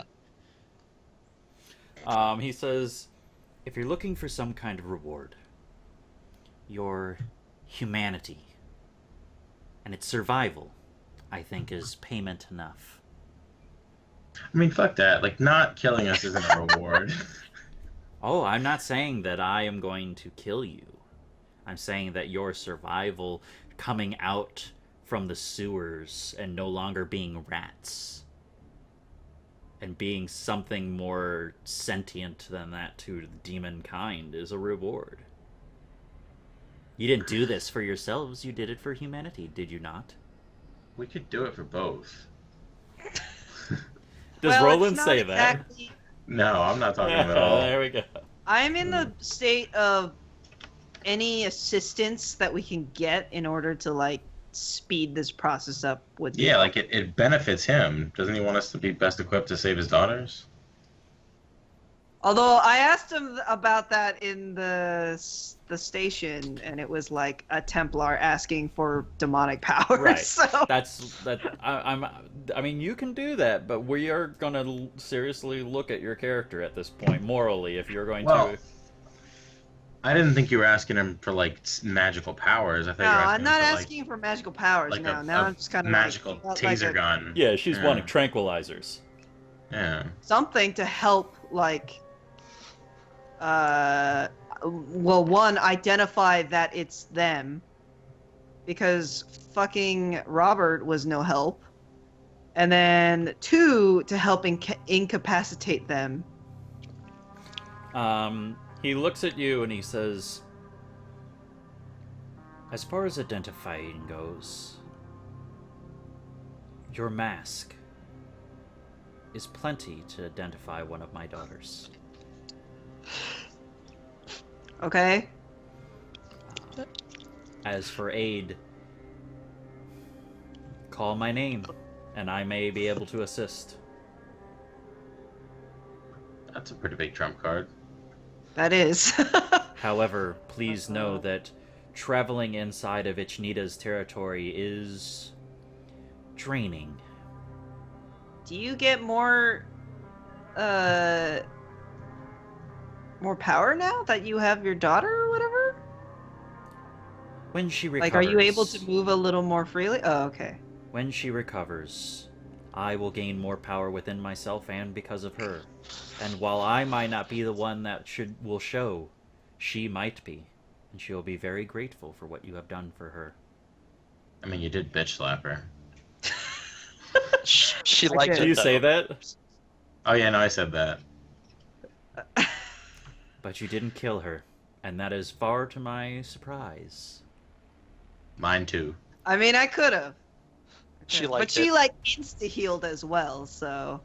He says, If you're looking for some kind of reward, your humanity and its survival, I think, is payment enough. I mean, fuck that. Like, not killing us isn't a reward. Oh, I'm not saying that I am going to kill you. I'm saying that your survival, coming out from the sewers and no longer being rats, and being something more sentient than that to the demon kind, is a reward. You didn't do this for yourselves, you did it for humanity, did you not? We could do it for both. Does Well, Roland it's not say that? exactly... No, I'm not talking at all. There we go. I'm in the state of any assistance that we can get in order to, like, speed this process up with Yeah, like it benefits him. Doesn't he want us to be best equipped to save his daughters? Although I asked him about that in the station, and it was like a Templar asking for demonic powers. Right. So I mean, you can do that, but we are going to seriously look at your character at this point, morally, if you're going Well, to... I didn't think you were asking him for like magical powers. I thought no, you were I'm asking not him for, asking for magical powers like now. a, Now a I'm just kind of magical like, taser gun. Yeah, she's wanting tranquilizers. Yeah. something to help, like, well, one, identify that it's them, because fucking Robert was no help, and then two, to help incapacitate them. He looks at you and he says, as far as identifying goes, your mask is plenty to identify one of my daughters. Okay. As for aid, call my name, and I may be able to assist. That's a pretty big trump card. That is. However, please know that traveling inside of Ichnita's territory is draining. Do you get more power now that you have your daughter or whatever? When she recovers... Like, are you able to move a little more freely? Oh, okay. When she recovers, I will gain more power within myself and because of her. And while I might not be the one that will show, she might be. And she will be very grateful for what you have done for her. I mean, you did bitch slap her. She I liked did. it. Do you though. say that? Oh yeah, no, I said that. But you didn't kill her. And that is far to my surprise. Mine too. I mean, I could have. She But liked she, it. like, insta-healed as well, so...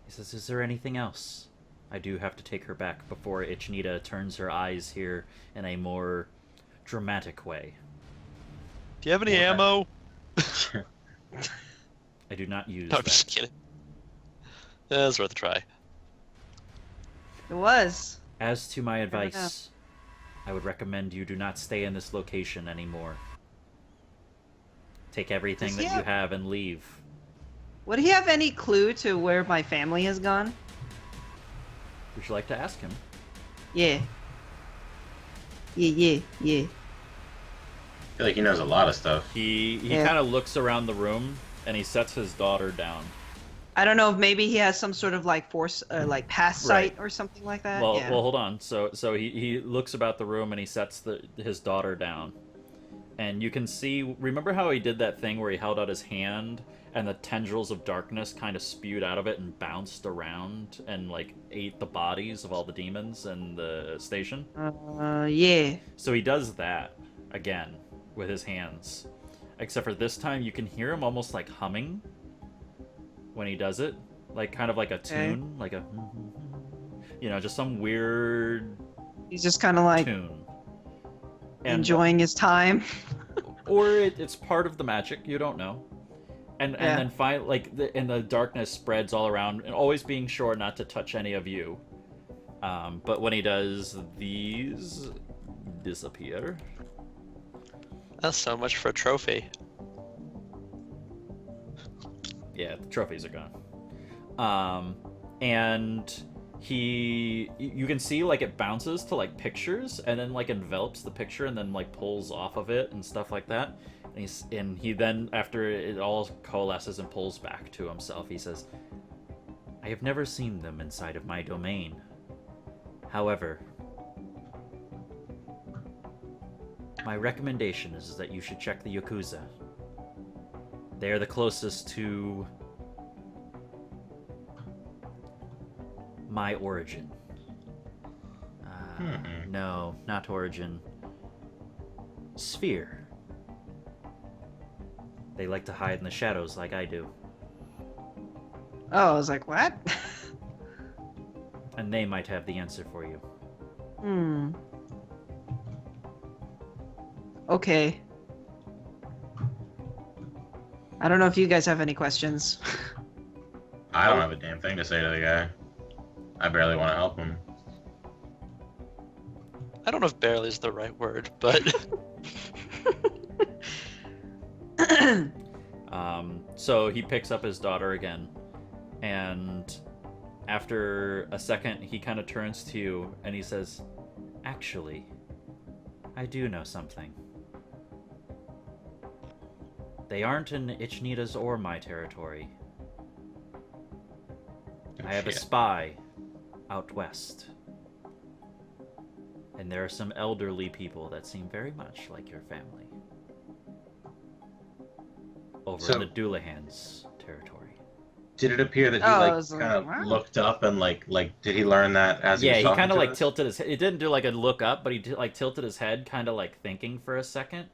He says, is there anything else? I do have to take her back before Ichnita turns her eyes here in a more dramatic way. Do you have any Okay. ammo? I do not use No, I'm that. just kidding. Yeah, it's worth a try. It was. As to my Never know. advice, I would recommend you do not stay in this location anymore. Take everything Does that he you have- have and leave. Would he have any clue to where my family has gone? Would you like to ask him? Yeah. Yeah. I feel like he knows a lot of stuff. He Yeah. kind of looks around the room and he sets his daughter down. I don't know if maybe he has some sort of, like, force, like, pass sight or something like that. Well, Yeah. well, hold on. So he looks about the room and he sets his daughter down, and you can see. Remember how he did that thing where he held out his hand and the tendrils of darkness kind of spewed out of it and bounced around and like ate the bodies of all the demons in the station? Yeah. So he does that again with his hands, except for this time you can hear him almost like humming when he does it, like kind of like a tune, like a, just some weird He's just kind of, like, tune. enjoying his time. Or it's part of the magic, you don't know. And Yeah. then and the darkness spreads all around, and always being sure not to touch any of you. But when he does, these disappear. That's so much for a trophy. Yeah, the trophies are gone. And you can see like it bounces to like pictures and then like envelops the picture and then like pulls off of it and stuff like that. And he then, after it all coalesces and pulls back to himself, he says, "I have never seen them inside of my domain. However, my recommendation is that you should check the Yakuza. They are the closest to my origin. No, not origin. Sphere. They like to hide in the shadows like I do. Oh, I was like, what? And they might have the answer for you." Okay. I don't know if you guys have any questions. I don't have a damn thing to say to the guy. I barely want to help him. I don't know if barely is the right word, but So he picks up his daughter again, and after a second, he kind of turns to you and he says, "Actually, I do know something. They aren't in Ichnita's or my territory. I have a spy out west. And there are some elderly people that seem very much like your family. Over in the Doulahan's territory." Did it appear that he kind of wow. looked up and like did he learn that as he was talking kind of to like us? tilted his head. It didn't do like a look up, but he like tilted his head, kind of like thinking for a second.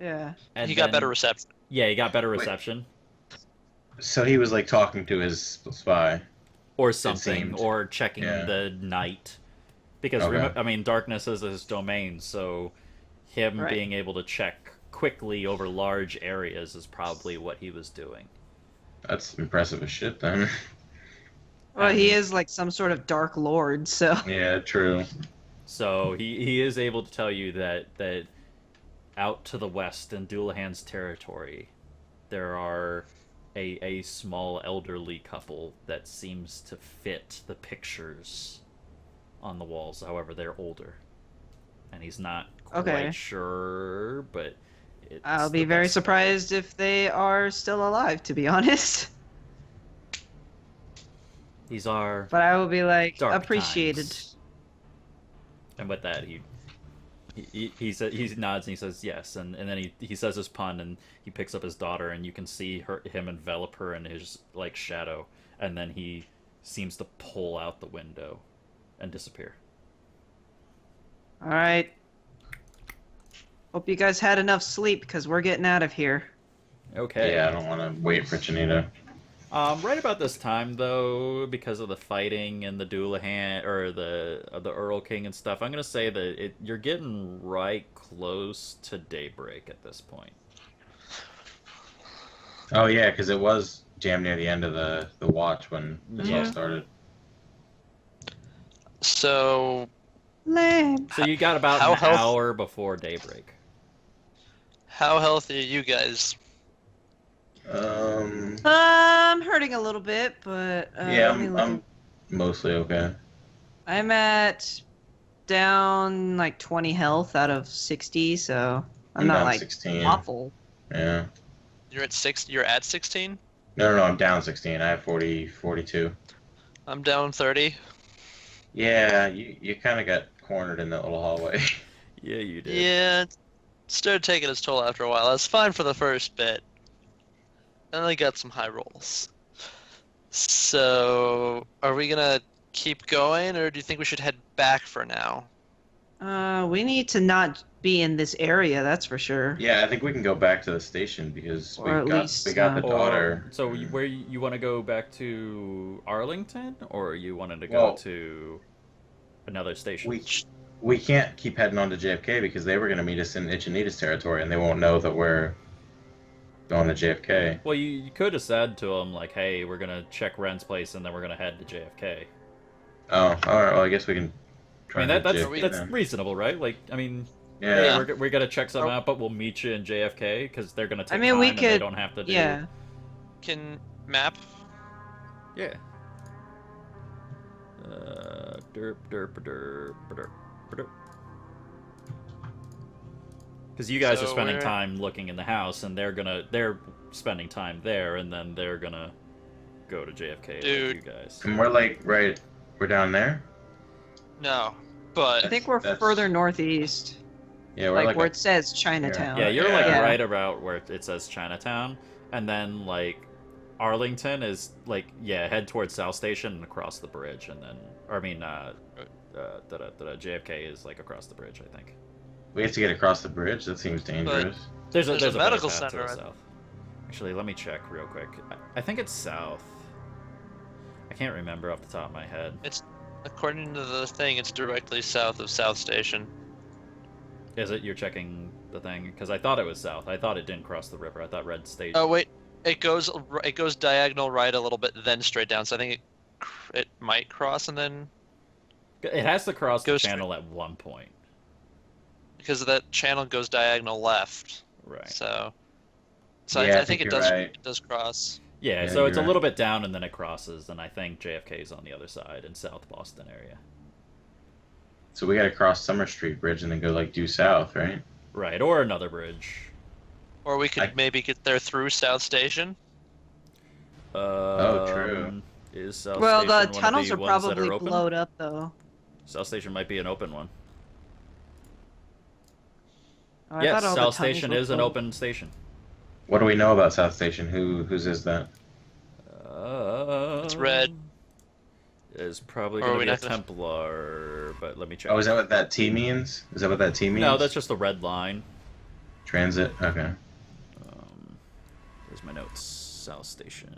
Yeah. And he got then- better reception. Yeah, he got better reception. So he was like talking to his spy. Or something, seemed. or checking Yeah. the night. Because, Okay. darkness is his domain, so him Right. being able to check quickly over large areas is probably what he was doing. That's impressive as shit then. Well, he is like some sort of dark lord, so. Yeah, true. So he is able to tell you that out to the west in Doulahan's territory, there are a small elderly couple that seems to fit the pictures on the walls. However, they're older, and he's not quite sure, but I'll be very surprised if they are still alive, to be honest. These are But I will be like, dark appreciated. times. And with that, he said, he nods and he says yes, and then he says his pun and he picks up his daughter and you can see him envelop her in his like shadow, and then he seems to pull out the window and disappear. All right. Hope you guys had enough sleep because we're getting out of here. Okay. Yeah, I don't want to wait for Chinita. Right about this time, though, because of the fighting and the Doulahan or the Earl King and stuff, I'm gonna say that you're getting right close to daybreak at this point. Oh yeah, because it was damn near the end of the watch when this all started. So Lame. So you got about How an health- hour before daybreak. how healthy are you guys? I'm hurting a little bit, but Yeah, let me look. I'm mostly okay. I'm at down like 20 health out of 60, so I'm not down like 16. awful. Yeah. You're at 16? No, I'm down 16. I have 42. I'm down 30. Yeah, you kind of got cornered in that little hallway. Yeah, you did. Yeah, it started taking its toll after a while. I was fine for the first bit. Then I got some high rolls. So, are we gonna keep going, or do you think we should head back for now? We need to not be in this area, that's for sure. Yeah, I think we can go back to the station because Or at we least, got the Or- daughter. So where you want to go back to Arlington, or you wanted to go Well, to another station? We can't keep heading on to JFK because they were going to meet us in Ichinita's territory, and they won't know that we're going to JFK. Well, you could have said to them like, "Hey, we're gonna check Ren's place, and then we're gonna head to JFK." Oh, all right. Well, I guess we can. I Try mean, and hit that's JFK that's then. reasonable, right? Like, I mean, Yeah. hey, we gotta check something out, but we'll meet you in JFK because they're gonna take I mean, time we and they could- don't have to do. Yeah. Can map? Yeah. Derp, derp, derp, derp, derp. Because you guys are So spending we're- time looking in the house, and they're spending time there, and then they're gonna go to JFK Dude. like you guys. And we're down there. No, but I think we're That's- further northeast, Yeah, we're like where up- it says Chinatown. Yeah, you're like Yeah. right about where it says Chinatown, and then like Arlington is like head towards South Station and across the bridge, and then JFK is like across the bridge, I think. we have to get across the bridge. That seems dangerous. There's a There's a better medical path to center, the I- south. Actually, let me check real quick. I think it's south. I can't remember off the top of my head. according to the thing, it's directly south of South Station. Is it? You're checking the thing? Because I thought it was south. I thought it didn't cross the river. I thought Red State. Oh wait, it goes diagonal right a little bit, then straight down. So I think it might cross and then It has to cross the Goes channel at one point. because that channel goes diagonal left. Right. So Yeah, I think it you're does right. it does cross. Yeah, Yeah, so it's a you're little bit down and then it crosses, and I think JFK is on the other side in South Boston area. So we gotta cross Summer Street Bridge and then go like due south, right? Right, or another bridge. Or we could I- maybe get there through South Station. True. Is South Well, Station the one of tunnels the are ones that probably are open? blowed up, though. South Station might be an open one. Oh, I Yes, thought all the South tunnels Station were is an full. open station. What do we know about South Station? Whose is that? It's red. Is probably Or are going to we be a not gonna- Templar, but let me check. Oh, is that what that T means? Is that what that T means? No, that's just a red line. transit. Okay. Here's my notes. South Station.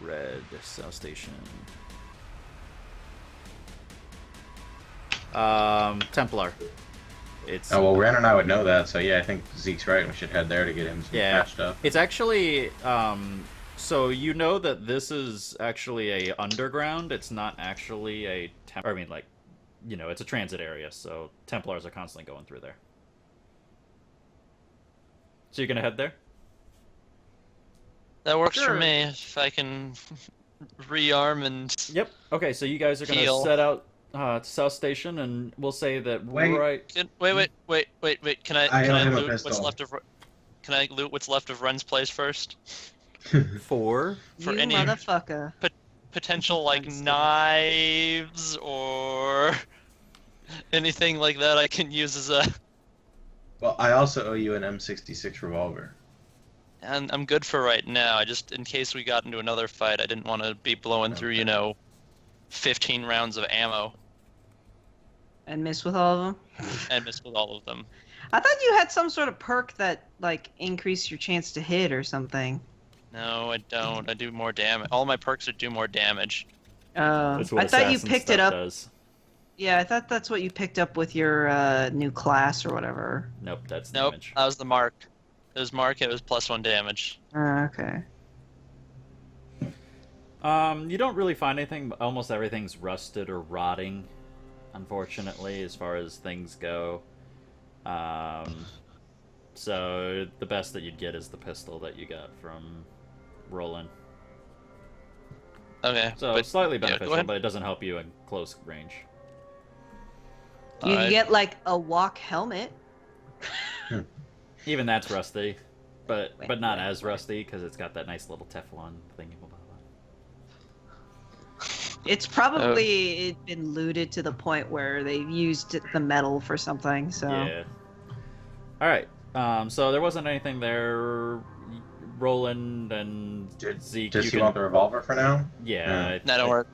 Red. South Station. Templar. It's Oh well, Ren and I would know that, so yeah, I think Zeke's right. We should head there to get him some Yeah. patched up. It's actually so you know that this is actually a underground. It's not actually a I mean, like, you know, it's a transit area, so Templars are constantly going through there. So you're gonna head there? That works for Sure. me. If I can rearm and Yep. Okay, so you guys are gonna Heal. set out to South Station, and we'll say that Wait. right. wait. Can I I don't have a loot what's pistol. left of? Can I loot what's left of Ren's place first? For For You any- motherfucker. Potential like Fine stuff. knives or anything like that I can use as a. Well, I also owe you an M66 revolver. And I'm good for right now. I just, in case we got into another fight, I didn't want to be blowing through, Okay. 15 rounds of ammo And miss with all of them? and miss with all of them. I thought you had some sort of perk that, like, increased your chance to hit or something. No, I don't. I do more damage. All my perks are do more damage. That's I what thought you assassin picked it stuff up. Does. Yeah, I thought that's what you picked up with your new class or whatever. Nope, that's Nope, damage. that was the mark. It was mark. It was +1 damage. Okay. You don't really find anything. Almost everything's rusted or rotting, unfortunately, as far as things go. So the best that you'd get is the pistol that you got from Roland. Okay. So but, slightly yeah, go beneficial, ahead. but it doesn't help you in close range. You Alright. get, like, a walk helmet. Even that's rusty, but Wait, not wait, as wait. rusty because it's got that nice little Teflon thing. It's probably been looted to the point where they've used the metal for something, so... Yeah. All right. So there wasn't anything there. Roland and Zeke. Does you he can- want the revolver for now? Yeah. No, don't worry.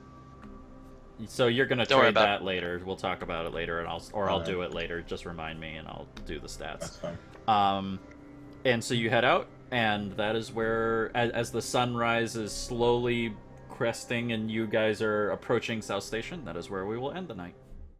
So you're gonna Don't worry trade about that later. We'll talk about it later, and I'll Alright. do it later. Just remind me, and I'll do the stats. That's fine. And so you head out, and that is where, as the sunrise is slowly cresting, and you guys are approaching South Station, that is where we will end the night.